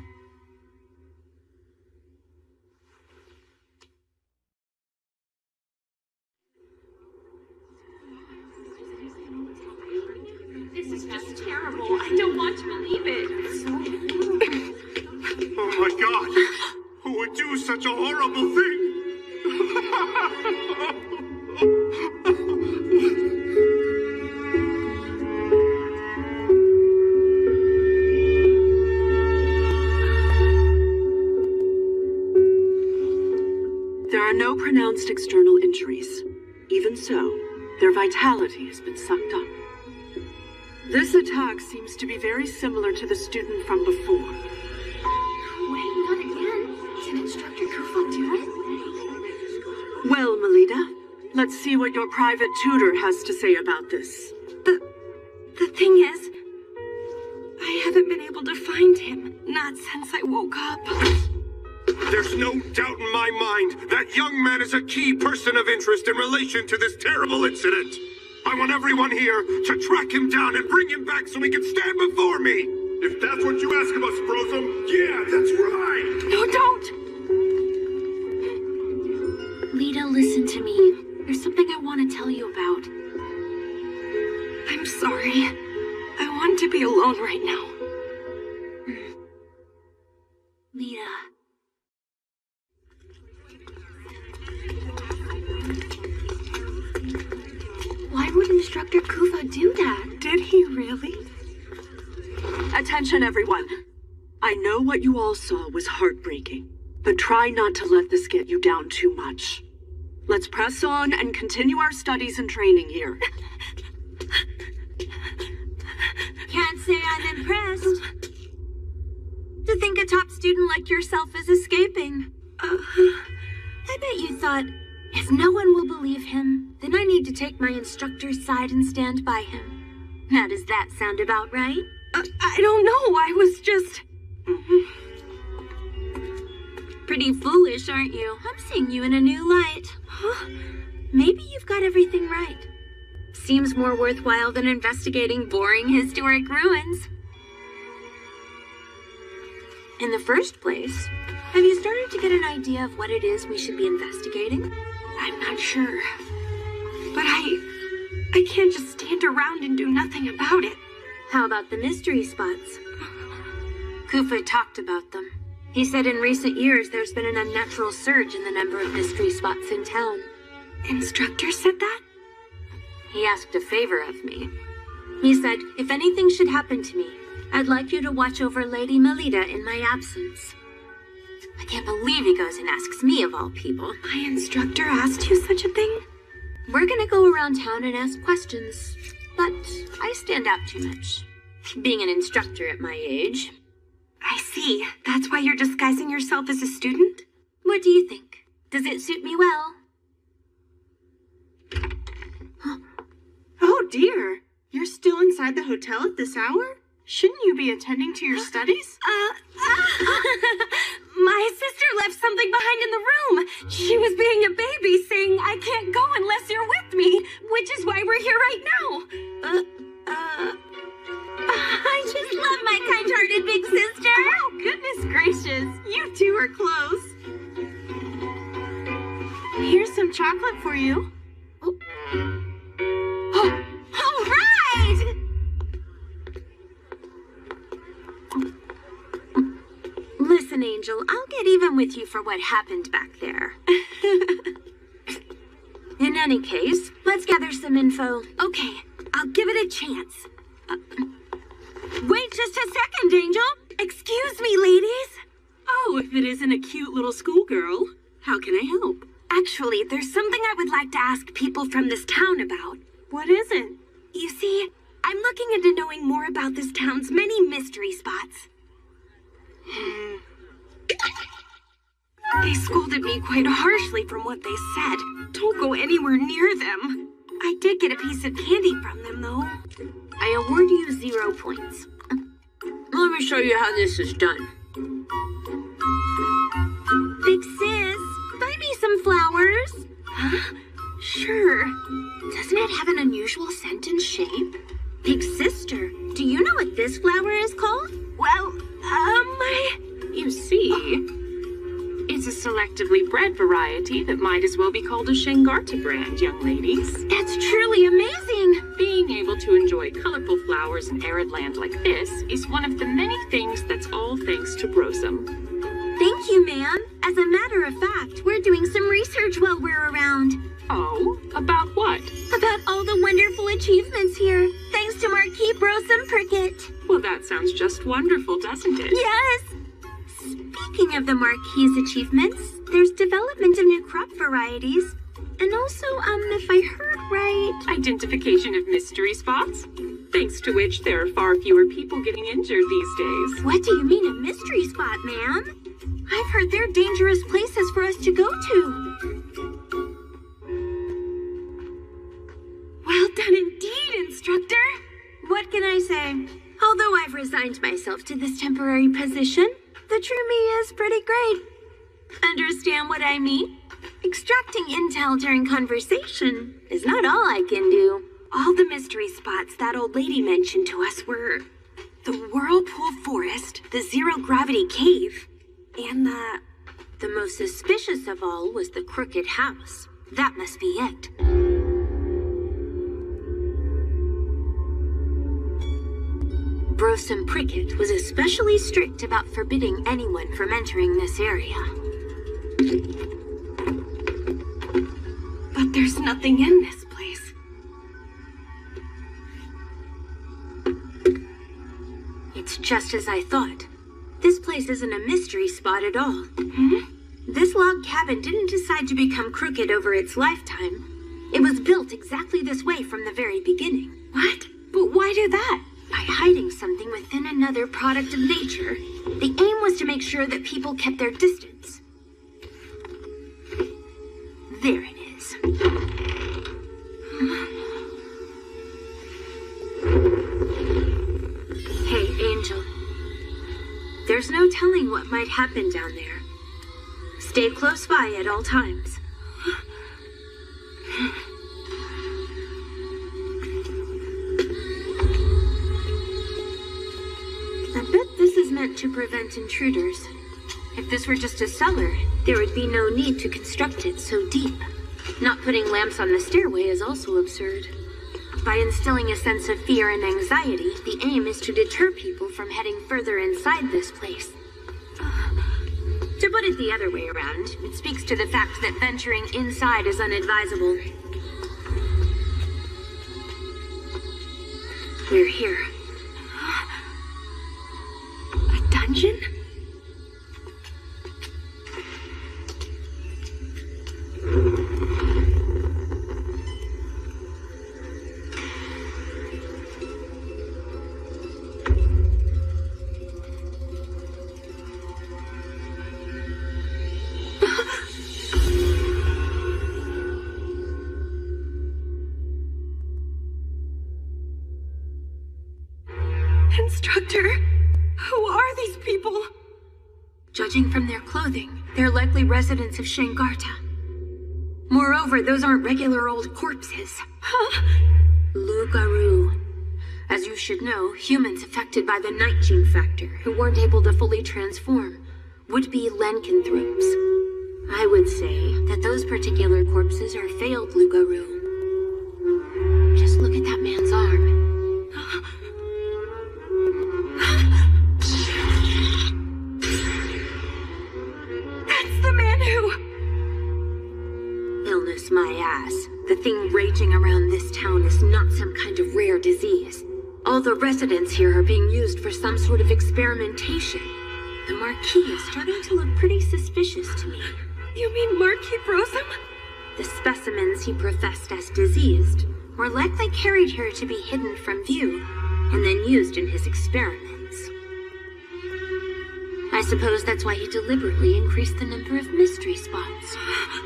This is just terrible. I don't want to believe it. Oh my God! Who would do such a horrible thing? There are no pronounced external injuries. Even so, their vitality has been sucked up. This attack seems to be very similar to the student from before. Wait, not again. Can Instructor Kufa do it? Well, Melita, let's see what your private tutor has to say about this. The thing is, I haven't been able to find him. Not since I woke up. There's no doubt in my mind that young man is a key person of interest in relation to this terrible incident. I want everyone here to track him down and bring him back so he can stand before me. If that's what you ask of us, Brosum, yeah, that's right. No, don't. Lita, listen to me. There's something I want to tell you about. I'm sorry. I want to be alone right now. Lita. Why would Instructor Kufa do that? Did he really? Attention, everyone. I know what you all saw was heartbreaking, but try not to let this get you down too much. Let's press on and continue our studies and training here. Can't say I'm impressed. To think a top student like yourself is escaping. I bet you thought, if no one will believe him, then I need to take my instructor's side and stand by him. Now does that sound about right? I don't know, I was just... Pretty foolish, aren't you? I'm seeing you in a new light. Huh? Maybe you've got everything right. Seems more worthwhile than investigating boring historic ruins. In the first place, have you started to get an idea of what it is we should be investigating? I'm not sure. But I can't just stand around and do nothing about it. How about the mystery spots? Kufa talked about them. He said in recent years there's been an unnatural surge in the number of mystery spots in town. Instructor said that? He asked a favor of me. He said, if anything should happen to me, I'd like you to watch over Lady Melita in my absence. I can't believe he goes and asks me of all people. My instructor asked you such a thing? We're gonna go around town and ask questions, but I stand out too much, being an instructor at my age. I see. That's why you're disguising yourself as a student? What do you think? Does it suit me well? Oh dear. You're still inside the hotel at this hour? Shouldn't you be attending to your studies? My sister left something behind in the room. She was being a baby, saying, I can't go unless you're with me, which is why we're here right now. I just love my kind-hearted big sister. Oh, goodness gracious. You two are close. Here's some chocolate for you. Oh, all right! Listen, Angel, I'll get even with you for what happened back there. In any case, let's gather some info. Okay, I'll give it a chance. Wait just a second, Angel. Excuse me, ladies. Oh, if it isn't a cute little schoolgirl, how can I help? Actually, there's something I would like to ask people from this town about. What is it? You see, I'm looking into knowing more about this town's many mystery spots. They scolded me quite harshly from what they said. Don't go anywhere near them. I did get a piece of candy from them, though. I award you 0 points. Let me show you how this is done. Big sis, buy me some flowers. Huh? Sure. Doesn't it have an unusual scent and shape? Big sister, do you know what this flower is called? Well, You see, it's a selectively bred variety that might as well be called a Shangarta brand, young ladies. It's truly amazing. Being able to enjoy colorful flowers in arid land like this is one of the many things that's all thanks to Brosum. Thank you, ma'am. As a matter of fact, we're doing some research while we're around. Oh, about what? About all the wonderful achievements here, thanks to Marquis Brosum Prickett. Well, that sounds just wonderful, doesn't it? Yes. Speaking of the Marquis' achievements, there's development of new crop varieties. And also, if I heard right... Identification of mystery spots, thanks to which there are far fewer people getting injured these days. What do you mean a mystery spot, ma'am? I've heard they're dangerous places for us to go to. Well done indeed, instructor. What can I say? Although I've resigned myself to this temporary position, the true me is pretty great. Understand what I mean? Extracting intel during conversation is not all I can do. All the mystery spots that old lady mentioned to us were the Whirlpool Forest, the Zero Gravity Cave, and The most suspicious of all was the Crooked House. That must be it. Brosum Prickett was especially strict about forbidding anyone from entering this area. But there's nothing in this place. It's just as I thought. This place isn't a mystery spot at all. This log cabin didn't decide to become crooked over its lifetime. It was built exactly this way from the very beginning. What? But why do that? By hiding something within another product of nature. The aim was to make sure that people kept their distance. There it is. Hey, Angel. There's no telling what might happen down there. Stay close by at all times. I bet this is meant to prevent intruders. If this were just a cellar, there would be no need to construct it so deep. Not putting lamps on the stairway is also absurd. By instilling a sense of fear and anxiety, the aim is to deter people from heading further inside this place. To put it the other way around, it speaks to the fact that venturing inside is unadvisable. We're here. A dungeon? Instructor, who are these people? Judging from their clothing, they're likely residents of Shangarta. Moreover, those aren't regular old corpses. Huh? Lugaru. As you should know, humans affected by the night gene factor, who weren't able to fully transform, would be Lencanthropes. I would say that those particular corpses are failed Lugaru. Just look at that man's arm. That's the man who... Illness my ass. The thing raging around this town is not some kind of rare disease. All the residents here are being used for some sort of experimentation. The Marquis is starting to look pretty suspicious to me. You mean Marquis Brosum? The specimens he professed as diseased were likely carried here to be hidden from view and then used in his experiments. I suppose that's why he deliberately increased the number of mystery spots.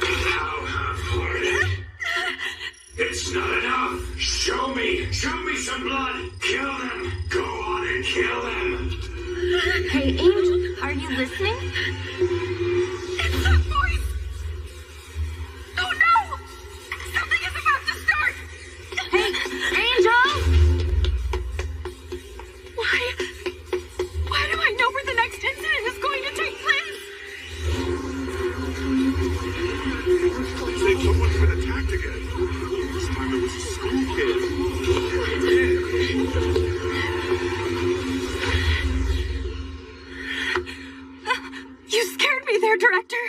How half-hearted. It's not enough. Show me some blood. Kill them. Go on and kill them. Hey, Angel, are you listening? It's that voice! Oh no! Something is about to start! Hey, Angel! Why do I know where the next incident is going to take place? Say someone's been attacked again. This time it was a school kid. You scared me there, Director.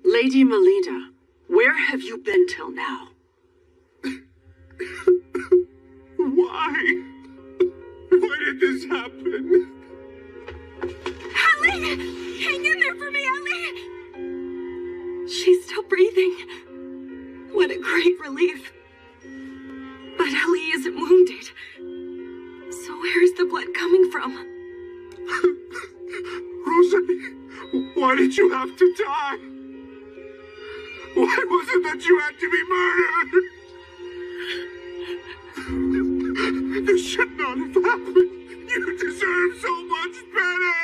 Lady Melita, where have you been till now? Why? Why did this happen? Ellie! Hang in there for me, Ellie! She's still breathing. What a great relief. But Ellie isn't wounded. So where's the blood coming from? Rosalie, why did you have to die? Why was it that you had to be murdered? This should not have happened. You deserve so much better.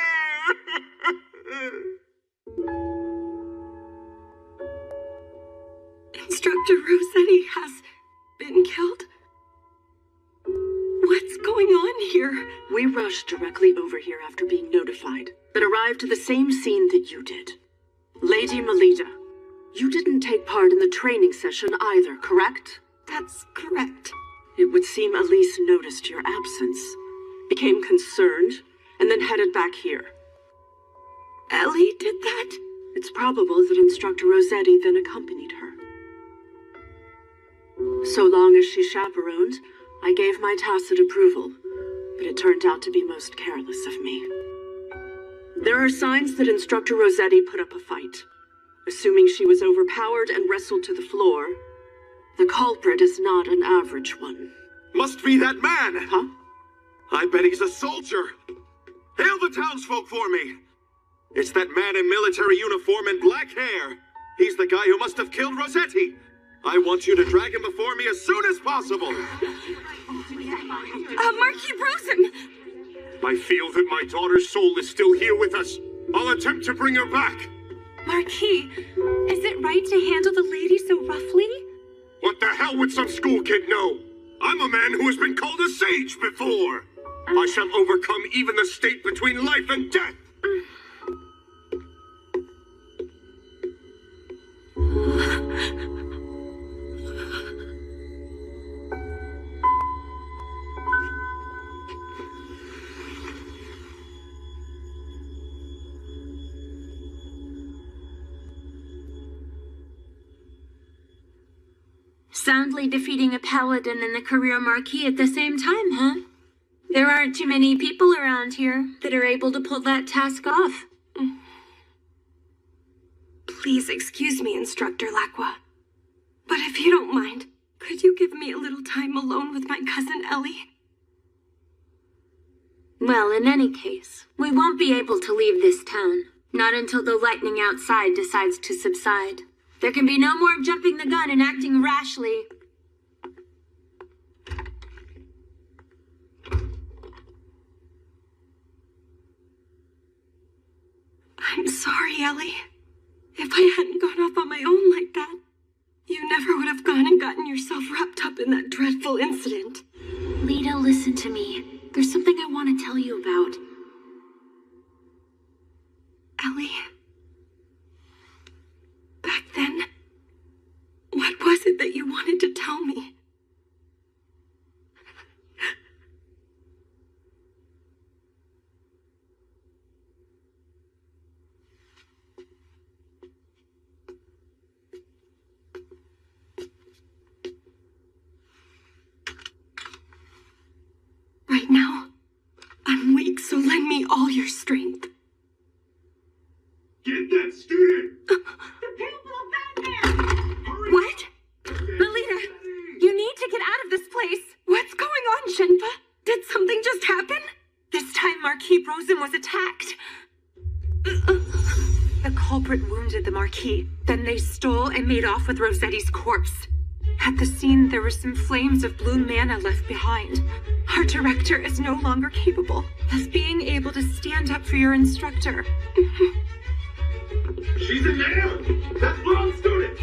Instructor Rossetti has been killed? What's going on here? We rushed directly over here after being notified, but arrived to the same scene that you did. Lady Melita, you didn't take part in the training session either, correct? That's correct. It would seem Elise noticed your absence, became concerned, and then headed back here. Ellie did that? It's probable that Instructor Rossetti then accompanied her. So long as she chaperoned, I gave my tacit approval, but it turned out to be most careless of me. There are signs that Instructor Rossetti put up a fight. Assuming she was overpowered and wrestled to the floor, the culprit is not an average one. Must be that man! Huh? I bet he's a soldier! Hail the townsfolk for me! It's that man in military uniform and black hair! He's the guy who must have killed Rossetti! I want you to drag him before me as soon as possible! Marquis Brosem! I feel that my daughter's soul is still here with us. I'll attempt to bring her back. Marquis, is it right to handle the lady so roughly? What the hell would some school kid know? I'm a man who has been called a sage before. I shall overcome even the state between life and death. Soundly defeating a paladin and the career marquis at the same time, huh? There aren't too many people around here that are able to pull that task off. Please excuse me, Instructor Lacqua. But if you don't mind, could you give me a little time alone with my cousin Ellie? Well, in any case, we won't be able to leave this town. Not until the lightning outside decides to subside. There can be no more jumping the gun and acting rashly. I'm sorry, Ellie. If I hadn't gone off on my own like that, you never would have gone and gotten yourself wrapped up in that dreadful incident. Lita, listen to me. There's something I want to tell you about. Ellie, back then, what was it that you wanted to tell me? Right now, I'm weak, so lend me all your strength. Get that student! The pupil of Batman! What? Melita, you need to get out of this place. What's going on, Shenpa? Did something just happen? This time Marquis Brosem was attacked. The culprit wounded the Marquis. Then they stole and made off with Rossetti's corpse. At the scene, there were some flames of blue mana left behind. Our director is no longer capable of being able to stand up for your instructor. She's in there! That's wrong, student!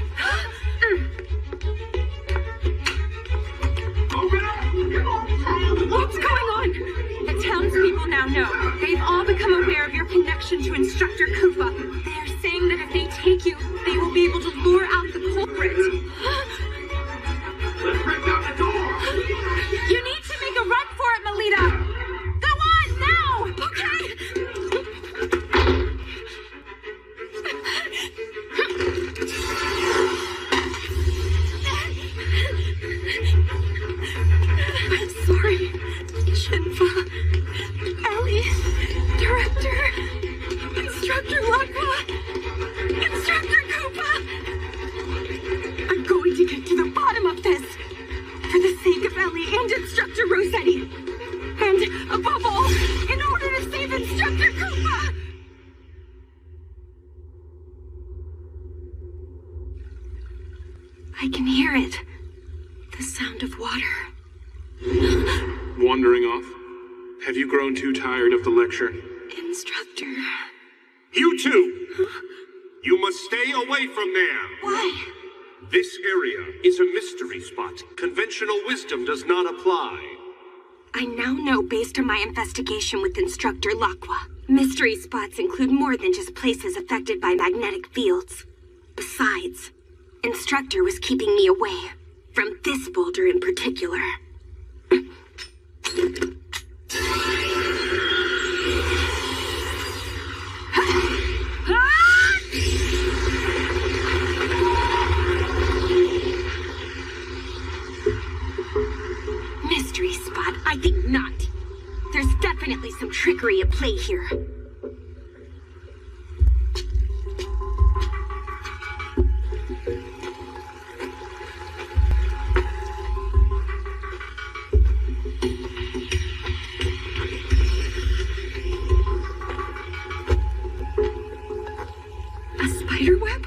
What's going on? The townspeople now know. They've all become aware of your connection to Instructor Koopa. They are saying that if they take you, they will be able to lure out the culprit. Let's break down the door! You need to make a run for it, Melita! Go on, now! Okay! I'm sorry, Shenpa, Ellie, Director, Instructor Lacqua, Instructor Koopa. I'm going to get to the bottom of this, for the sake of Ellie and Instructor Rossetti, and above all, in order to save Instructor Koopa. I can hear it. The sound of water. Wandering off? Have you grown too tired of the lecture? Instructor. You two! Huh? You must stay away from there! Why? This area is a mystery spot. Conventional wisdom does not apply. I now know based on my investigation with Instructor Lacqua. Mystery spots include more than just places affected by magnetic fields. Besides, Instructor was keeping me away from this boulder in particular. Mystery spot? I think not. There's definitely some trickery at play here. spider web?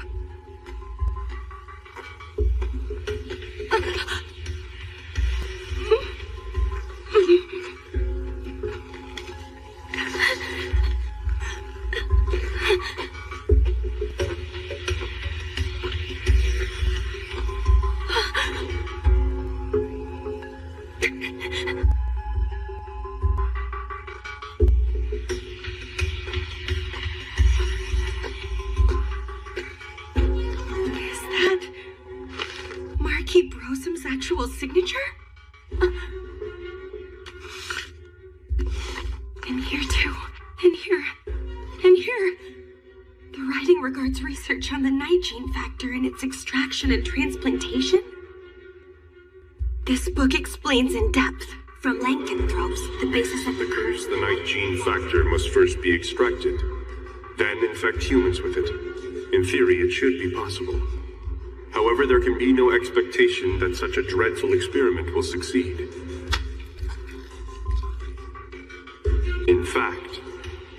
Actual signature? And here too. And here. And here. The writing regards research on the night gene factor and its extraction and transplantation. This book explains in depth, from lycanthropes, the basis of the Because the night gene factor must first be extracted, then infect humans with it. In theory, it should be possible. However, there can be no expectation that such a dreadful experiment will succeed. In fact,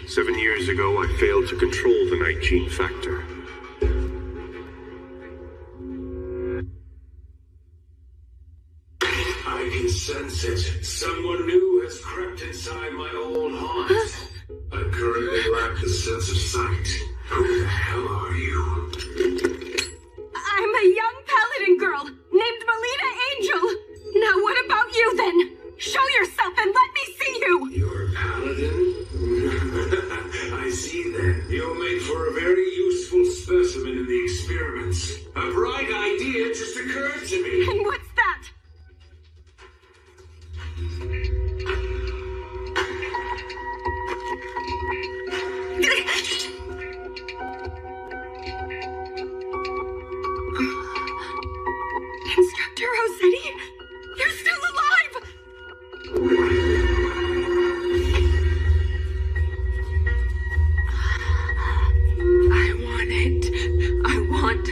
7 years ago, I failed to control the night gene factor. I can sense it. Someone new has crept inside my old haunt. I currently lack the sense of sight. Who the hell are you? I'm a young paladin girl named Melina Angel. Now what about you then? Show yourself and let me see you. You're a paladin? I see then. You'll make for a very useful specimen in the experiments. A bright idea just occurred to me. And what's that? Instructor Rossetti? You're still alive! I want it. I want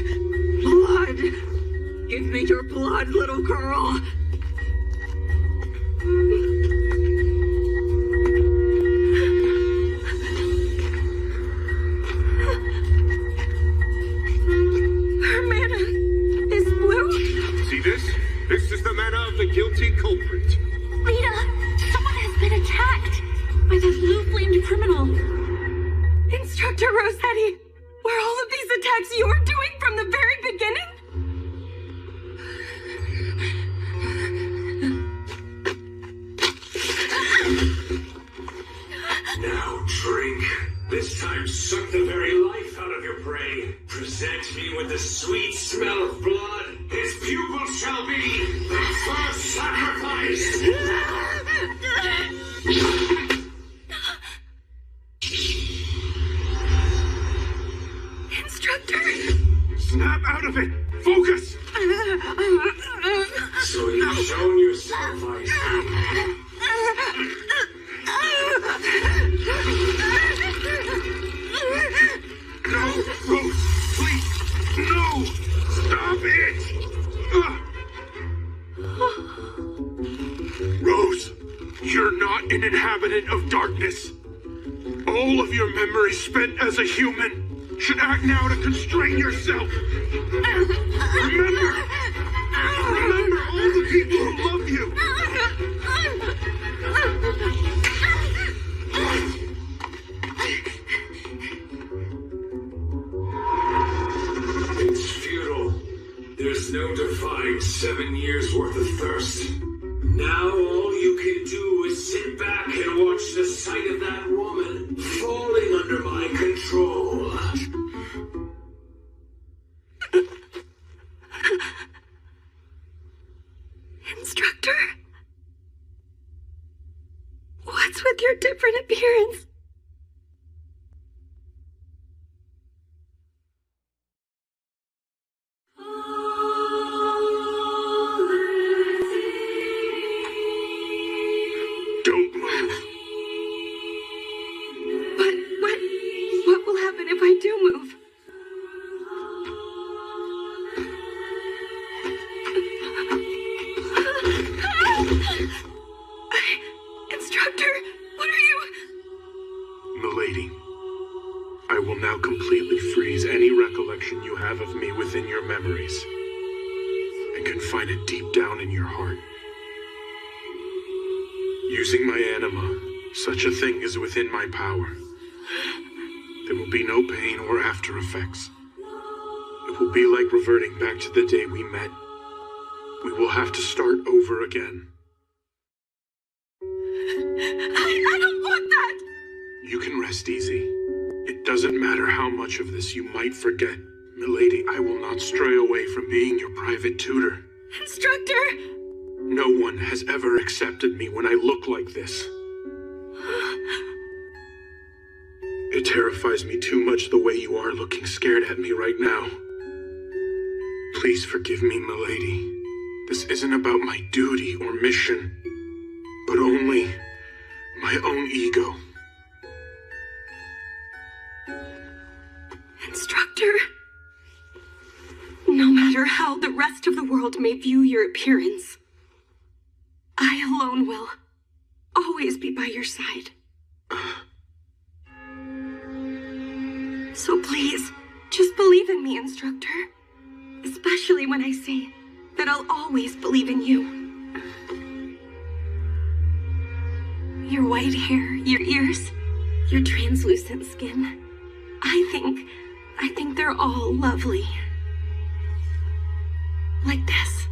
blood. Give me your blood, little girl. Her mana is blue. See this? This is the mana of the guilty culprit. Rita, someone has been attacked by this blue-flamed criminal. Instructor Rossetti, were all of these attacks you were doing from the very beginning? Now drink. This time suck the very life out of your prey. Present me with the sweet smell of blood. His pupils shall be the first sacrifice. Instructor! Snap out of it! Focus! So you've shown yourself, I see. No, Rose, please, no! Stop it! Rose, you're not an inhabitant of darkness. All of your memories spent as a human should act now to constrain yourself. Remember all the people who love you. It's futile. There's no defying 7 years worth of thirst. Now all you can do is sit back and watch the sight of that woman falling under my control. Instructor? What's with your different appearance? Don't move. But what will happen if I do move? Instructor, what are you? I will now completely freeze any recollection you have of me within your memories, and confine it deep down in your heart. Using my anima, such a thing is within my power. There will be no pain or after effects. It will be like reverting back to the day we met. We will have to start over again. I don't want that! You can rest easy. It doesn't matter how much of this you might forget. Milady, I will not stray away from being your private tutor. Instructor! No one has ever accepted me when I look like this. It terrifies me too much the way you are looking scared at me right now. Please forgive me, milady. This isn't about my duty or mission, but only my own ego. Instructor, no matter how the rest of the world may view your appearance, I alone will always be by your side. So please, just believe in me, Instructor. Especially when I say that I'll always believe in you. Your white hair, your ears, your translucent skin. I think they're all lovely. Like this.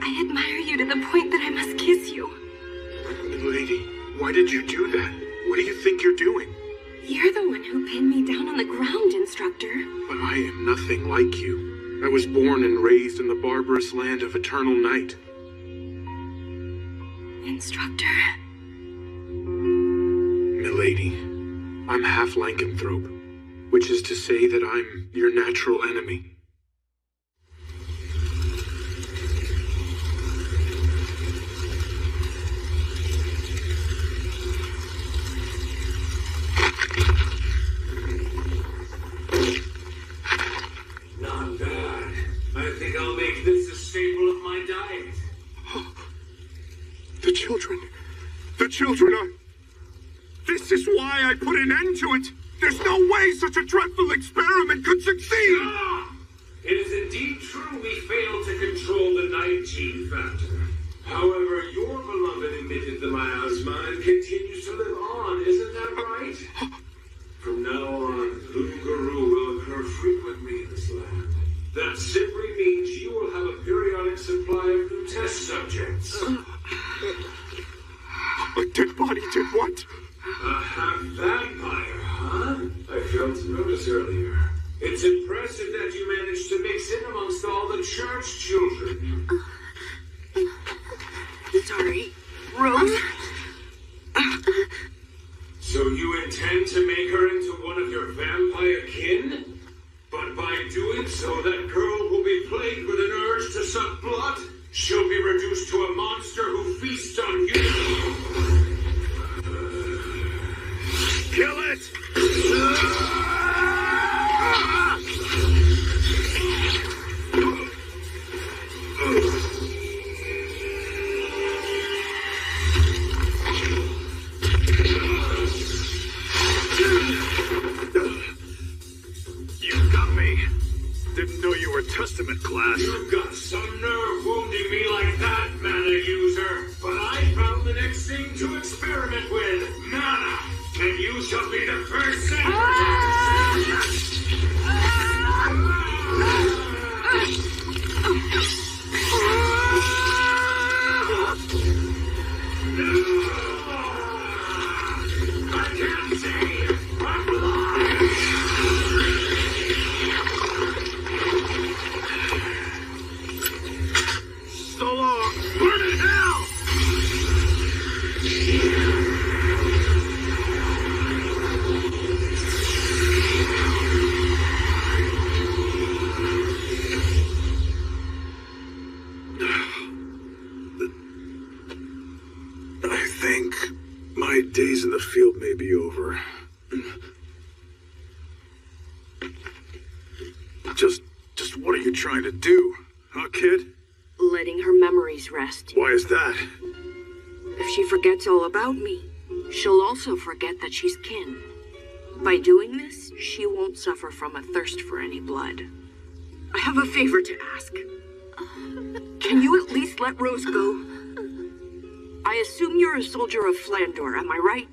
I admire you to the point that I must kiss you. Milady, why did you do that? What do you think you're doing? You're the one who pinned me down on the ground, Instructor. But I am nothing like you. I was born and raised in the barbarous land of eternal night. Instructor. Milady, I'm half lycanthrope, which is to say that I'm your natural enemy. Not bad. I think I'll make this a staple of my diet. The children. The children are... This is why I put an end to it. There's no way such a dreadful experiment could succeed. Ah! It is indeed true we failed to control the night gene factor. However, your beloved emitted the miasma and continues to live on, isn't that right? From now on, Lungaroo will occur frequently in this land. That simply means you will have a periodic supply of new test subjects. A dead body did what? A half-vampire, huh? I failed to notice earlier. It's impressive that you managed to mix in amongst all the church children. Sorry, Rose. So you intend to make her into one of your vampire kin? But by doing so, that girl will be plagued with an urge to suck blood. She'll be reduced to a monster who feasts on humans. Kill it! You got me. Didn't know you were Testament class. You've got some nerve wounding me like that, mana user. But I found the next thing to experiment with. Mana! And you shall be the first I can't say I'm blind. So long. Burn in hell! I think my days in the field may be over. Just what are you trying to do, huh, kid? Letting her memories rest. Why is that? If she forgets all about me, she'll also forget that she's kin. By doing this, she won't suffer from a thirst for any blood. I have a favor to ask. Can you at least let Rose go? I assume you're a soldier of Flandor, am I right?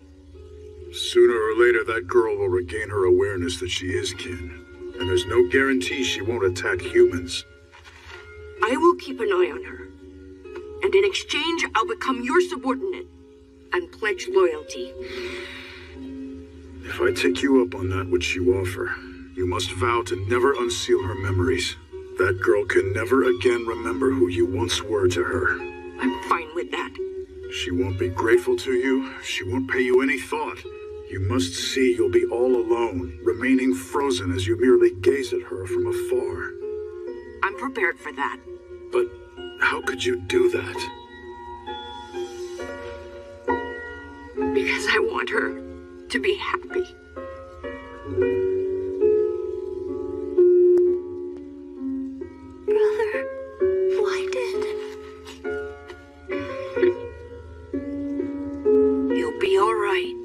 Sooner or later, that girl will regain her awareness that she is kin. And there's no guarantee she won't attack humans. I will keep an eye on her. And in exchange, I'll become your subordinate and pledge loyalty. If I take you up on that which you offer, you must vow to never unseal her memories. That girl can never again remember who you once were to her. I'm fine with that. She won't be grateful to you. She won't pay you any thought. You must see you'll be all alone, remaining frozen as you merely gaze at her from afar. I'm prepared for that. But how could you do that? Because I want her to be happy. Brother, why did... You'll be all right,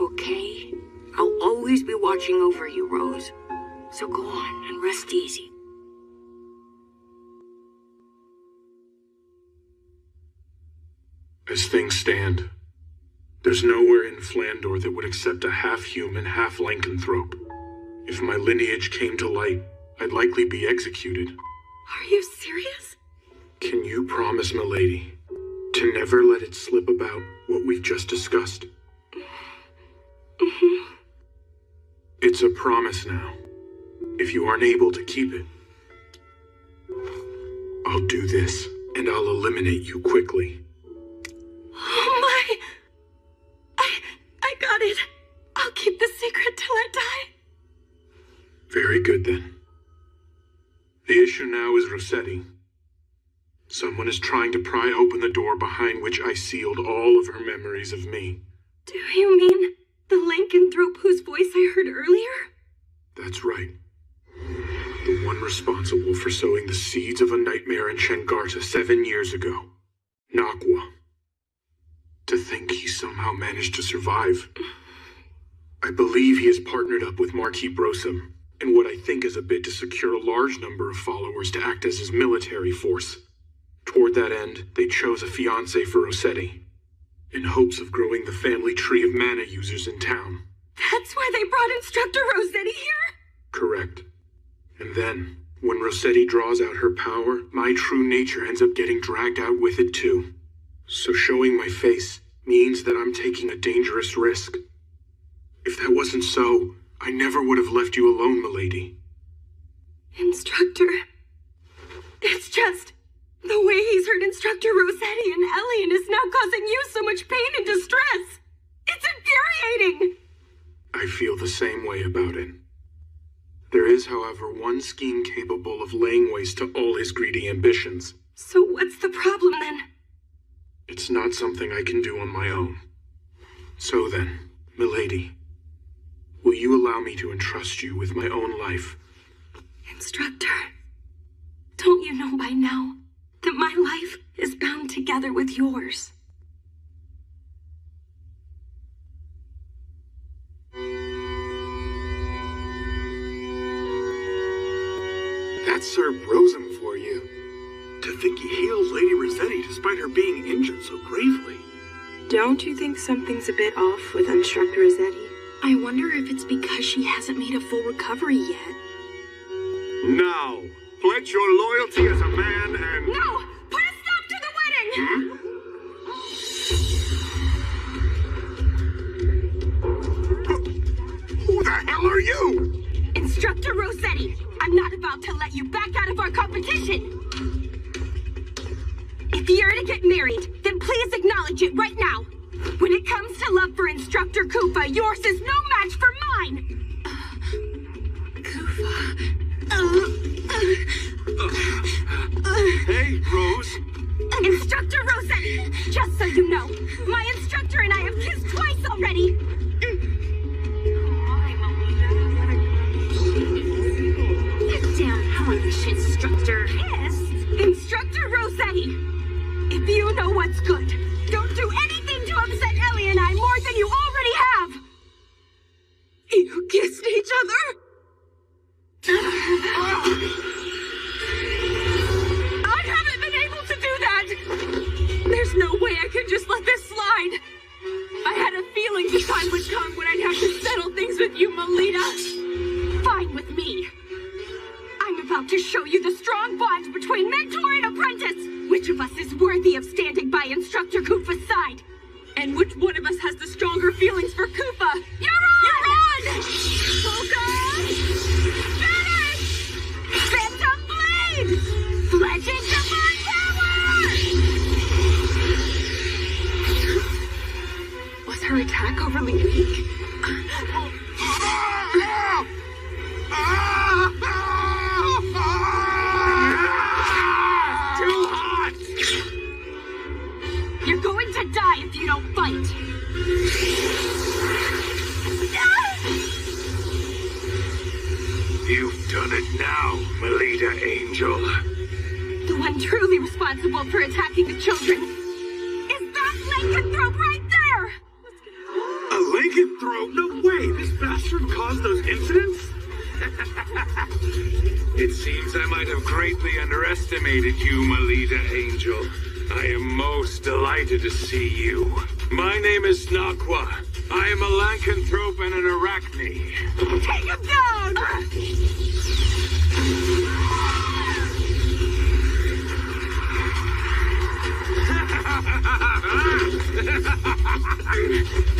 okay? I'll always be watching over you, Rose. So go on and rest easy. As things stand, there's nowhere in Flandor that would accept a half-human, half-lycanthrope. If my lineage came to light, I'd likely be executed. Are you serious? Can you promise, milady, to never let it slip about what we've just discussed? Mm-hmm. It's a promise now. If you aren't able to keep it, I'll do this, and I'll eliminate you quickly. Oh my! I got it. I'll keep the secret till I die. Very good, then. The issue now is Rossetti. Someone is trying to pry open the door behind which I sealed all of her memories of me. Do you mean the lycanthrope whose voice I heard earlier? That's right. The one responsible for sowing the seeds of a nightmare in Shengarta 7 years ago. Nakwa. To think he somehow managed to survive. I believe he has partnered up with Marquis Brosum in what I think is a bid to secure a large number of followers to act as his military force. Toward that end, they chose a fiancé for Rossetti, in hopes of growing the family tree of mana users in town. That's why they brought Instructor Rossetti here? Correct. And then, when Rossetti draws out her power, my true nature ends up getting dragged out with it too. So showing my face means that I'm taking a dangerous risk. If that wasn't so, I never would have left you alone, milady. Instructor... It's just... the way he's hurt Instructor Rossetti and Elian is now causing you so much pain and distress. It's infuriating! I feel the same way about it. There is, however, one scheme capable of laying waste to all his greedy ambitions. So what's the problem then? It's not something I can do on my own. So then, milady, will you allow me to entrust you with my own life? Instructor, don't you know by now that my life is bound together with yours? That's Sir Brosum for you. To think he healed Lady Rossetti despite her being injured so gravely. Don't you think something's a bit off with Instructor Rossetti? I wonder if it's because she hasn't made a full recovery yet. Now, pledge your loyalty as a man and... No! Put a stop to the wedding! Who the hell are you? Instructor Rossetti, I'm not about to let you back out of our competition! If you're to get married, then please acknowledge it right now. When it comes to love for Instructor Kufa, yours is no match for mine! Kufa... Hey, Rose. Instructor Rossetti, just so you know, my instructor and I have kissed twice already! Get down, hellish instructor. Kiss? Instructor Rossetti, if you know what's good, don't do anything Instructor Koopa's side. And which one of us has the stronger feelings for Koopa? You're on! Focus! Finish! Phantom Blade! Fledging Divine Power! Was her attack overly weak? Too hot! You're going to die if you don't fight! You've done it now, Melita Angel. The one truly responsible for attacking the children is that lycanthrope right there! A lycanthrope? No way! This bastard caused those incidents? It seems I might have greatly underestimated you, Melita Angel. I am most delighted to see you. My name is Nakwa. I am a lycanthrope and an arachne. Take him down!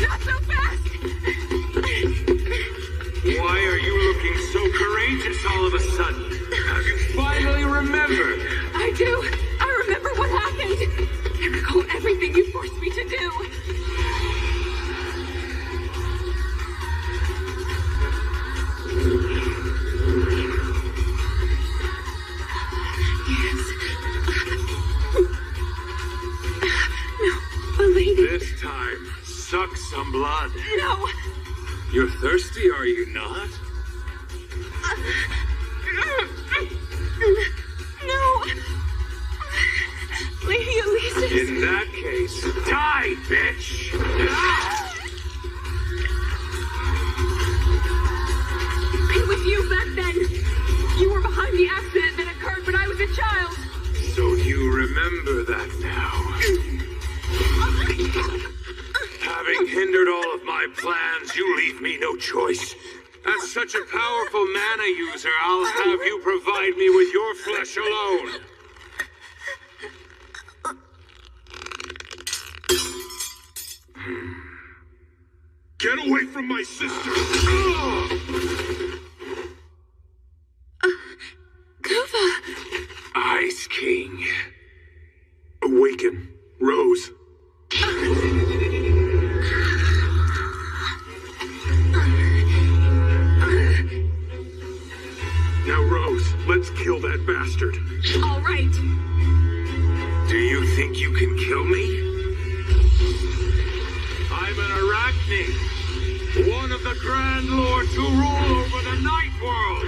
Not so fast! Why are you looking so courageous all of a sudden? Have you finally remembered? I do! I remember what happened! You recall everything you forced me to do! Yes. No, a lady. This time, suck some blood. No! You're thirsty, are you not? No! Lady Elisa. In that case, die, bitch! I'm with you back then. You were behind the accident that occurred when I was a child. So you remember that now. Having hindered all of my plans, you leave me no choice. As such a powerful mana user, I'll have you provide me with your flesh alone. Get away from my sister! Koopa! Ice King. Awaken, Rose. Now, Rose, let's kill that bastard. All right. Do you think you can kill me? I'm an arachne, one of the Grand Lords who rule over the Night World.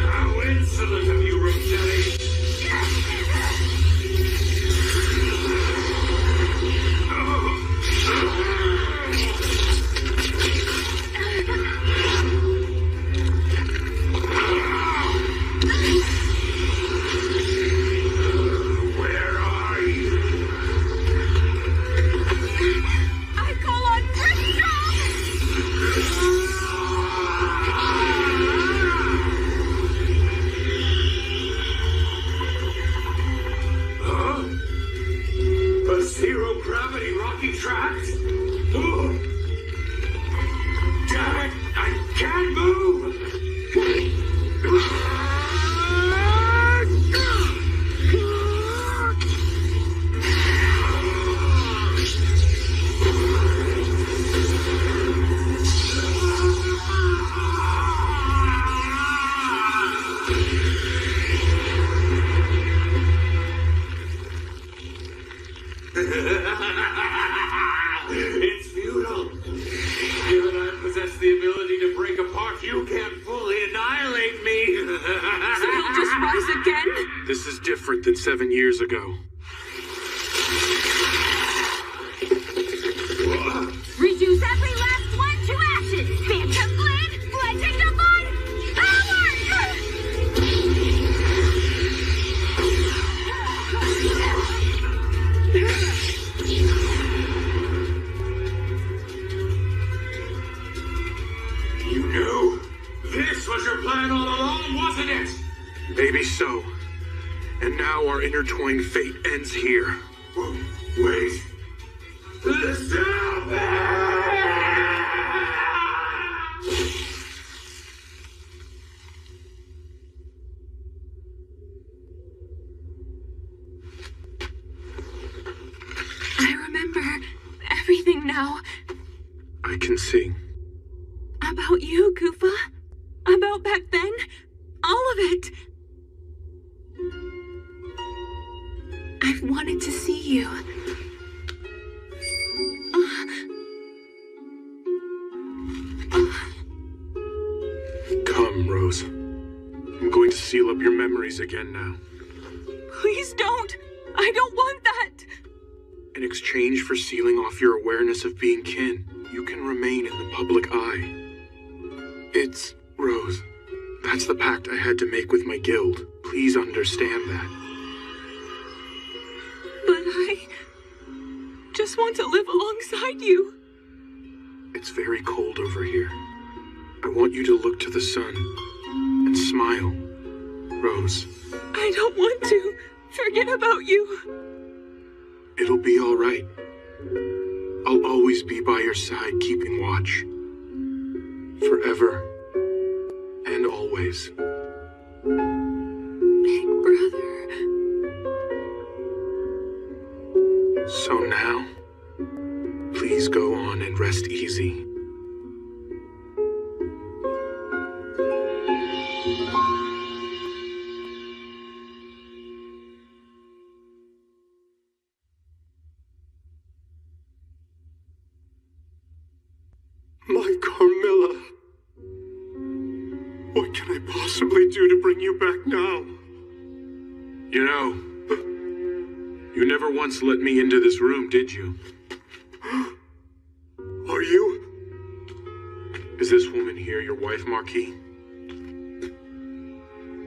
How insolent of you, Rosetti! Where are you? I call on Bristol! Huh? A zero-gravity rocky tract? Ugh. Damn it! I can't move! It's futile. Given I possess the ability to break apart, you can't fully annihilate me. So he'll just rise again? This is different than 7 years ago. Reduce every last one to ashes! Phantom Blade! Fledging Divine Power! You knew? This was your plan all along, wasn't it? Maybe so. And now our intertwined fate ends here. Wait. Stop! I remember everything now. I can see. About you, Koopa. About back then. All of it. I've wanted to see you. Come, Rose. I'm going to seal up your memories again now. Please don't. I don't want that. In exchange for sealing off your awareness of being kin, you can remain in the public eye. It's Rose. That's the pact I had to make with my guild. Please understand that. But I just want to live alongside you. It's very cold over here. I want you to look to the sun and smile, Rose. I don't want to forget about you. It'll be all right. I'll always be by your side, keeping watch. Forever and always. Big brother. So now, please go on and rest easy. My Carmilla. What can I possibly do to bring you back now? You know, you never once let me into this room, did you? Are you? Is this woman here your wife, Marquis?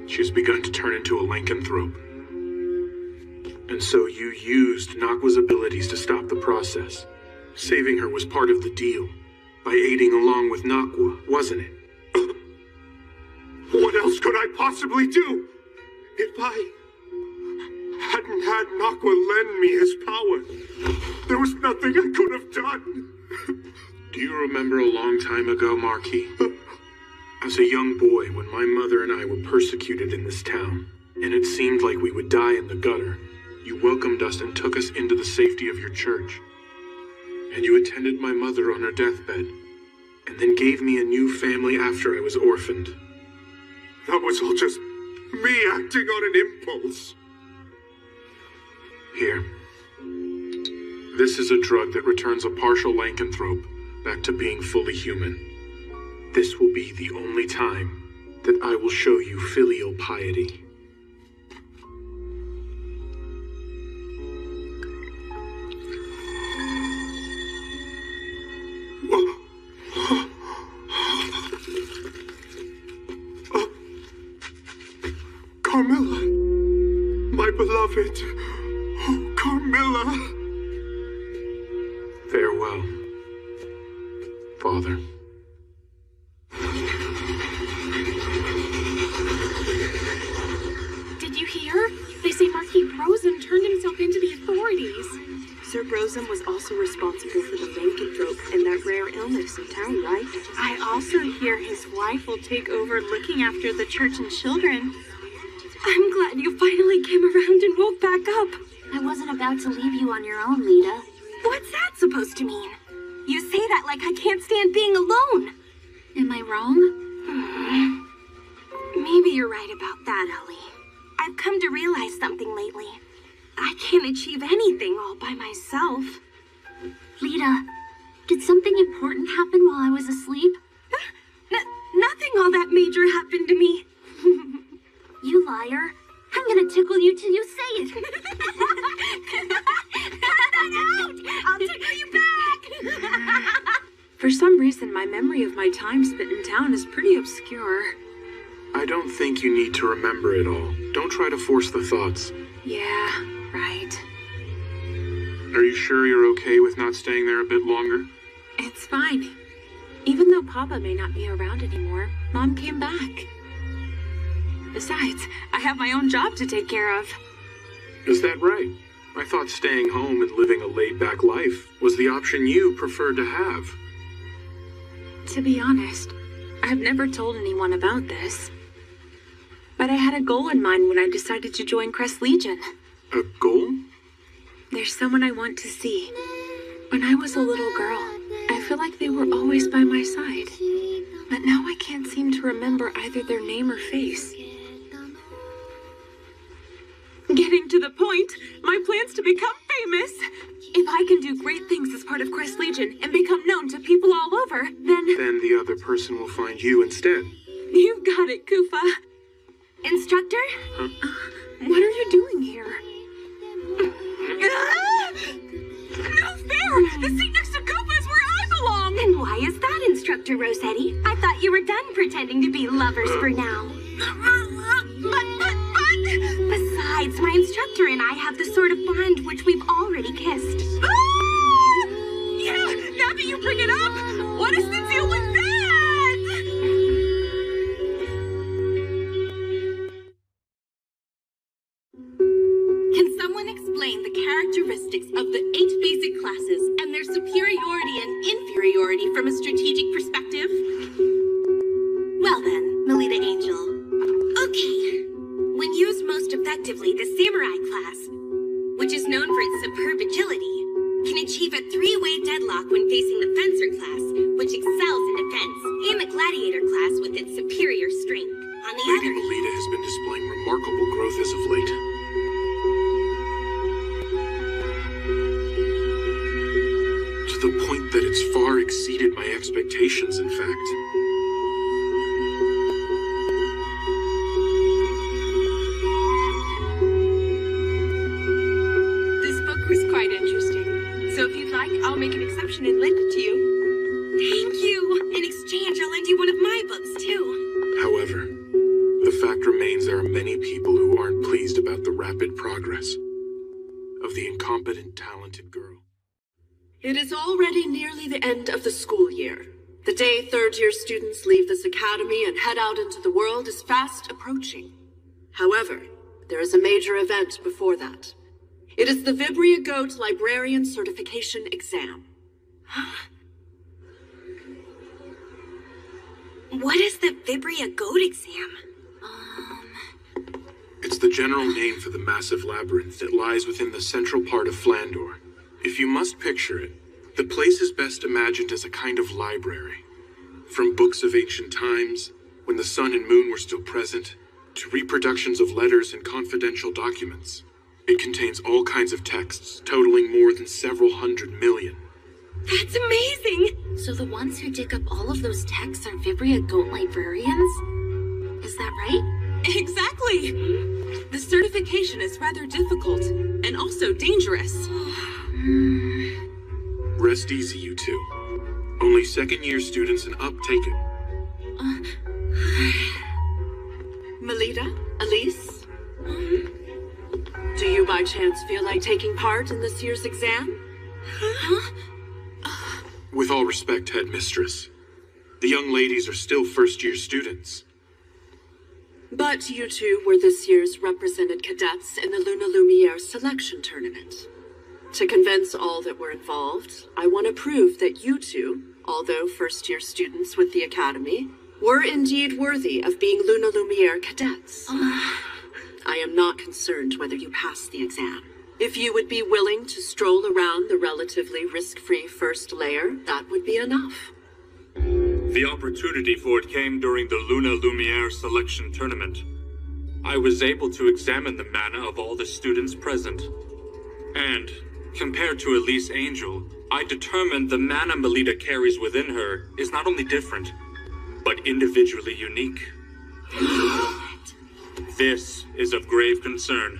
She's begun to turn into a lycanthrope. And so you used Nakwa's abilities to stop the process. Saving her was part of the deal. By aiding along with Nakwa, wasn't it? What else could I possibly do? If I hadn't had Nakwa lend me his power, there was nothing I could have done. Do you remember a long time ago, Marquis? As a young boy, when my mother and I were persecuted in this town, and it seemed like we would die in the gutter, you welcomed us and took us into the safety of your church. And you attended my mother on her deathbed, and then gave me a new family after I was orphaned. That was all just me acting on an impulse. Here. This is a drug that returns a partial lycanthrope back to being fully human. This will be the only time that I will show you filial piety. Carmilla, my beloved. Oh, Carmilla. Farewell, Father. Did you hear? They say Marquis Brozum turned himself into the authorities. Sir Brozum was also responsible for the lycanthrope and that rare illness in town, right? I also hear his wife will take over looking after the church and children. I'm glad you finally came around and woke back up. I wasn't about to leave you on your own, Lita. What's that supposed to mean? You say that like I can't stand being alone. Am I wrong? Maybe you're right about that, Ellie. I've come to realize something lately. I can't achieve anything all by myself. Lita, did something important happen while I was asleep? Nothing all that major happened to me. You liar. I'm gonna tickle you till you say it. Out! I'll tickle you back! For some reason, my memory of my time spent in town is pretty obscure. I don't think you need to remember it all. Don't try to force the thoughts. Yeah, right. Are you sure you're okay with not staying there a bit longer? It's fine. Even though Papa may not be around anymore, Mom came back. Besides, I have my own job to take care of. Is that right? I thought staying home and living a laid-back life was the option you preferred to have. To be honest, I've never told anyone about this. But I had a goal in mind when I decided to join Crest Legion. A goal? There's someone I want to see. When I was a little girl, I feel like they were always by my side. But now I can't seem to remember either their name or face. Getting to the point, my plan's to become famous. If I can do great things as part of Crest Legion and become known to people all over, then... Then the other person will find you instead. You got it, Koopa. Instructor? Huh? What are you doing here? No fair! The seat next to Koopa is where I belong! And why is that, Instructor Rossetti? I thought you were done pretending to be lovers for now. But... Besides, my instructor and I have the sort of bond which we've already kissed. Ah! Yeah, now that you bring it up, what is the deal with that? Can someone explain the characteristics of the 8 basic classes and their superiority and inferiority from a strategic perspective? Well then, Melita Angel. Okay. When used most effectively, the Samurai class, which is known for its superb agility, can achieve a 3-way deadlock when facing the Fencer class, which excels in defense, and the Gladiator class with its superior strength. On the Lady other Melita has been displaying remarkable growth as of late. To the point that it's far exceeded my expectations, in fact. I'll make an exception and lend it to you. Thank you. In exchange, I'll lend you one of my books, too. However, the fact remains there are many people who aren't pleased about the rapid progress of the incompetent, talented girl. It is already nearly the end of the school year. The day third-year students leave this academy and head out into the world is fast approaching. However, there is a major event before that. It is the Vibria Goat Librarian Certification Exam. What is the Vibria Goat exam? It's the general name for the massive labyrinth that lies within the central part of Flandor. If you must picture it, the place is best imagined as a kind of library. From books of ancient times, when the sun and moon were still present, to reproductions of letters and confidential documents. It contains all kinds of texts, totaling more than several 100 million. That's amazing! So the ones who dig up all of those texts are Vibria Goat librarians? Is that right? Exactly! The certification is rather difficult, and also dangerous. Rest easy, you two. Only second-year students and up take it. Melita? Elise? Do you by chance feel like taking part in this year's exam? With all respect, Headmistress, the young ladies are still first-year students. But you two were this year's represented cadets in the Luna Lumiere selection tournament. To convince all that were involved, I want to prove that you two, although first-year students with the Academy, were indeed worthy of being Luna Lumiere cadets. I am not concerned whether you pass the exam. If you would be willing to stroll around the relatively risk-free first layer, that would be enough. The opportunity for it came during the Luna Lumiere selection tournament. I was able to examine the mana of all the students present. And, compared to Elise Angel, I determined the mana Melita carries within her is not only different, but individually unique. This is of grave concern.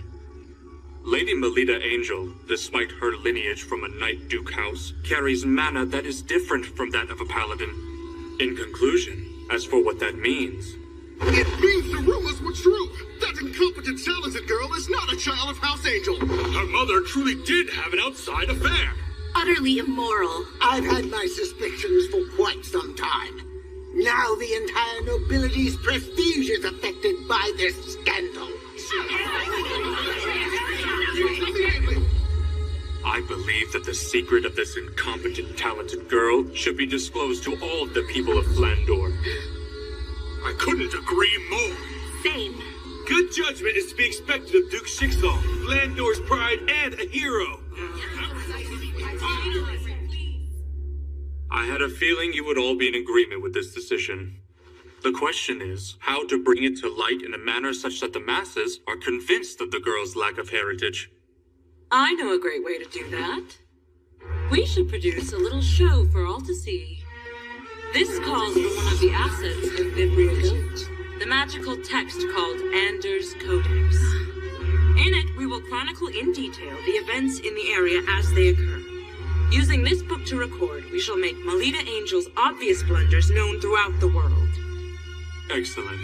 Lady Melita Angel, despite her lineage from a Knight Duke house, carries mana that is different from that of a paladin. In conclusion, as for what that means... It means the rumors were true! That incompetent, talented girl is not a child of House Angel. Her mother truly did have an outside affair. Utterly immoral. I've had my suspicions for quite some time. Now the entire nobility's prestige is affected by this scandal. I believe that the secret of this incompetent, talented girl should be disclosed to all of the people of Flandor. I couldn't agree more. Same. Good judgment is to be expected of Duke Schicksal, Flandor's pride and a hero. I had a feeling you would all be in agreement with this decision. The question is, how to bring it to light in a manner such that the masses are convinced of the girl's lack of heritage. I know a great way to do that. We should produce a little show for all to see. This calls for one of the assets of Vibria Goat, the magical text called Anders Codex. In it, we will chronicle in detail the events in the area as they occur. Using this book to record, we shall make Melita Angel's obvious blunders known throughout the world. Excellent.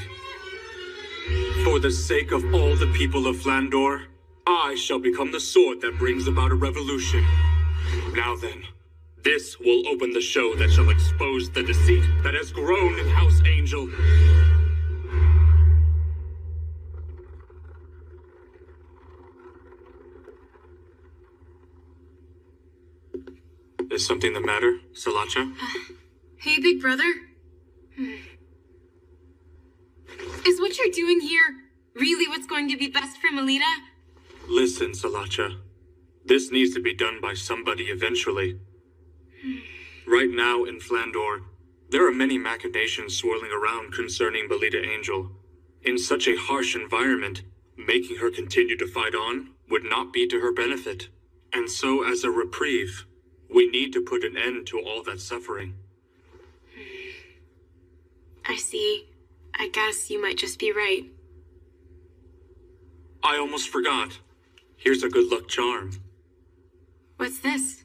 For the sake of all the people of Flandor, I shall become the sword that brings about a revolution. Now then, this will open the show that shall expose the deceit that has grown in House Angel. Is something the matter, Salacha? Hey, big brother. Is what you're doing here really what's going to be best for Melita? Listen, Salacha. This needs to be done by somebody eventually. Right now in Flandor, there are many machinations swirling around concerning Melita Angel. In such a harsh environment, making her continue to fight on would not be to her benefit. And so, as a reprieve, we need to put an end to all that suffering. I see. I guess you might just be right. I almost forgot. Here's a good luck charm. What's this?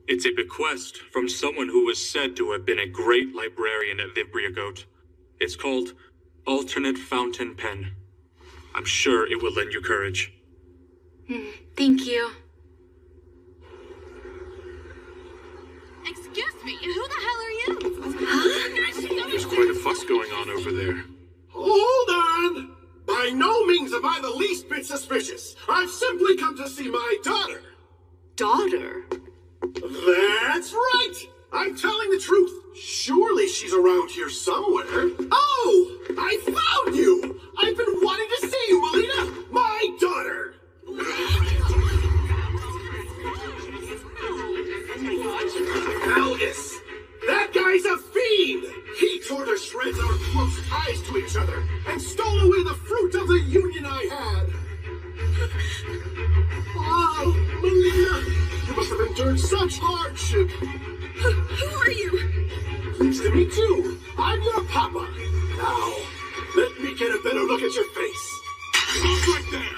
It's a bequest from someone who was said to have been a great librarian at Vibria Goat. It's called Alternate Fountain Pen. I'm sure it will lend you courage. Thank you. Excuse me, who the hell are you? There's quite a fuss going on over there. Hold on! By no means am I the least bit suspicious. I've simply come to see my daughter. Daughter? That's right! I'm telling the truth. Surely she's around here somewhere. Oh! I found you! I've been wanting to see you, Melita! My daughter! Algus! That guy's a fiend! He tore to shreds our close ties to each other and stole away the fruit of the union I had. Oh, Melita, you must have endured such hardship. Who are you? Pleased to meet you. I'm your papa. Now, let me get a better look at your face. Look right there.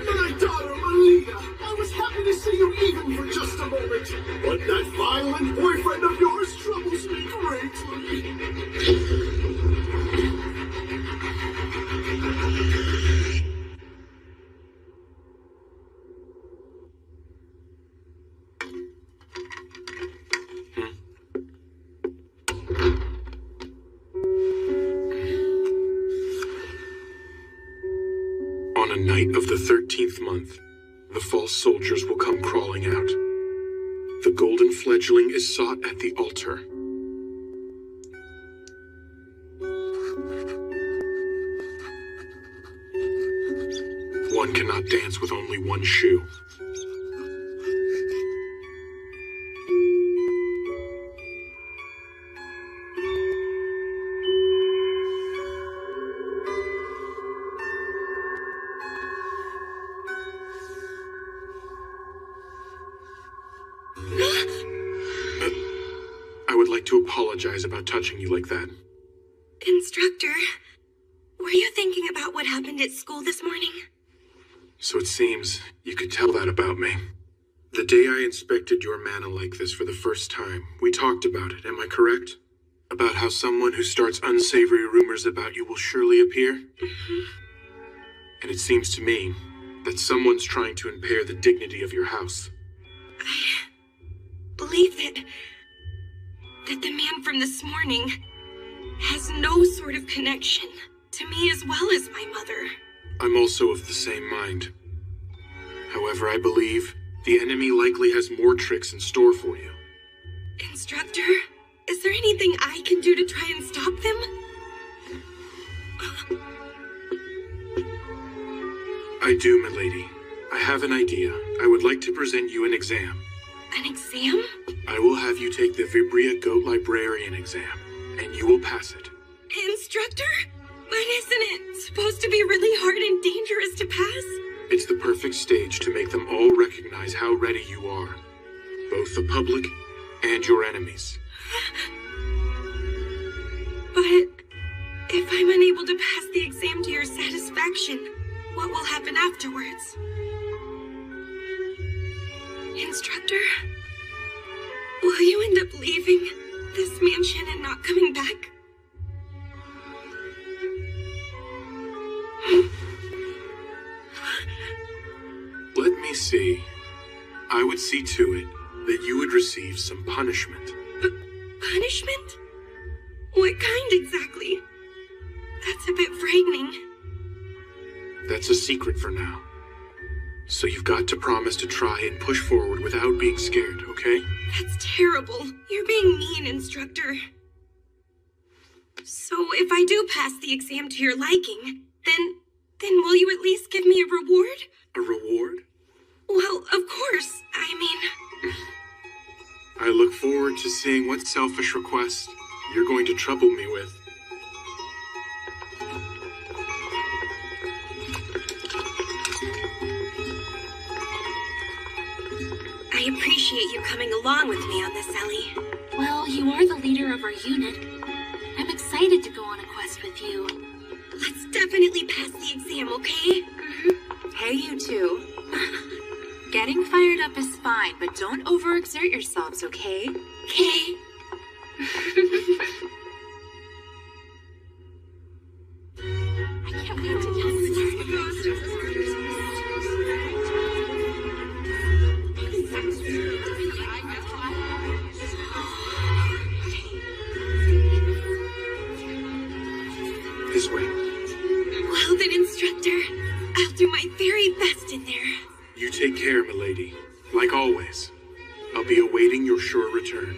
My daughter, Melita. I was happy to see you even for just a moment. But that violent boyfriend of yours troubles me greatly. On a night of the 13th month, the false soldiers will come crawling out. The golden fledgling is sought at the altar. One cannot dance with only one shoe. I would like to apologize about touching you like that. Instructor, were you thinking about what happened at school this morning? So it seems you could tell that about me. The day I inspected your mana like this for the first time, we talked about it, am I correct? About how someone who starts unsavory rumors about you will surely appear? And it seems to me that someone's trying to impair the dignity of your house. I believe that the man from this morning has no sort of connection to me as well as my mother. I'm also of the same mind. However, I believe the enemy likely has more tricks in store for you. Instructor, is there anything I can do to try and stop them? I do, milady. I have an idea. I would like to present you an exam. An exam? I will have you take the Vibria Goat Librarian exam, and you will pass it. Instructor? But isn't it supposed to be really hard and dangerous to pass? It's the perfect stage to make them all recognize how ready you are. Both the public and your enemies. But if I'm unable to pass the exam to your satisfaction, what will happen afterwards? Instructor, will you end up leaving this mansion and not coming back? Let me see. I would see to it that you would receive some punishment. Punishment? What kind exactly? That's a bit frightening. That's a secret for now. So you've got to promise to try and push forward without being scared, okay? That's terrible. You're being mean, Instructor. So if I do pass the exam to your liking, then will you at least give me a reward? A reward? Well, of course. I mean... I look forward to seeing what selfish request you're going to trouble me with. I appreciate you coming along with me on this, Ellie. Well, you are the leader of our unit. I'm excited to go on a quest with you. Let's definitely pass the exam, okay? Hey, you two. Getting fired up is fine, but don't overexert yourselves, okay? Okay. I can't wait to get This way. Well then, Instructor, I'll do my very best in there. You take care, milady. Like always. I'll be awaiting your sure return.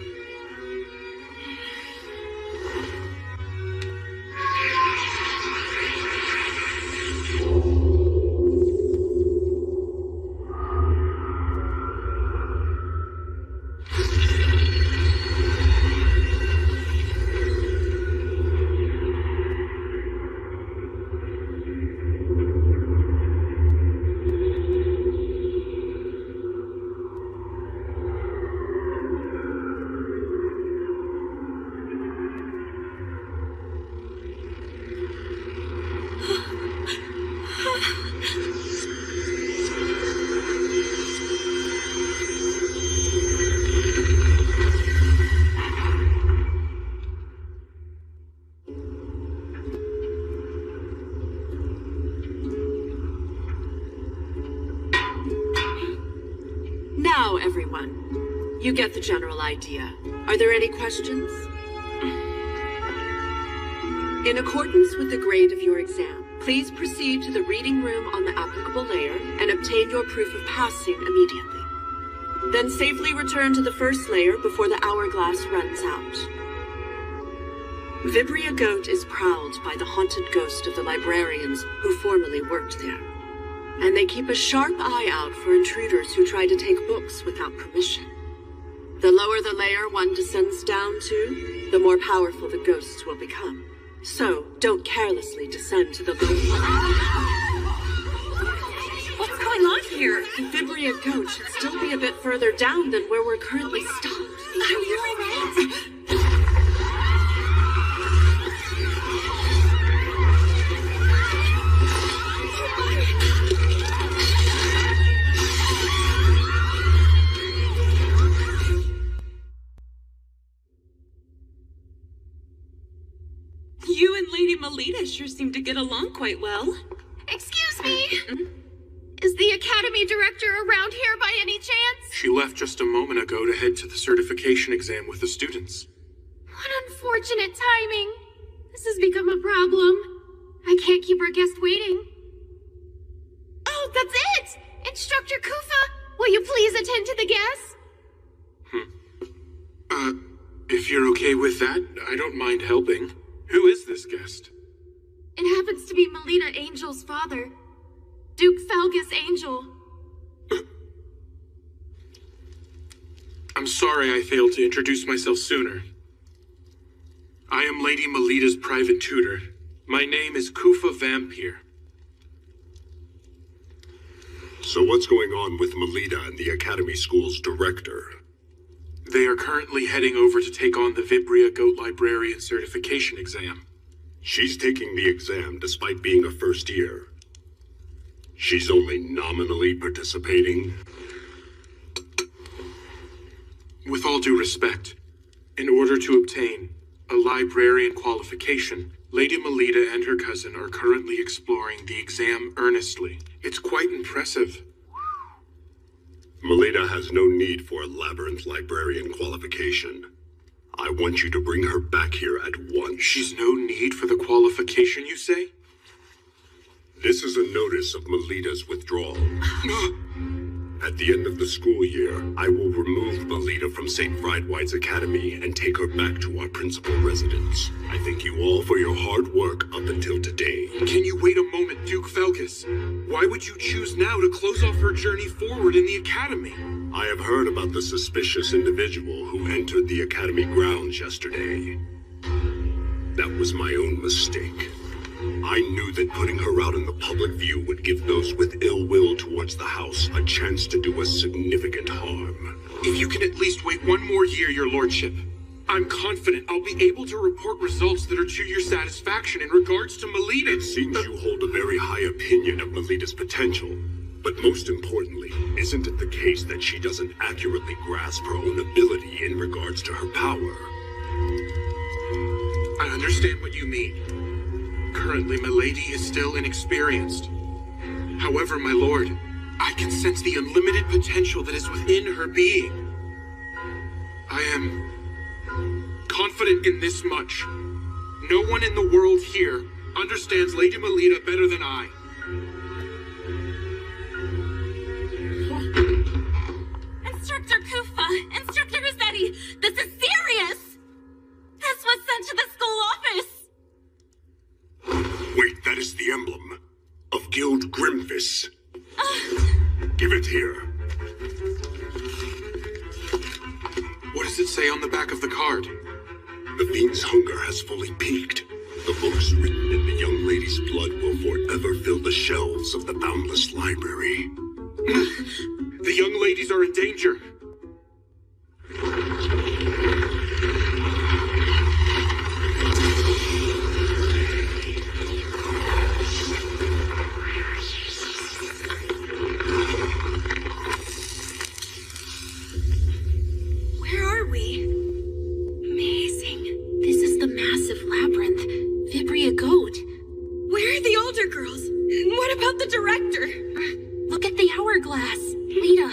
Now, everyone, you get the general idea. Are there any questions? In accordance with the grade of your exam, please proceed to the reading room on the applicable layer and obtain your proof of passing immediately. Then safely return to the first layer before the hourglass runs out. Vibria Goat is prowled by the haunted ghost of the librarians who formerly worked there. And they keep a sharp eye out for intruders who try to take books without permission. The lower the layer one descends down to, the more powerful the ghosts will become. So, don't carelessly descend to the lower. What's going on here? The Vibria Goat should still be a bit further down than where we're currently stopped. Are you alright? seem to get along quite well. Excuse me? Is the Academy Director around here by any chance? She left just a moment ago to head to the certification exam with the students. What unfortunate timing. This has become a problem. I can't keep our guest waiting. Oh, that's it! Instructor Kufa, will you please attend to the guest? If you're okay with that, I don't mind helping. Who is this guest? It happens to be Melita Angel's father, Duke Felgus Angel. I'm sorry I failed to introduce myself sooner. I am Lady Melita's private tutor. My name is Kufa Vampire. So what's going on with Melita and the Academy School's director? They are currently heading over to take on the Vibria Goat Librarian certification exam. She's taking the exam despite being a first year. She's only nominally participating. With all due respect, in order to obtain a librarian qualification, Lady Melita and her cousin are currently exploring the exam earnestly. It's quite impressive. Melita has no need for a labyrinth librarian qualification. I want you to bring her back here at once. She's no need for the qualification, you say? This is a notice of Melita's withdrawal. At the end of the school year, I will remove Melita from St. Friedwight's Academy and take her back to our principal residence. I thank you all for your hard work up until today. Can you wait a moment, Duke Felgus? Why would you choose now to close off her journey forward in the Academy? I have heard about the suspicious individual who entered the Academy grounds yesterday. That was my own mistake. I knew that putting her out in the public view would give those with ill will towards the house a chance to do us significant harm. If you can at least wait one more year, your lordship, I'm confident I'll be able to report results that are to your satisfaction in regards to Melita. It seems you hold a very high opinion of Melita's potential. But most importantly, isn't it the case that she doesn't accurately grasp her own ability in regards to her power? I understand what you mean. Currently, Milady is still inexperienced. However, my lord, I can sense the unlimited potential that is within her being. I am confident in this much. No one in the world here understands Lady Melita better than I. Instructor Kufa! Instructor Rossetti! This is serious! This was sent to the school office! Wait, that is the emblem of Guild Grimvis. Give it here. What does it say on the back of the card? The fiend's hunger has fully peaked. The books written in the young lady's blood will forever fill the shelves of the boundless library. The young ladies are in danger. Where are we? Amazing. This is the massive labyrinth, Vibria Goat. Where are the older girls? And what about the director? Look at the hourglass. Lita.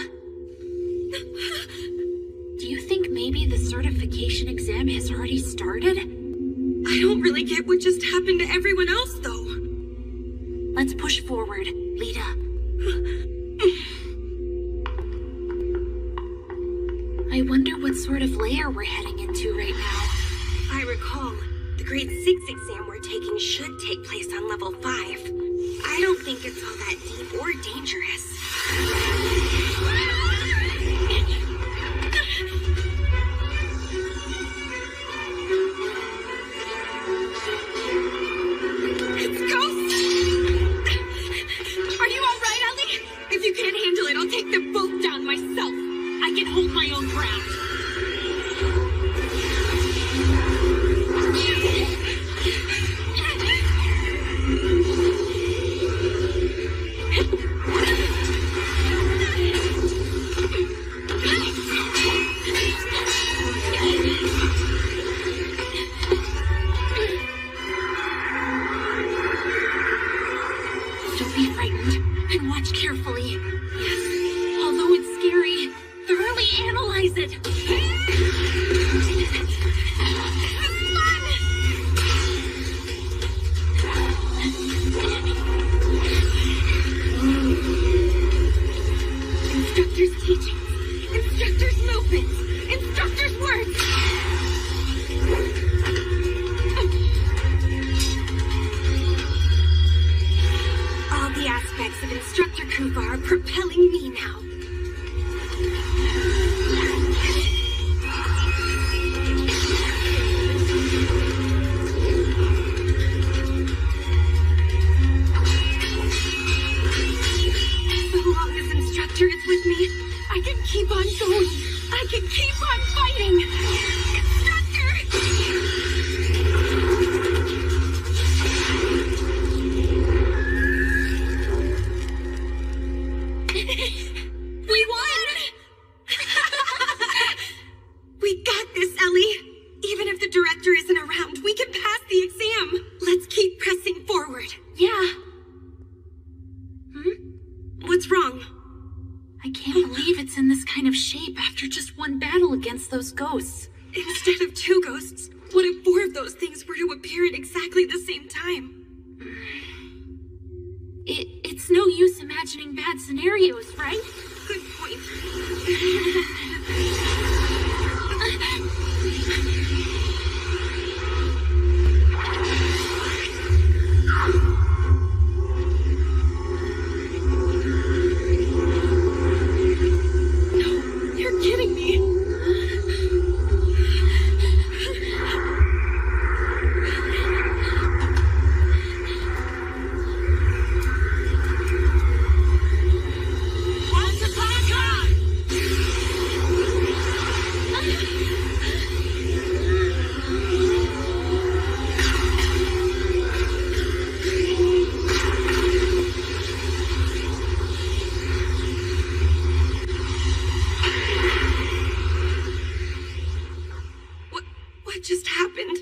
Do you think maybe the certification exam has already started? I don't really get what just happened to everyone else, though. Let's push forward, Lita. I wonder what sort of layer we're heading into right now. If I recall, the grade 6 exam we're taking should take place on level 5. I don't think it's all that deep or dangerous. It's Ghost! Are you alright, Ellie? If you can't handle it, I'll take them both down myself. I can hold my own ground. Don't be frightened, and watch carefully. Yes, although it's scary, thoroughly analyze it. Instructor's teachings, instructor's movements, instructor's words. All the aspects of Instructor Kuva are propelling me now. So long as Instructor is with me, I can keep on going. I can keep on fighting. Instructor! We won! We got this, Ellie. Even if the director isn't around, we can pass the exam. Let's keep pressing forward. Yeah. What's wrong? I can't believe it's in this kind of shape after just one battle against those ghosts. Instead of 2 ghosts, what if 4 of those things were to appear at exactly the same time? It's no use imagining bad scenarios, right? Good point. You're kidding me. Once upon a time! What just happened?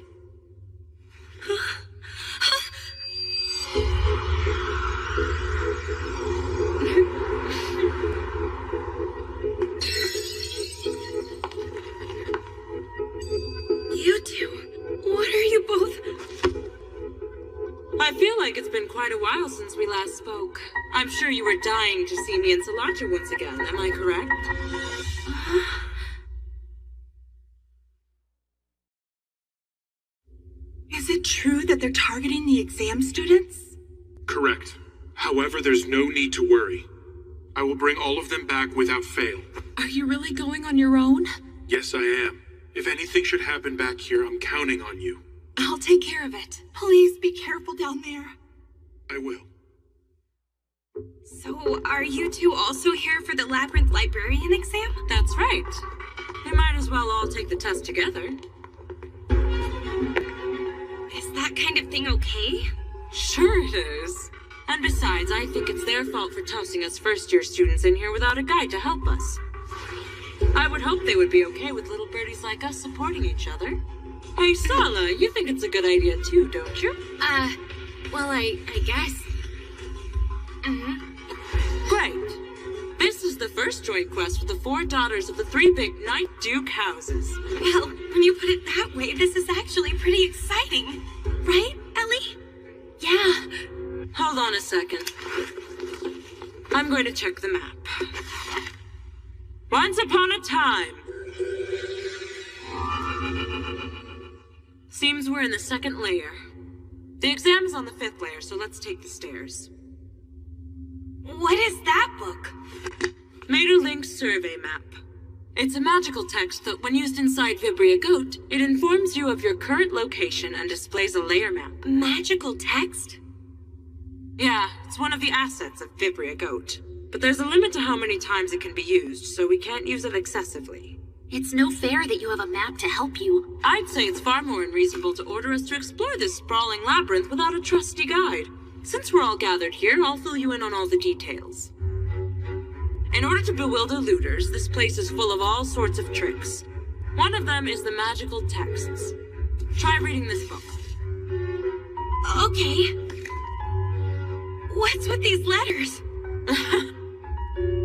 You two, what are you both? I feel like it's been quite a while since we last spoke. I'm sure you were dying to see me in Cilantro once again, am I correct? Is it true that they're targeting the exam students? Correct. However, there's no need to worry. I will bring all of them back without fail. Are you really going on your own? Yes, I am. If anything should happen back here, I'm counting on you. I'll take care of it. Please be careful down there. I will. So, are you two also here for the Labyrinth Librarian exam? That's right. We might as well all take the test together. Is that kind of thing okay? Sure it is. And besides, I think it's their fault for tossing us first-year students in here without a guide to help us. I would hope they would be okay with little birdies like us supporting each other. Hey, Sala, you think it's a good idea too, don't you? Well, I guess. Great. This is the first joint quest with the 4 daughters of the 3 big Night Duke houses. Well, when you put it that way, this is actually pretty exciting. Right, Ellie? Yeah. Hold on a second. I'm going to check the map. Once upon a time. Seems we're in the 2nd layer. The exam's on the 5th layer, so let's take the stairs. What is that book? Mater Link's survey map. It's a magical text that, when used inside Vibria Goat, it informs you of your current location and displays a layer map. Magical text? Yeah, it's one of the assets of Vibria Goat. But there's a limit to how many times it can be used, so we can't use it excessively. It's no fair that you have a map to help you. I'd say it's far more unreasonable to order us to explore this sprawling labyrinth without a trusty guide. Since we're all gathered here, I'll fill you in on all the details. In order to bewilder looters, this place is full of all sorts of tricks. One of them is the magical texts. Try reading this book. Okay. What's with these letters?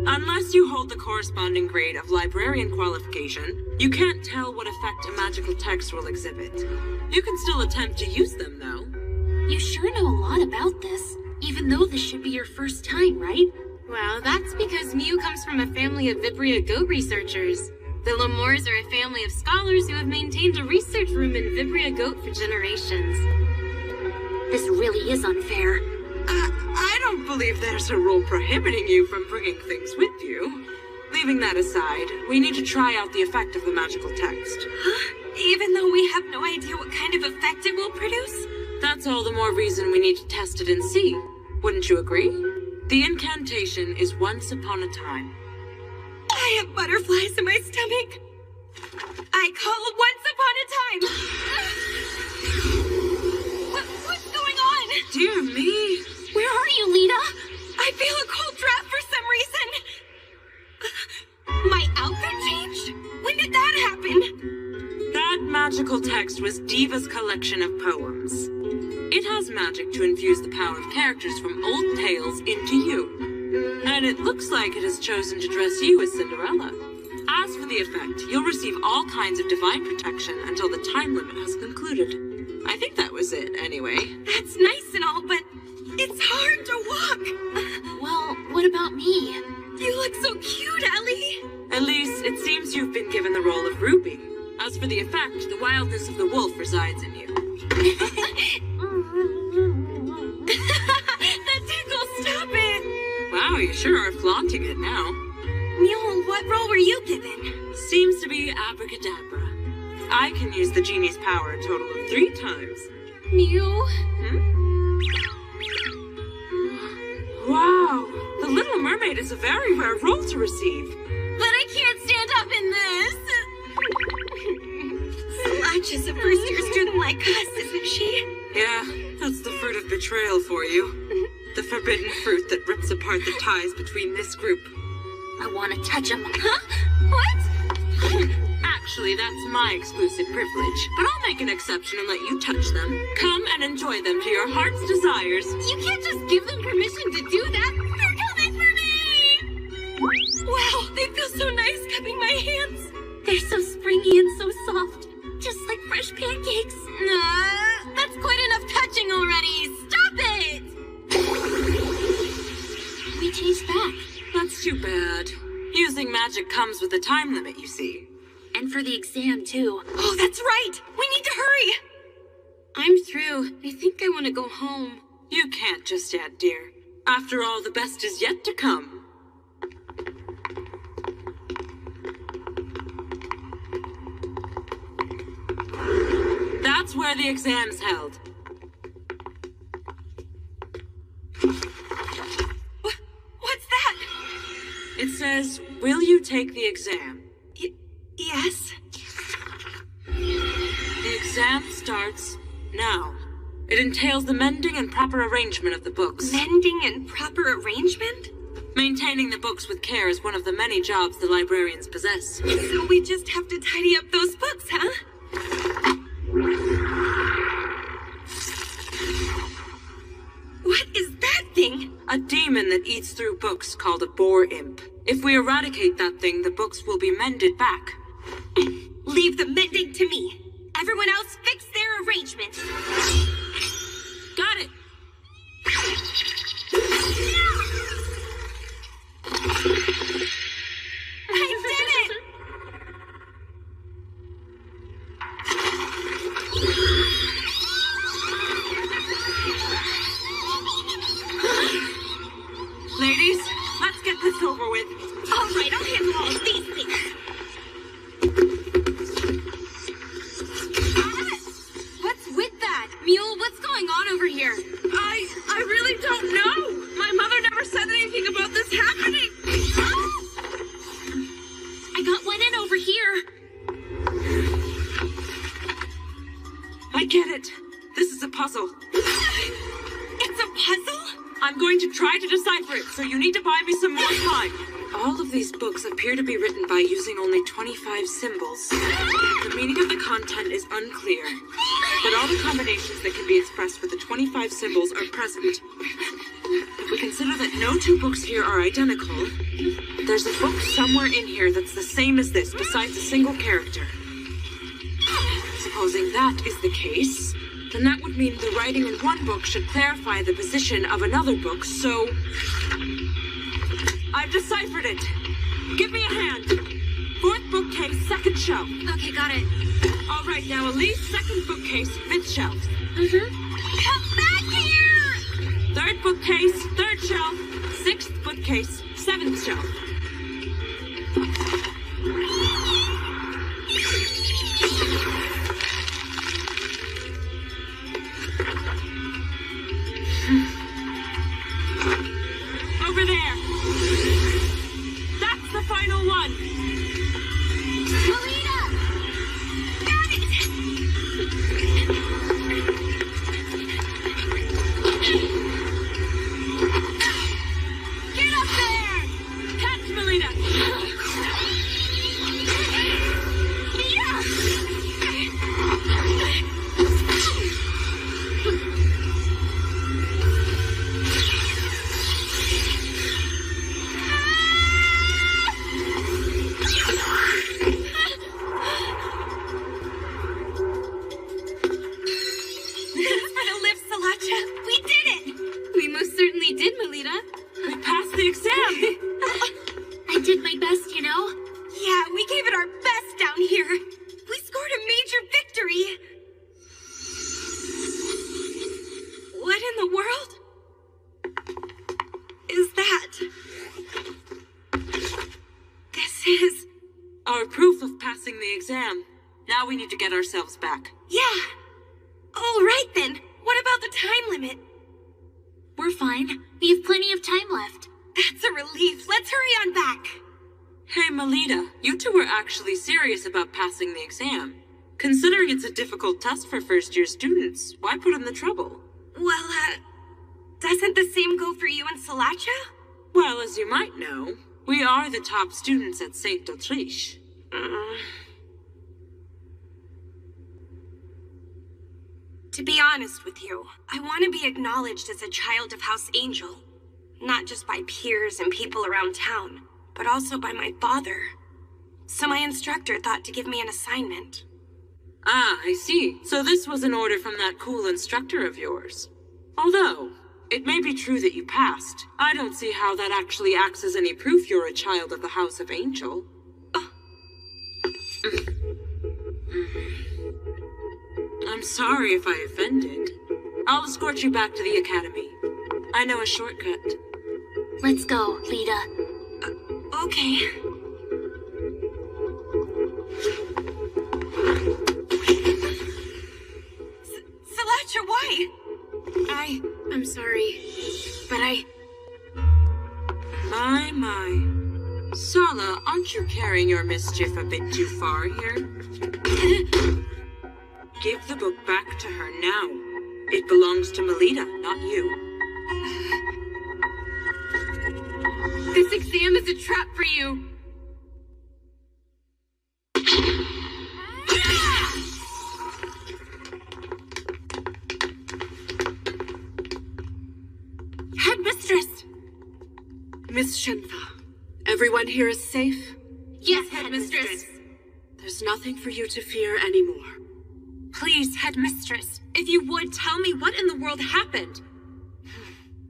Unless you hold the corresponding grade of librarian qualification, you can't tell what effect a magical text will exhibit. You can still attempt to use them, though. You sure know a lot about this, even though this should be your first time, right? Well, that's because Mew comes from a family of Vibria goat researchers. The Lemures are a family of scholars who have maintained a research room in Vibria goat for generations. This really is unfair. I don't believe there's a rule prohibiting you from bringing things with you. Leaving that aside, we need to try out the effect of the magical text. Even though we have no idea what kind of effect it will produce? That's all the more reason we need to test it and see. Wouldn't you agree? The incantation is once upon a time. I have butterflies in my stomach. I call once upon a time. What's going on? Dear me. Where are you, Lita? I feel a cold draft for some reason. My outfit changed? When did that happen? That magical text was Diva's collection of poems. It has magic to infuse the power of characters from old tales into you. And it looks like it has chosen to dress you as Cinderella. As for the effect, you'll receive all kinds of divine protection until the time limit has concluded. I think that was it, anyway. That's nice and all, but it's hard to walk. Well, what about me? You look so cute, Ellie. Elise, it seems you've been given the role of Ruby. As for the effect, the wildness of the wolf resides in you. That tickle, stop it! Wow, you sure are flaunting it now. Mule, what role were you given? Seems to be abracadabra. I can use the genie's power a total of 3 times. Mew? Wow, the Little Mermaid is a very rare role to receive. But I can't stand up in this. Sludge is a first-year student like us, isn't she? Yeah, that's the fruit of betrayal for you. The forbidden fruit that rips apart the ties between this group. I want to touch him. Huh? What? Actually, that's my exclusive privilege, but I'll make an exception and let you touch them. Come and enjoy them to your heart's desires. You can't just give them permission to do that. They're coming for me! Wow, they feel so nice cupping my hands. They're so springy and so soft, just like fresh pancakes. That's quite enough touching already. Stop it! We chased back. That's too bad. Using magic comes with a time limit, you see. And for the exam, too. Oh, that's right! We need to hurry! I'm through. I think I want to go home. You can't just yet, dear. After all, the best is yet to come. That's where the exam's held. What's that? It says, will you take the exam? Yes? The exam starts now. It entails the mending and proper arrangement of the books. Mending and proper arrangement? Maintaining the books with care is one of the many jobs the librarians possess. So we just have to tidy up those books, huh? What is that thing? A demon that eats through books called a boar imp. If we eradicate that thing, the books will be mended back. Leave the mending to me. Everyone else fix their arrangement. Got it. I did it! Ladies, let's get this over with. All right, I'll handle all of these things. What's with that? Mule, what's going on over here? I really don't know. My mother never said anything about this happening. I got one in over here. I get it. This is a puzzle. It's a puzzle? I'm going to try to decipher it, so you need to buy me some more time. All of these books appear to be written by using only 25 symbols. The meaning of the content is unclear, but all the combinations that can be expressed with the 25 symbols are present. If consider that no two books here are identical, there's a book somewhere in here that's the same as this, besides a single character. Supposing that is the case, then that would mean the writing in one book should clarify the position of another book, so... I've deciphered it. Give me a hand. 4th bookcase, 2nd shelf. Okay, got it. All right, now Elise, 2nd bookcase, 5th shelf. Come back here! 3rd bookcase, 3rd shelf. 6th bookcase, 7th shelf. Over there. That's the final one. Melita! Got it! Get up there! Catch, Melita! Yeah! We did it! We most certainly did, Melita. We passed the exam! I did my best, you know? Yeah, we gave it our best down here. We scored a major victory. What in the world is that? This is... Our proof of passing the exam. Now we need to get ourselves back. Yeah. All right then. What about the time limit? We're fine. We have plenty of time left. That's a relief. Let's hurry on back. Hey, Melita, you two were actually serious about passing the exam. Considering it's a difficult test for first-year students, why put in the trouble? Well, doesn't the same go for you and Salacha? Well, as you might know, we are the top students at St. Autriche. To be honest with you, I want to be acknowledged as a child of House Angel. Not just by peers and people around town, but also by my father. So my instructor thought to give me an assignment. Ah, I see. So this was an order from that cool instructor of yours. Although, it may be true that you passed. I don't see how that actually acts as any proof you're a child of the House of Angel. I'm sorry if I offended. I'll escort you back to the academy. I know a shortcut. Let's go, Lita. Okay. Salacha, why? I'm sorry, but My. Sala, aren't you carrying your mischief a bit too far here? Give the book back to her now. It belongs to Melita, not you. this exam is a trap for you. Headmistress! Miss Shenfa, everyone here is safe? Yes, Headmistress. There's nothing for you to fear anymore. Please, Headmistress, if you would, tell me what in the world happened.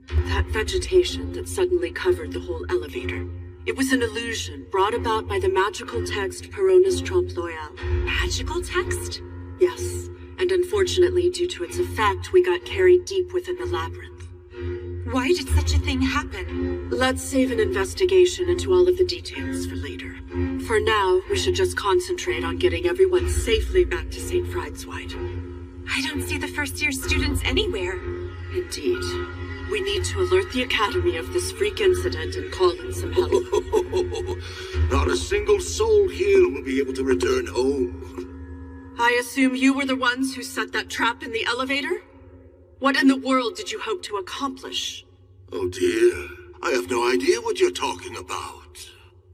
That vegetation that suddenly covered the whole elevator. It was an illusion brought about by the magical text Peronis Trompe Loyal. Magical text? Yes, and unfortunately, due to its effect, we got carried deep within the labyrinth. Why did such a thing happen? Let's save an investigation into all of the details for later. For now, we should just concentrate on getting everyone safely back to St. Friedesweit. I don't see the first-year students anywhere. Indeed. We need to alert the Academy of this freak incident and call in some help. Not a single soul here will be able to return home. I assume you were the ones who set that trap in the elevator? What in the world did you hope to accomplish? Oh dear, I have no idea what you're talking about.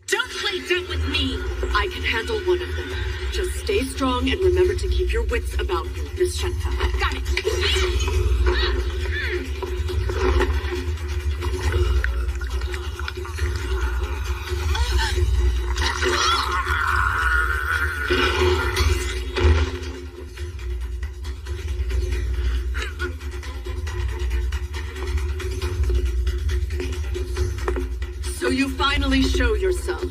Don't play dumb with me! I can handle one of them. Just stay strong and remember to keep your wits about you, Miss Shenfa. Got it! you finally show yourself.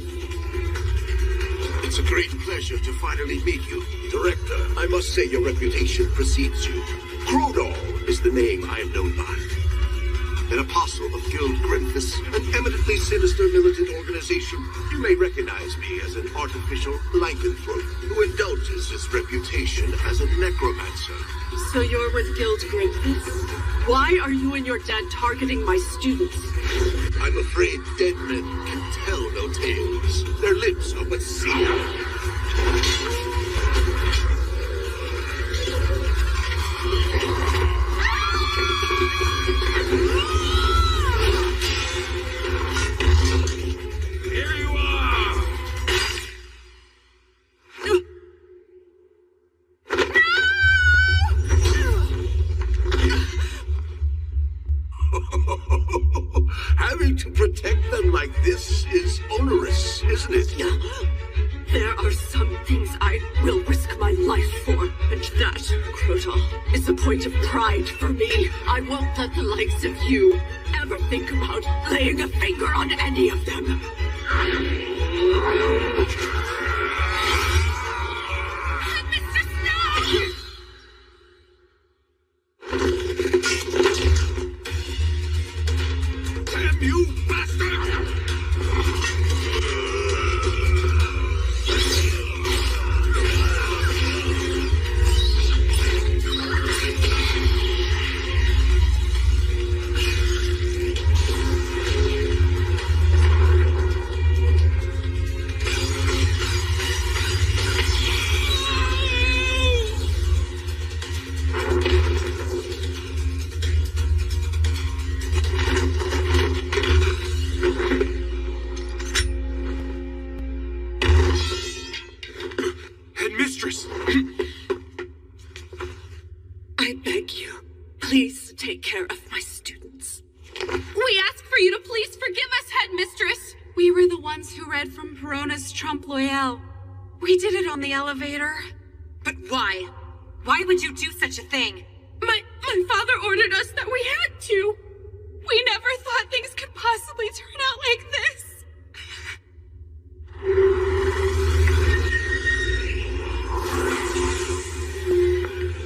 It's a great pleasure to finally meet you. Director, I must say your reputation precedes you. Crowdall is the name I am known by. An apostle of Guild Grimphus, an eminently sinister militant organization. You may recognize me as an artificial lycanthrope who indulges his reputation as a necromancer. So you're with Guild Grimphus? Why are you and your dad targeting my students? I'm afraid dead men can tell no tales. Their lips are but sealed. Here you are! Having to protect them like this is onerous, isn't it? There are some things I will risk my life for, and that, Crowdall, is a point of pride for me. I won't let the likes of you ever think about laying a finger on any of them. Mr. Snow! Damn you, bastard! Headmistress! I beg you, please take care of my students. We ask for you to please forgive us, Headmistress. We were the ones who read from Perona's Trompe L'Oeil. We did it on the elevator. But why? Why would you do such a thing? My father ordered us that we had to. We never thought things could possibly turn out like this.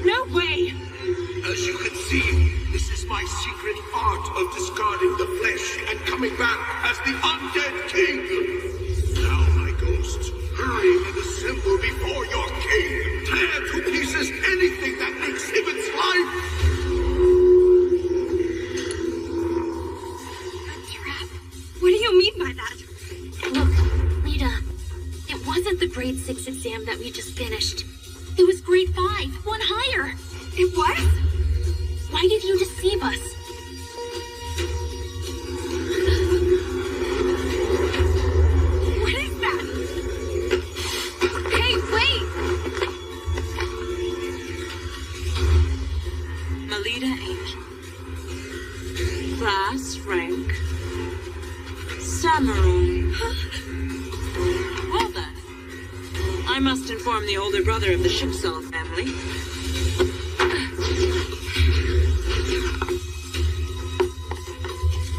No way! As you can see, this is my secret art of discarding the flesh and coming back as the undead king. Now, my ghosts, hurry and assemble before your king. Tear to pieces anything that exhibits life. A trap? What do you mean by that? Look, Lita, it wasn't the grade 6 exam that we just finished. It was grade 5, one higher. It was? Why did you deceive us? What is that? Hey, wait! Melita Angel. Class rank. Samurai. Well then. I must inform the older brother of the Shipsell family.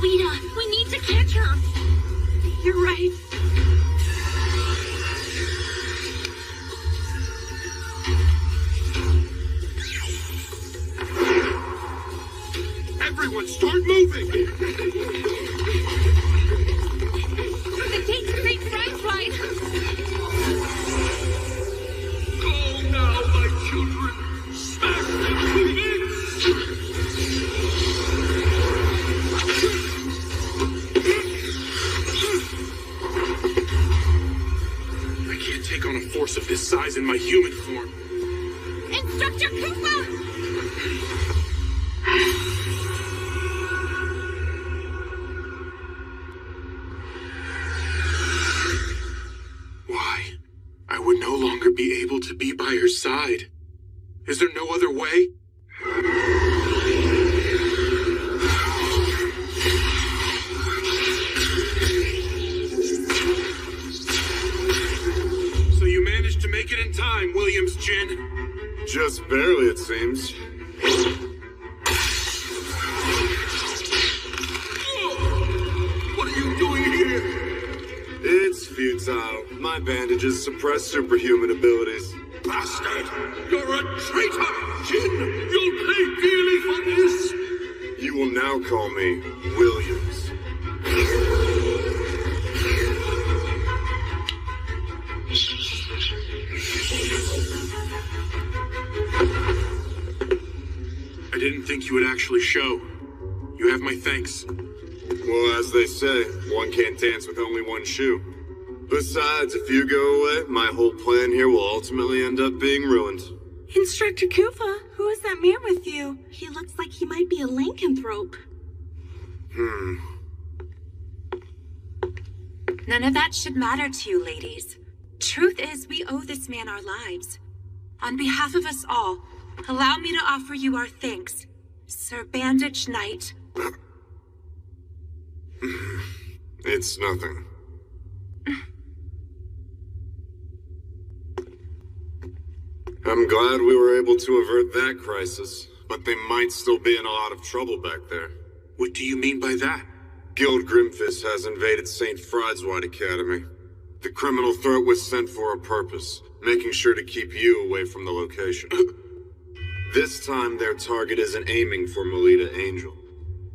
Lita, we need to catch her. You're right. Everyone start moving! The gate's great friends, right? Go now, my children! Smash them to bits! I can't take on a force of this size in my human form. Instructor Koopa! Why? I would no longer be able to be by her side. Is there no other way? So you managed to make it in time, Williams Jin. Just barely, it seems. What are you doing here? futile. My bandages suppress superhuman abilities. Bastard! You're a traitor! Jin, you'll pay dearly for this! You will now call me Williams. I didn't think you would actually show. You have my thanks. Well, as they say, one can't dance with only one shoe. Besides, if you go away, my whole plan here will ultimately end up being ruined. Instructor Kufa, who is that man with you? He looks like he might be a lycanthrope. None of that should matter to you, ladies. Truth is, we owe this man our lives. On behalf of us all, allow me to offer you our thanks, Sir Bandage Knight. It's nothing. I'm glad we were able to avert that crisis, but they might still be in a lot of trouble back there. What do you mean by that? Guild Grimfist has invaded St. Fried's-White Academy. The criminal threat was sent for a purpose, making sure to keep you away from the location. This time, their target isn't aiming for Melita Angel.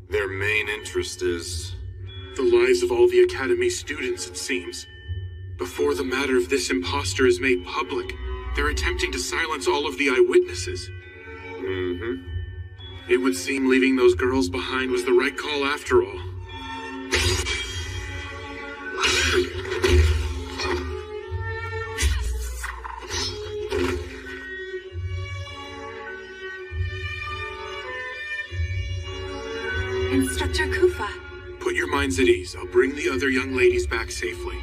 Their main interest is... the lives of all the Academy students, it seems. Before the matter of this imposter is made public, they're attempting to silence all of the eyewitnesses. It would seem leaving those girls behind was the right call after all. Instructor Kufa. Put your minds at ease. I'll bring the other young ladies back safely.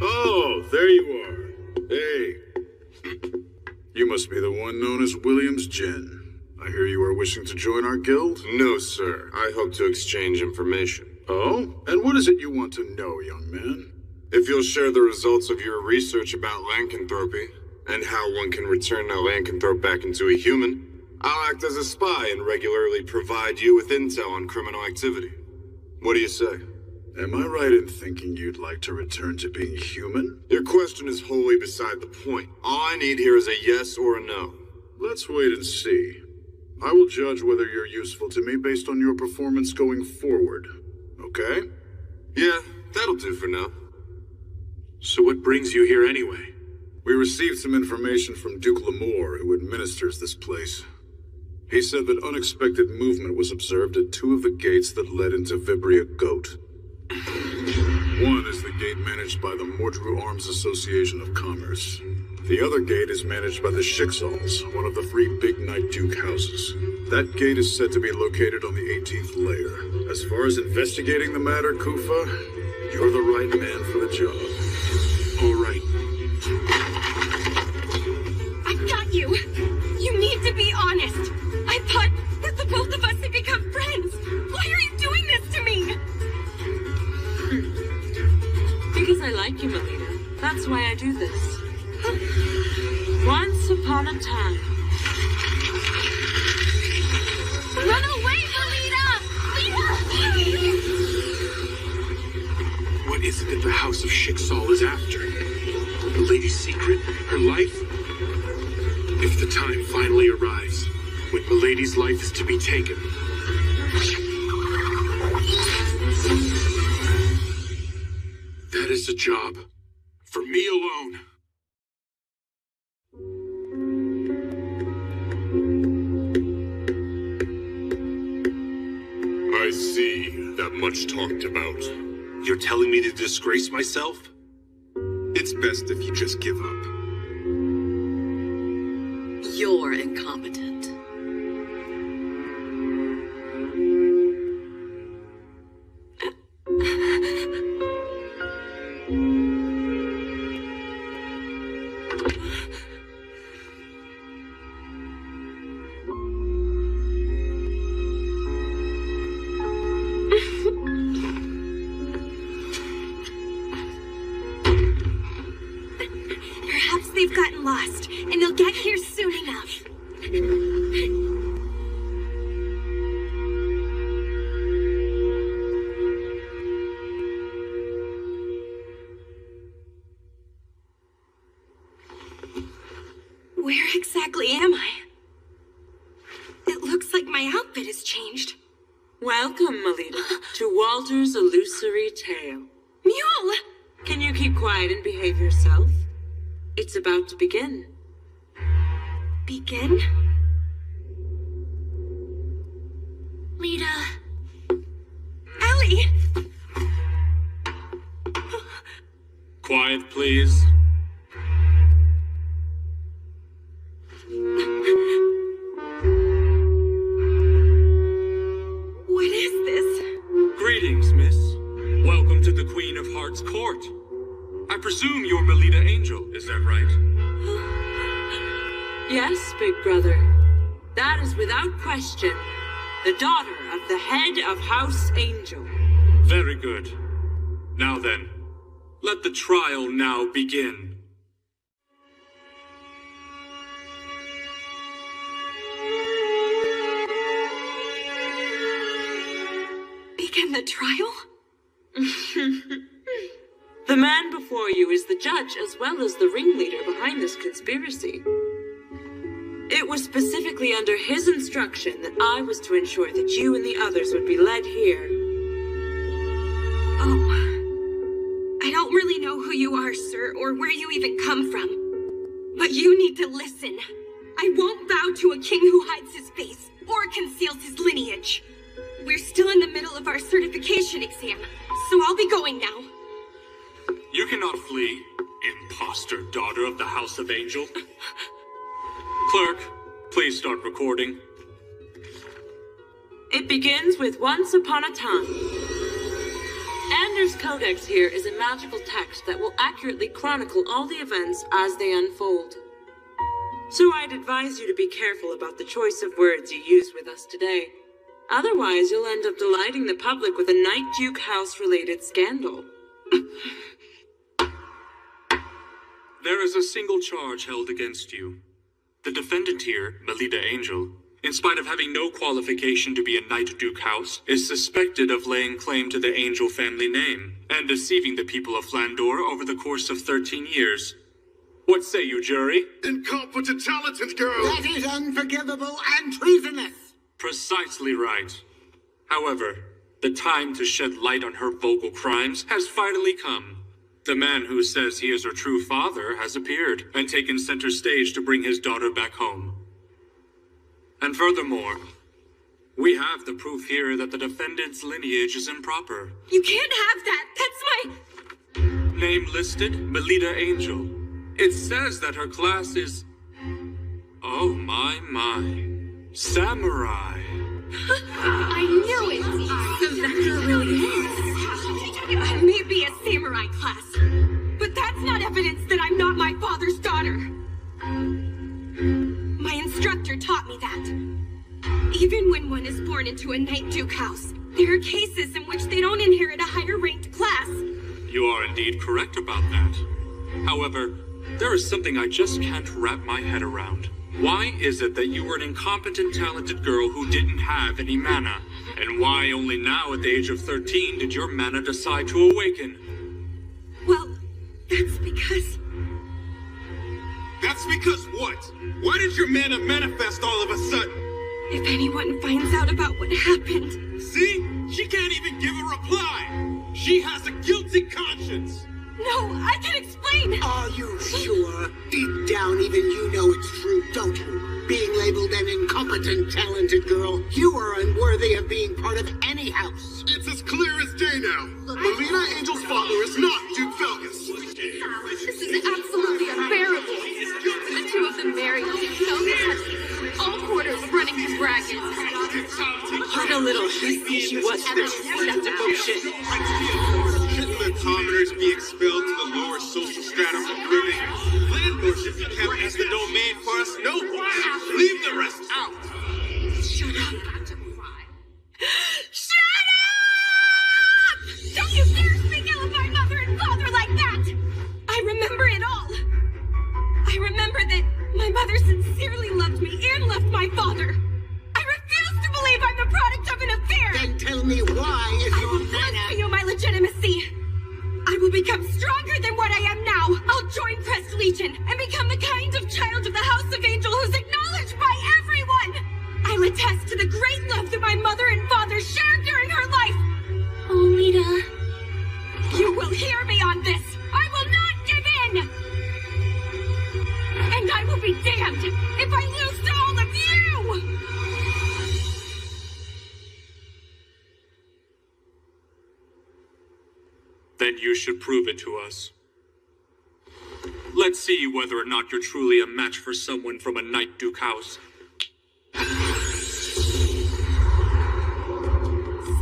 Oh, there you are. Hey. You must be the one known as Williams Jin. I hear you are wishing to join our guild? No, sir. I hope to exchange information. Oh? And what is it you want to know, young man? If you'll share the results of your research about lycanthropy, and how one can return a lycanthrope back into a human, I'll act as a spy and regularly provide you with intel on criminal activity. What do you say? Am I right in thinking you'd like to return to being human? Your question is wholly beside the point. All I need here is a yes or a no. Let's wait and see. I will judge whether you're useful to me based on your performance going forward. Okay? Yeah, that'll do for now. So what brings you here anyway? We received some information from Duke Lamore, who administers this place. He said that unexpected movement was observed at two of the gates that led into Vibria Goat. One is the gate managed by the Mordru Arms Association of Commerce. The other gate is managed by the Schicksals, one of the 3 big Night Duke houses. That gate is said to be located on the 18th layer. As far as investigating the matter, Kufa, you're the right man for the job. All right. I've got you. You need to be honest. I thought that the both of us had become friends. Why are you doing this to me? Because I like you, Melita. That's why I do this. Once upon a time. Run away, Melita! What is it that the House of Schicksal is after? The lady's secret? Her life? If the time finally arrives, when Milady's life is to be taken, that is a job for me alone. I see that much talked about. You're telling me to disgrace myself? It's best if you just give up. You're incompetent. Perhaps they've gotten lost, and they'll get here soon enough. exactly am I? It looks like my outfit has changed. Welcome, Melita, to Walter's illusory tale. Mule! Can you keep quiet and behave yourself? It's about to begin. Begin? Lita. Ellie! Quiet, please. What is this? Greetings, miss. Welcome to the Queen of Hearts court. I presume you're Melita Angel, is that right? Yes, big brother. That is without question the daughter of the head of House Angel. Very good. Now then, let the trial now begin. Begin the trial? The man before you is the judge as well as the ringleader behind this conspiracy. It was specifically under his instruction that I was to ensure that you and the others would be led here. Oh, I don't really know who you are, sir, or where you even come from. But you need to listen. I won't bow to a king who hides his face or conceals his lineage. We're still in the middle of our certification exam, so I'll be going now. You cannot flee, imposter daughter of the House of Angel. Clerk, please start recording. It begins with once upon a time. Anders' Codex here is a magical text that will accurately chronicle all the events as they unfold. So I'd advise you to be careful about the choice of words you use with us today. Otherwise, you'll end up delighting the public with a Night Duke House-related scandal. There is a single charge held against you. The defendant here, Melita Angel, in spite of having no qualification to be a Night Duke House, is suspected of laying claim to the Angel family name and deceiving the people of Flandor over the course of 13 years. What say you, jury? Incompetent, talented girl! That is unforgivable and treasonous! Precisely right. However, the time to shed light on her vocal crimes has finally come. The man who says he is her true father has appeared and taken center stage to bring his daughter back home. And furthermore, we have the proof here that the defendant's lineage is improper. You can't have that! That's my... Name listed, Melita Angel. It says that her class is... Oh my. Samurai. I knew it! So that's who it really is. I may be a samurai class, but that's not evidence that I'm not my father's daughter. My instructor taught me that. Even when one is born into a Night Duke house, there are cases in which they don't inherit a higher ranked class. You are indeed correct about that. However, there is something I just can't wrap my head around. Why is it that you were an incompetent, talented girl who didn't have any mana? And why only now, at the age of 13, did your mana decide to awaken? Well, that's because... That's because what? Why did your mana manifest all of a sudden? If anyone finds out about what happened... See? She can't even give a reply! She has a guilty conscience! No, I can explain! Are you sure? Deep down, even you know it's true, don't you? Being labeled an incompetent, talented girl, you are unworthy of being part of any house. It's as clear as day now. Melita Angel's father is not Duke Felgus. This is absolutely unbearable. The two of them married. Felgus has all quarters running his racket. What a little hasty she was for that devotion. Shouldn't the commoners be expelled to the lower social stratum of living? Landlord should be kept as the domain for us nobles. Leave the rest out. Shut up. Shut up! Don't you dare speak ill of my mother and father like that! I remember it all. I remember that my mother sincerely loved me and loved my father. I refuse to believe I'm the product of an affair! Then tell me why is your mana... for you my legitimacy. I will become stronger than what I am now. I'll join Press Legion and become the kind of child of the House of Angel who's Then you should prove it to us. Let's see whether or not you're truly a match for someone from a Night Duke house.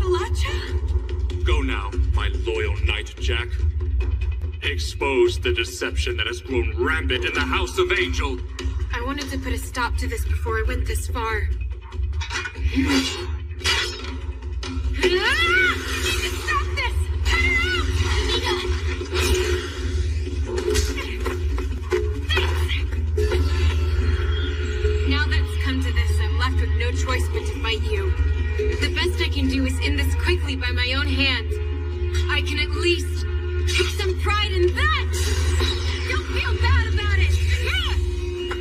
Salacha? Go now, my loyal Knight Jack. Expose the deception that has grown rampant in the House of Angel. I wanted to put a stop to this before I went this far. Stop this! Cut her out! Now that it's come to this, I'm left with no choice but to fight you. The best I can do is end this quickly by my own hand. I can at least take some pride in that! Don't feel bad about it!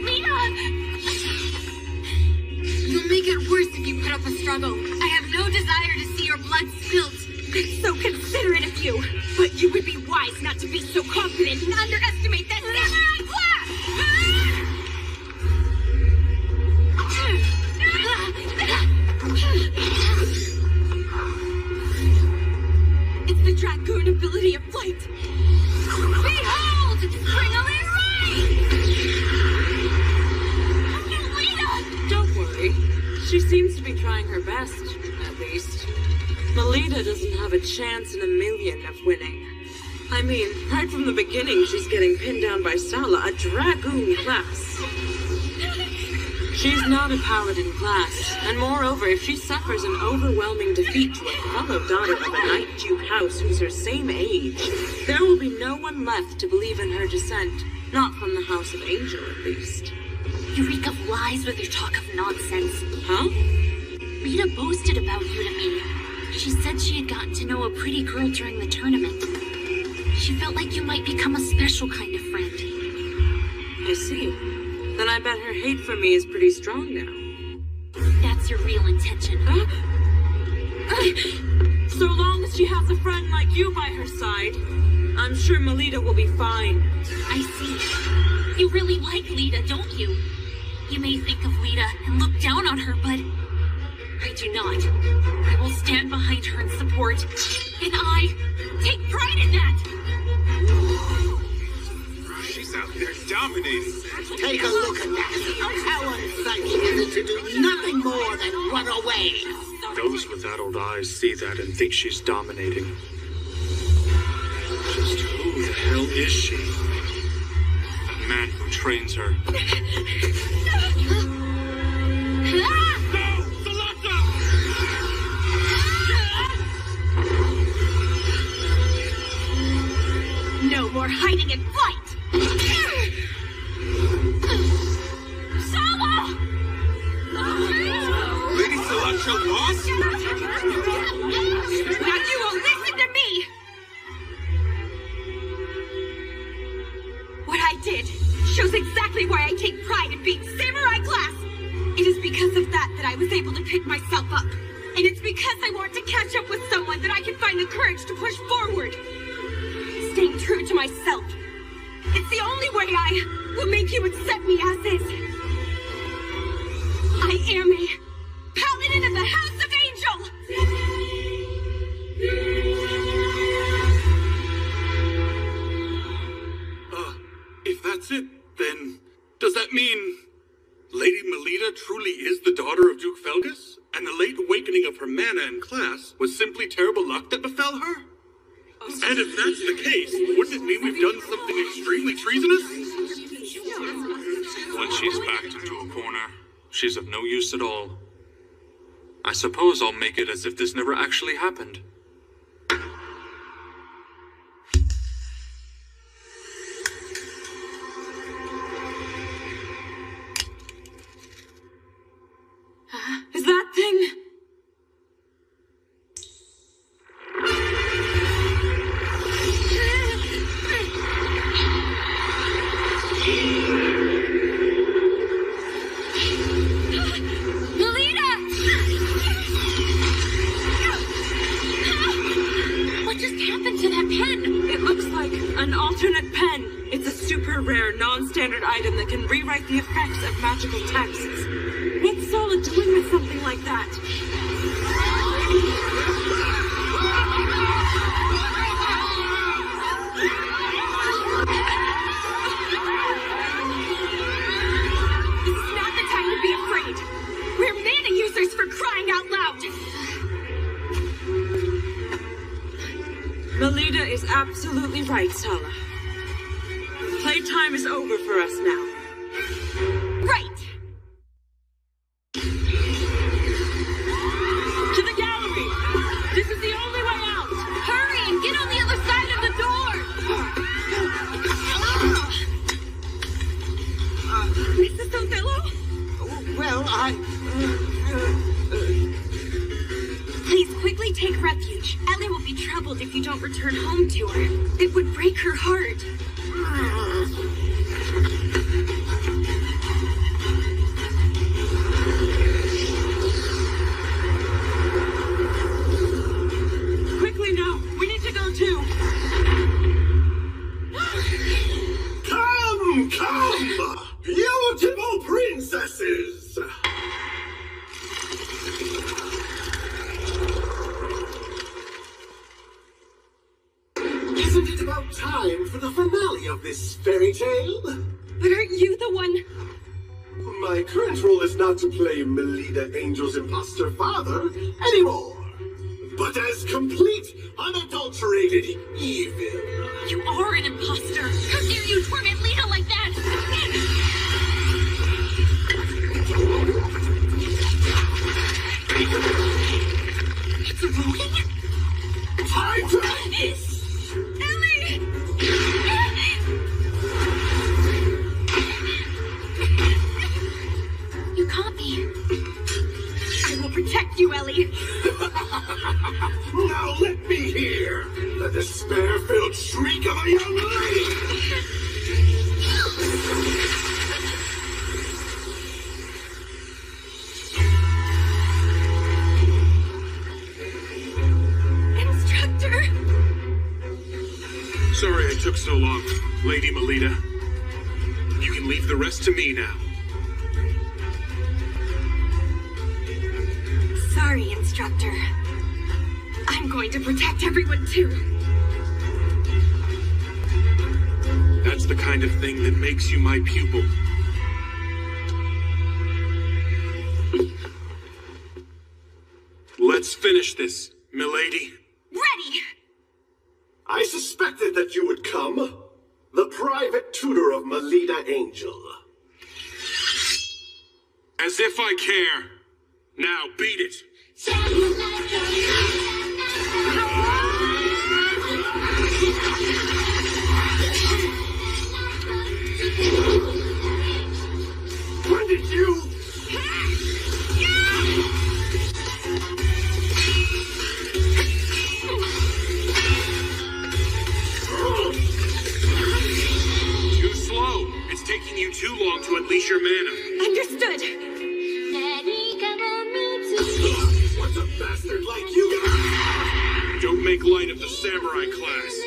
Lita! You'll make it worse if you put up a struggle. I have no desire to see your blood spilt. It's so considerate of you, but you would be wise not to be so confident and underestimate that samurai class! It's the dragoon ability of flight. Behold! Springily right! Don't worry. She seems to be trying her best, at least. Melita doesn't have a chance in a million of winning. I mean, right from the beginning, she's getting pinned down by Sala, a dragoon class. She's not a paladin class, and moreover, if she suffers an overwhelming defeat to a fellow daughter of a Night Duke house who's her same age, there will be no one left to believe in her descent. Not from the House of Angel, at least. You reek of lies with your talk of nonsense. Huh? Rita boasted about you to me. She said she had gotten to know a pretty girl during the tournament. She felt like you might become a special kind of friend. I see. Then I bet her hate for me is pretty strong now. That's your real intention. Huh? So long as she has a friend like you by her side, I'm sure Melita will be fine. I see. You really like Lita, don't you? You may think of Lita and look down on her, but I do not. I will stand behind her in support, and I take pride in that. She's out there dominating. Take a look at that. How unsightly is it to do nothing more than run away? Those with adult eyes see that and think she's dominating. Just who the hell is she? The man who trains her. No more hiding in flight! Sala! Lady Salacha lost? Now you will listen to me! What I did shows exactly why I take pride in being samurai class! It is because of that I was able to pick myself up. And it's because I want to catch up with someone that I can find the courage to push forward. Staying true to myself. It's the only way I will make you accept me as is. I am a paladin of the House of Angel! If that's it, then does that mean Lady Melita truly is the daughter of Duke Felgus? And the late awakening of her mana and class was simply terrible luck that befell her? And if that's the case, wouldn't it mean we've done something extremely treasonous? Once she's backed into a corner, she's of no use at all. I suppose I'll make it as if this never actually happened. Is that thing... An alternate pen. It's a super rare, non-standard item that can rewrite the effects of magical texts. What's Sala doing with something like that? Melita is absolutely right, Sala. Playtime is over for us now. Right! To the gallery! This is the only way out! Hurry and get on the other side of the door! Mrs. Othello? Well, Please quickly take refuge. Ellie will be troubled if you don't return home to her. It would break her heart. Quickly now! We need to go too! Come! Beautiful princesses! Isn't it about time for the finale of this fairy tale? But aren't you the one? My current role is not to play Melita Angel's imposter father anymore, but as complete, unadulterated evil. You are an imposter. How dare you torment Lita like that? It's rolling? Time to this! Ellie! You caught me. I will protect you, Ellie. Now let me hear the despair-filled shriek of a young lady! Instructor! Sorry I took so long, Lady Melita. You can leave the rest to me now. Sorry, Instructor. I'm going to protect everyone too. That's the kind of thing that makes you my pupil. Let's finish this, milady. Ready! I suspected that you would come. The private tutor of Melita Angel. As if I care. Now beat it. When did you... Too slow. It's taking you too long to unleash your mana. Understood. What's a bastard like you? Don't make light of the samurai class.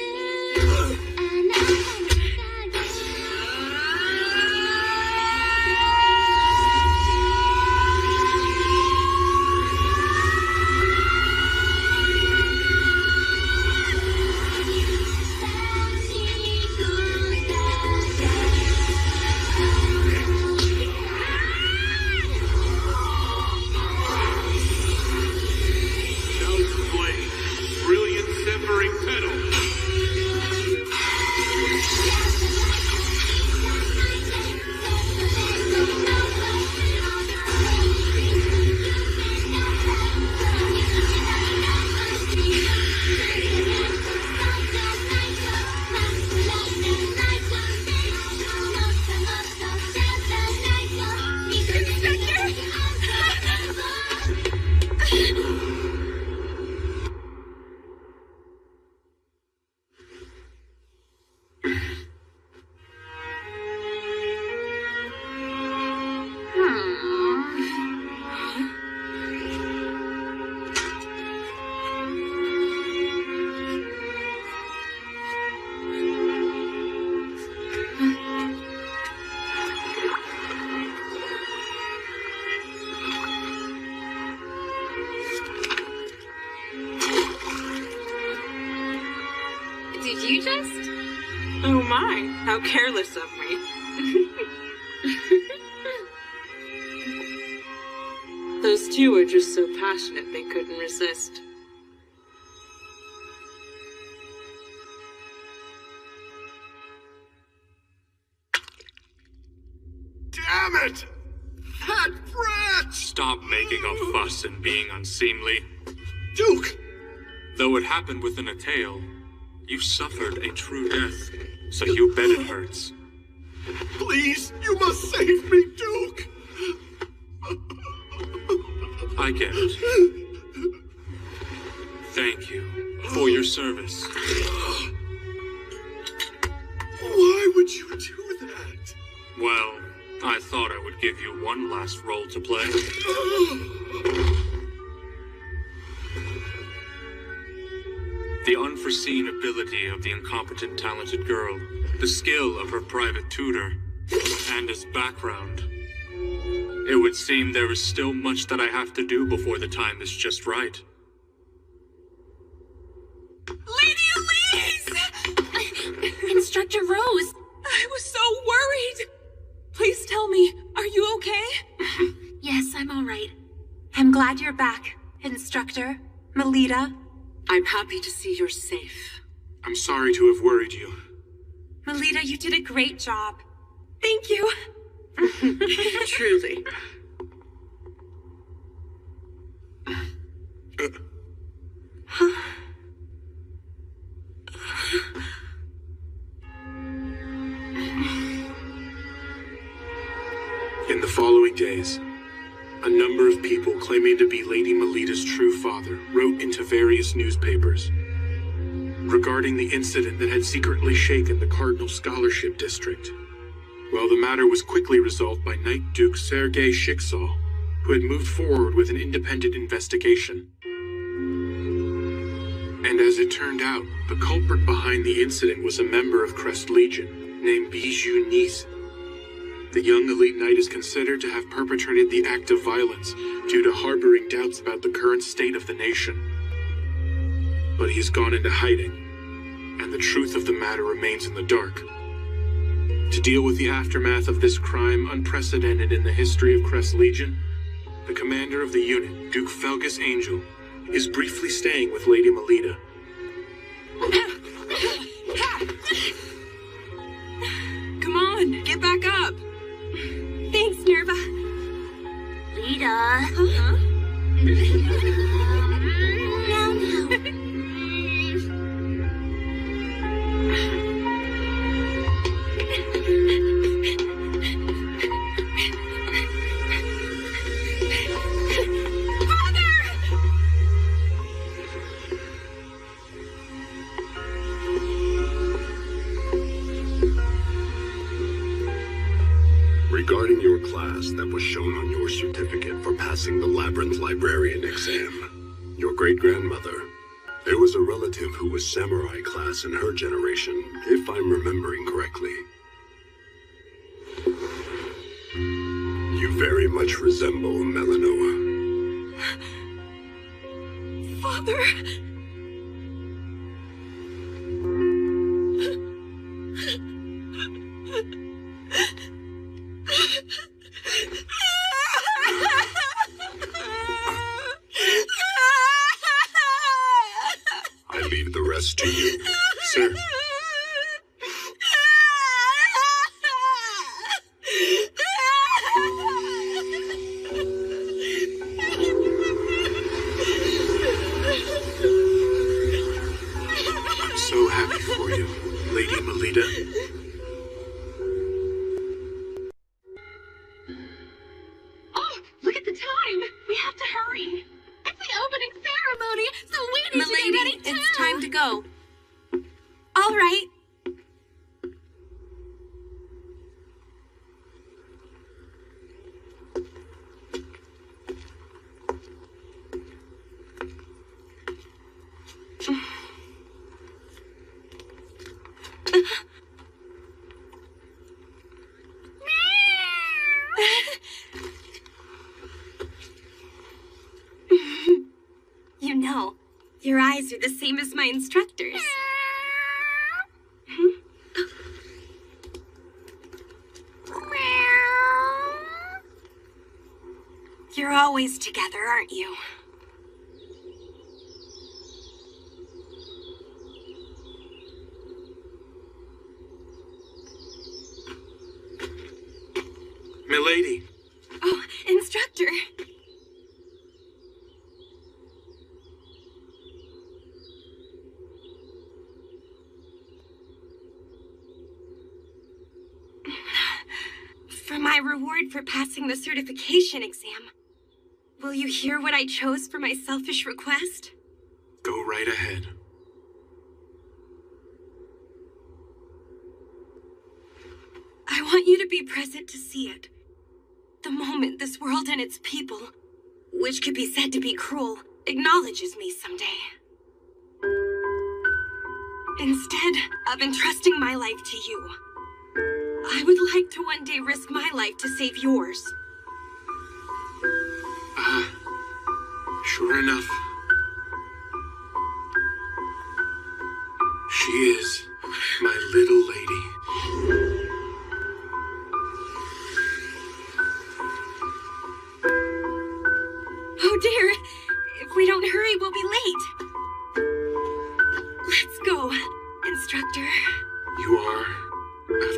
Did you just? Oh my, how careless of me. Those two were just so passionate they couldn't resist. Damn it! That brat! Stop making a fuss and being unseemly. Duke! Though it happened within a tale, you suffered a true death, so you bet it hurts. Please, you must save me, Duke! I get it. Thank you for your service. Why would you do that? Well, I thought I would give you one last role to play. The unforeseen ability of the incompetent, talented girl, the skill of her private tutor, and his background. It would seem there is still much that I have to do before the time is just right. Lady Elise! Instructor Rose! I was so worried! Please tell me, are you okay? Yes, I'm all right. I'm glad you're back, Instructor Melita. I'm happy to see you're safe. I'm sorry to have worried you. Melita, you did a great job. Thank you. Truly. In the following days, a number of people claiming to be Lady Melita's true father wrote into various newspapers regarding the incident that had secretly shaken the Cardinal Scholarship District. Well, the matter was quickly resolved by Knight Duke Sergei Shiksal, who had moved forward with an independent investigation. And as it turned out, the culprit behind the incident was a member of Crest Legion named Bijou Nice. The young elite knight is considered to have perpetrated the act of violence due to harboring doubts about the current state of the nation. But he's gone into hiding, and the truth of the matter remains in the dark. To deal with the aftermath of this crime unprecedented in the history of Crest Legion, the commander of the unit, Duke Felgus Angel, is briefly staying with Lady Melita. Come on, get back up. Thanks, Nerva. Lita. Huh? Regarding your class that was shown on your certificate for passing the Labyrinth Librarian exam, your great-grandmother, there was a relative who was samurai class in her generation, if I'm remembering correctly. You very much resemble Melanoa. Father! I leave the rest to you, sir. I'm so happy for you, Lady Melita. Oh, look at the time! We have to hurry! It's the opening ceremony, so we need to get ready too! It's time to go. All right. You know, your eyes are the same as my instructors. You're always together, aren't you? Milady. Oh, instructor. For my reward for passing the certification exam, will you hear what I chose for my selfish request? Go right ahead. I want you to be present to see it. The moment this world and its people, which could be said to be cruel, acknowledges me someday. Instead of entrusting my life to you, I would like to one day risk my life to save yours. Sure enough. She is my little lady. Oh dear, if we don't hurry, we'll be late. Let's go, instructor. You are, after